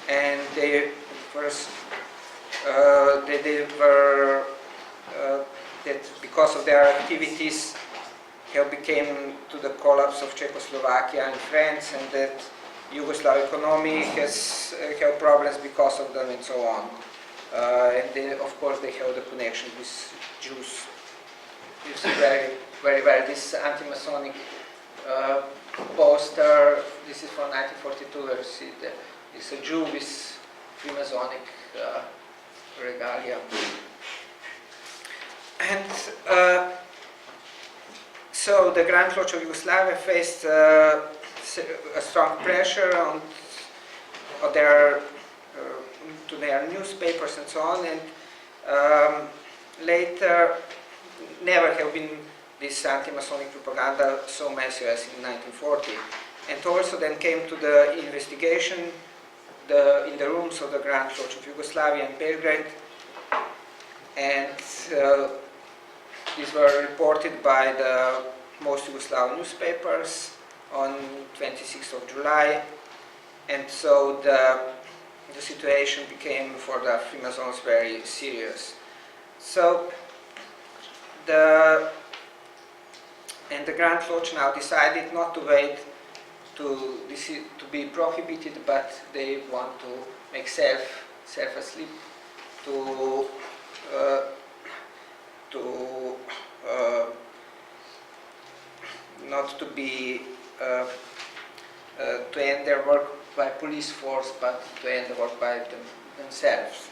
Speaker 9: and they first that because of their activities have became to the collapse of Czechoslovakia and France, and that Yugoslav economy has have problems because of them, and so on. And then, of course, they have the connection with Jews. You see very well this anti-Masonic poster. This is from 1942. Where you see it's a Jew with Freemasonic regalia. And so the Grand Lodge of Yugoslavia faced a strong pressure on their to their newspapers and so on, and later never have been this anti-Masonic propaganda so massive as in 1940. And also then came to the investigation in the rooms of the Grand Lodge of Yugoslavia in Belgrade, and these were reported by the most Yugoslav newspapers on 26th of July, and so the situation became for the Freemasons very serious. So the Grand Lodge now decided not to wait to be prohibited, but they want to make self-asleep to not to be to end their work by police force, but to end the work by themselves.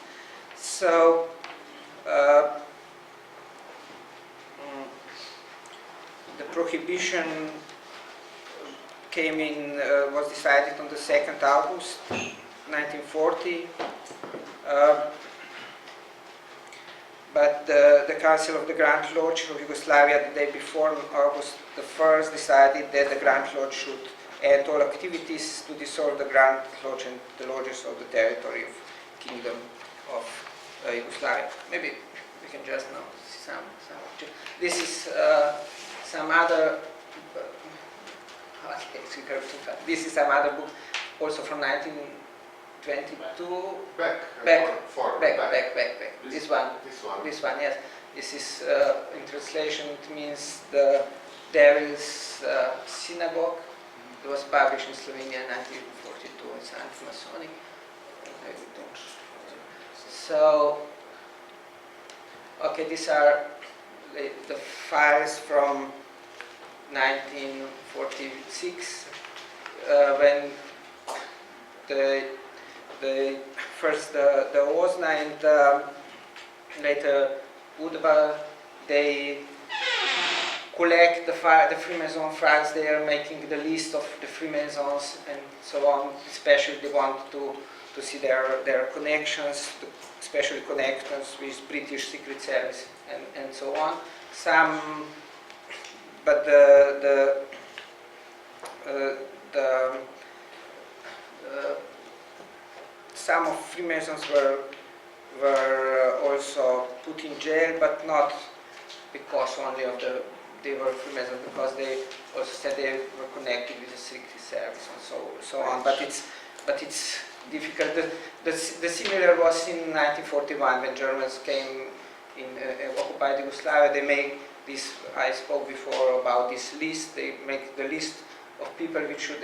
Speaker 9: So the prohibition came in, was decided on the 2nd August 1940, but the Council of the Grand Lodge of Yugoslavia the day before, on August the 1st, decided that the Grand Lodge should end all activities to dissolve the Grand Lodge and the lodges of the territory of Kingdom of Yugoslavia. Maybe we can just now see some. This is some other. This is some other book, also from 1922. Back. This one, yes. This is in translation. It means the Devil's Synagogue. It was published in Slovenia in 1942. It's anti-Masonic. So, okay, these are the files from 1946 when the Osna and later Udva, they collect the Freemason files. They are making the list of the Freemasons and so on. Especially they want to see their connections, especially connections with British Secret Service and so on. But some of Freemasons were also put in jail, but not because only of they were Freemasons, because they also said they were connected with the secret service and so on. But it's difficult. The similar was in 1941 when Germans came in occupied Yugoslavia. They make this. I spoke before about this list. They make the list of people which should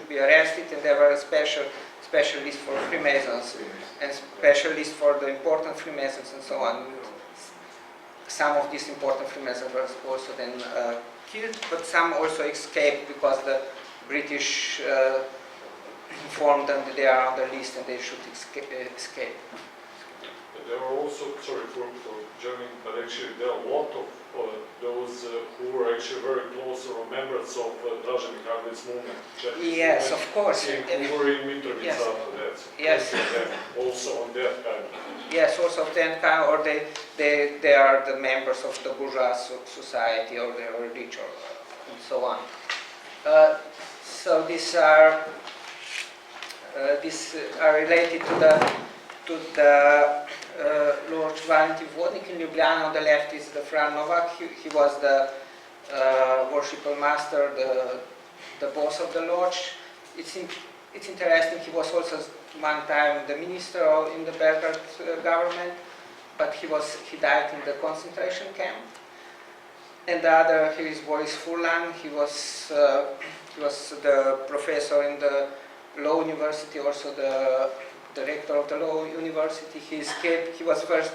Speaker 9: be arrested, and there were a special list for Freemasons and special list for the important Freemasons and so on. Some of these important Freemasons were also then killed, but some also escaped because the British informed them that they are on the list and they should escape.
Speaker 8: There were also, sorry for joining, but actually there are a lot of those who were actually very close or members of Draža Mihajlović's movement.
Speaker 9: Yes, of course.
Speaker 8: Who were in Mitrovica
Speaker 9: Yes.
Speaker 8: after that.
Speaker 9: Yes.
Speaker 8: Also on that kind.
Speaker 9: Yes, also of that kind, or they are the members of the bourgeois society, or they are rich, and so on. So these are related to the Lord Valentin Vodnik in Ljubljana. On the left is the Fran Novak. He was the worshipper master, the boss of the lodge. It's interesting. He was also one time the minister in the Belgrade government, but he died in the concentration camp. And the other here is Boris Furlan. He was the professor in the law university, also the director of the law university. He escaped. He was first.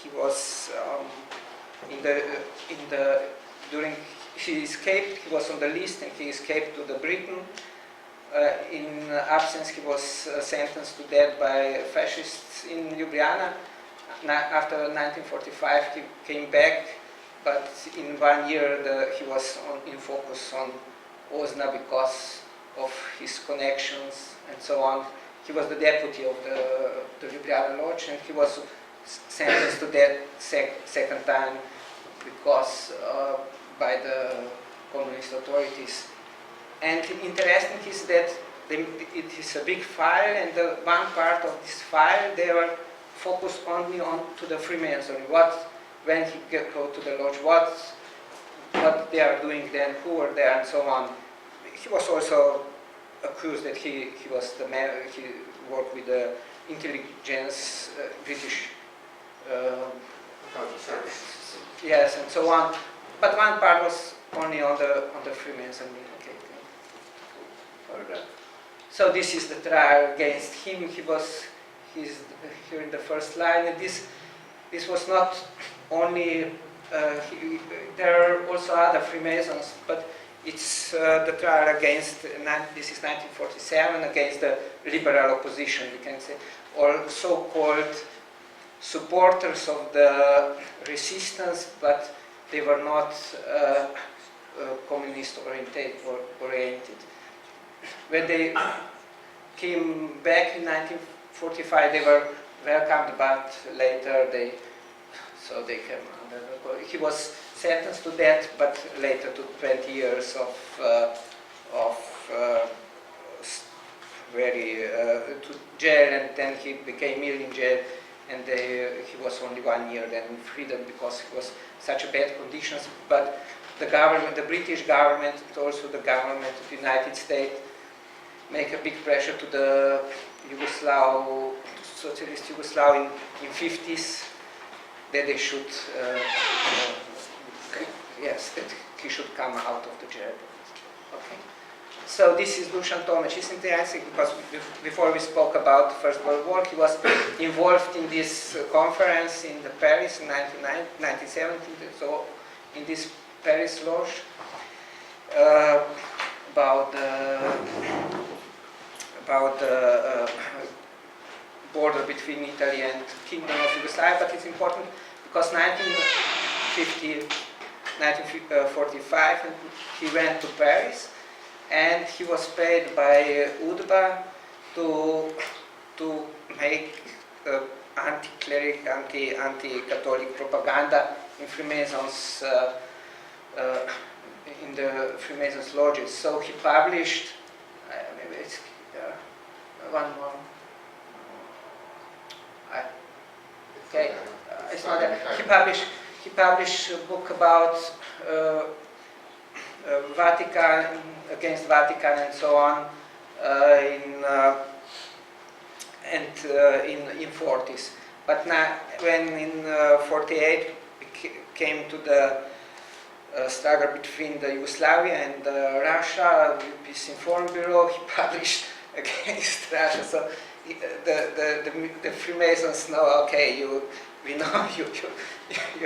Speaker 9: He was during he escaped. He was on the list and he escaped to the Britain. In absence, he was sentenced to death by fascists in Ljubljana. After 1945, he came back, but in 1 year he was in focus on Osna because of his connections and so on. He was the deputy of the Ljubljana Lodge, and he was sentenced to death second time because by the communist authorities. And interesting is that it is a big file, and one part of this file they were focused only on to the Freemasonry. When he go to the lodge, what they are doing then, who were there, and so on. He was also accused that he was the man. He worked with the intelligence, British. Yes, and so on. But one part was only on the Freemasonry. So this is the trial against him. He's here in the first line, and this was not only. There are also other Freemasons, but it's the trial against. This is 1947 against the liberal opposition, we can say, or so-called supporters of the resistance, but they were not communist oriented. When they came back in 1945, they were welcomed, but later they came under. He was sentenced to death, but later to 20 years to jail, and then he became ill in jail, and he was only 1 year then in freedom because he was such a bad conditions. But the government, the British government, and also the government of the United States, make a big pressure to the socialist Yugoslav in 50s that they should, yes, that he should come out of the jail. Okay. So this is Dušan Tomić. It's interesting because before we spoke about the First World War, he was involved in this conference in Paris in 1917. So in this Paris lodge about the border between Italy and Kingdom of Yugoslavia, but it's important because 1945 and he went to Paris and he was paid by UDBA to make anti-cleric, anti-Catholic propaganda in Freemasons in the Freemasons lodges. So he published maybe it's one more. Okay, it's not that. He published a book about Vatican, against Vatican and so on, in 40s. But now, when in 48 we came to the struggle between the Yugoslavia and Russia, the Peace Inform Bureau, he published against Russia. So the Freemasons know, okay, we know you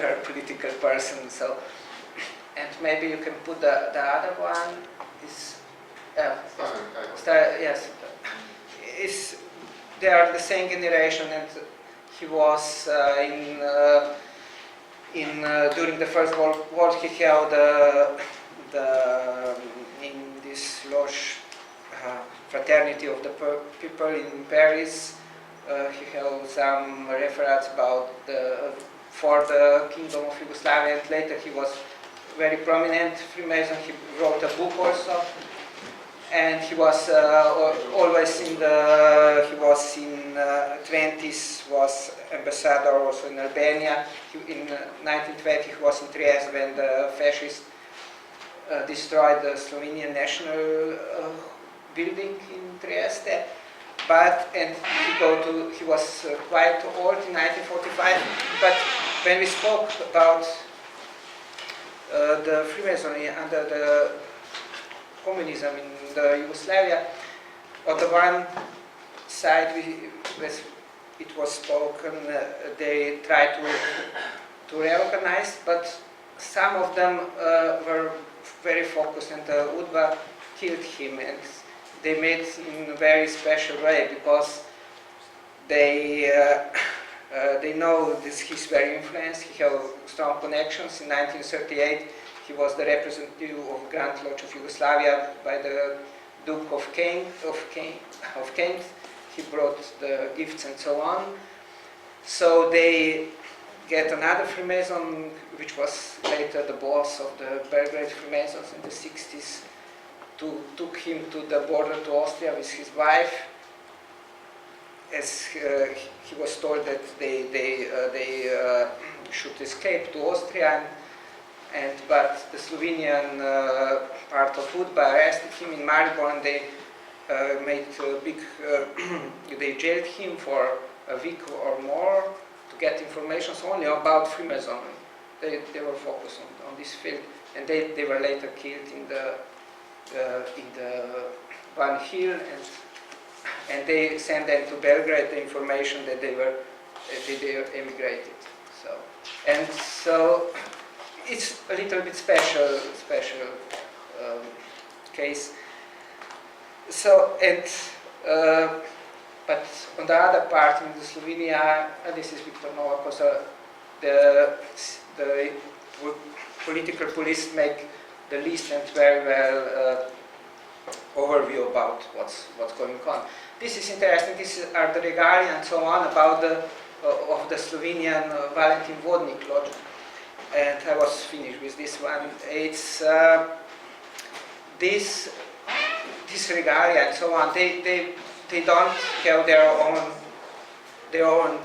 Speaker 9: are a political person. So, and maybe you can put the other one. Is yes, they are the same generation, and he was during the First World War. He held in this lodge fraternity of the people in Paris. He held some referates about for the Kingdom of Yugoslavia, and later he was very prominent Freemason. He wrote a book also, and he was always he was in 20s, was ambassador also in Albania. In 1920 he was in Trieste when the fascists destroyed the Slovenian national building in Trieste. And he was quite old in 1945, but when we spoke about the Freemasonry under the communism in the Yugoslavia, on the one side it was spoken, they tried to reorganize, but some of them were very focused, and UDBA killed him, and they made it in a very special way because they know he's very influenced. He had strong connections. In 1938, he was the representative of Grand Lodge of Yugoslavia by the Duke of Kent. He brought the gifts and so on. So they get another Freemason, which was later the boss of the Belgrade Freemasons in the 60s, took him to the border to Austria with his wife, as he was told that they should escape to Austria, but the Slovenian part of UDBA arrested him in Maribor, and they made a big, they jailed him for a week or more to get information only about Freemasonry. They were focused on this field, and they were later killed in the Van Hill, and they sent them to Belgrade the information that they emigrated. So it's a little bit special case. So but on the other part in the Slovenia, this is Viktor Novak, also the political police make the list and very well overview about what's going on. This is interesting. These are the regalia and so on about of the Slovenian Valentin Vodnik Lodge, and I was finished with this one. It's this regalia and so on. They don't have their own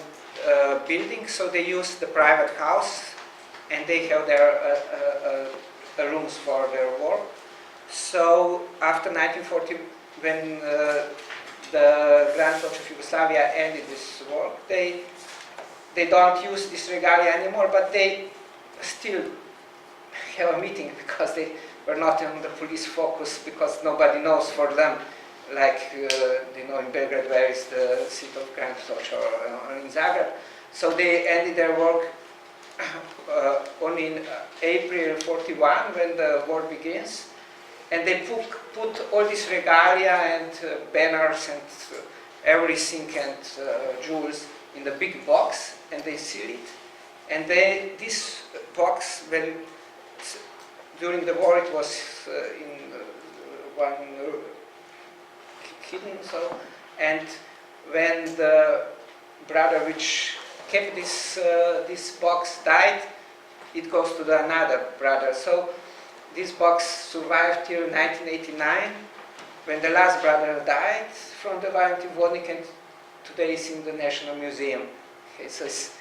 Speaker 9: building, so they use the private house, and they have their rooms for their work. So after 1940, when the Grand Lodge of Yugoslavia ended this work, they don't use this regalia anymore, but they still have a meeting because they were not on the police focus, because nobody knows for them, like they know in Belgrade where is the seat of Grand Lodge or in Zagreb. So they ended their work only in April 41 when the war begins, and they put all this regalia and banners and everything and jewels in the big box, and they seal it. And this box, when during the war it was in one hidden, so, and when the brother which kept this box died, it goes to another brother. So this box survived till 1989, when the last brother died from the Valentin Vodnik, and today is in the National Museum. Okay, so it's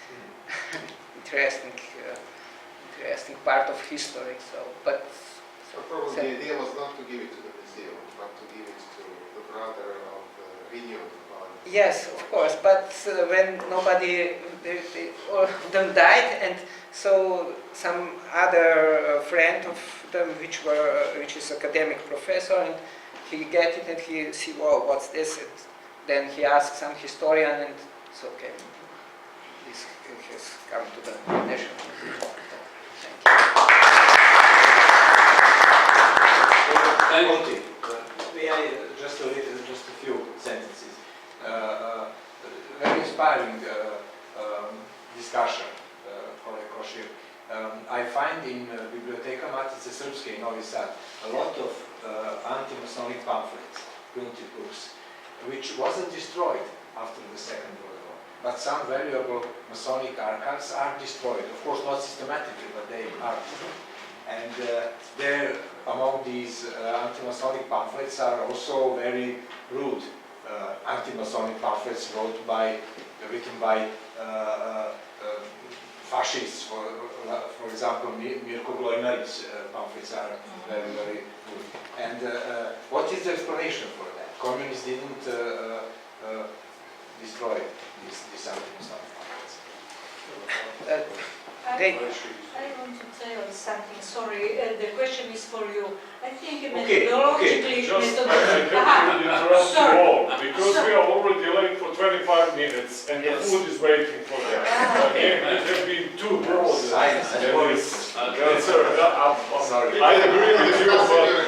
Speaker 9: interesting part of history. So, but
Speaker 1: So probably the idea was not to give it to the museum, but to give it to the brother of renewed body.
Speaker 9: yes, of course. But when nobody, all of them died, and so some other friend of them, which is academic professor, and he get it and he see, well, what's this? And then he asked some historian, and so okay, this has come to the National Museum.
Speaker 10: Monty, may I just a few sentences? Very inspiring discussion, kolega Košir. I find in Biblioteka Matice Srpske in Novi Sad a lot of anti-Masonic pamphlets, printed books, which wasn't destroyed after the Second World War, but some valuable Masonic archives are destroyed. Of course, not systematically, but they are. And there, among these anti-Masonic pamphlets are also very rude anti-Masonic pamphlets written by fascists. For example, Mirko Glojnarić pamphlets are very, very good. And what is the explanation for that? Communists didn't destroy these anti-Masonic pamphlets.
Speaker 11: I want to tell something, sorry, the question is for you. I think
Speaker 10: Okay,
Speaker 11: methodologically...
Speaker 8: Just I have to interrupt you all, because we are already late for 25 minutes and the food is waiting for them. Again, it has been too broad.
Speaker 10: Science and
Speaker 8: I agree with you, but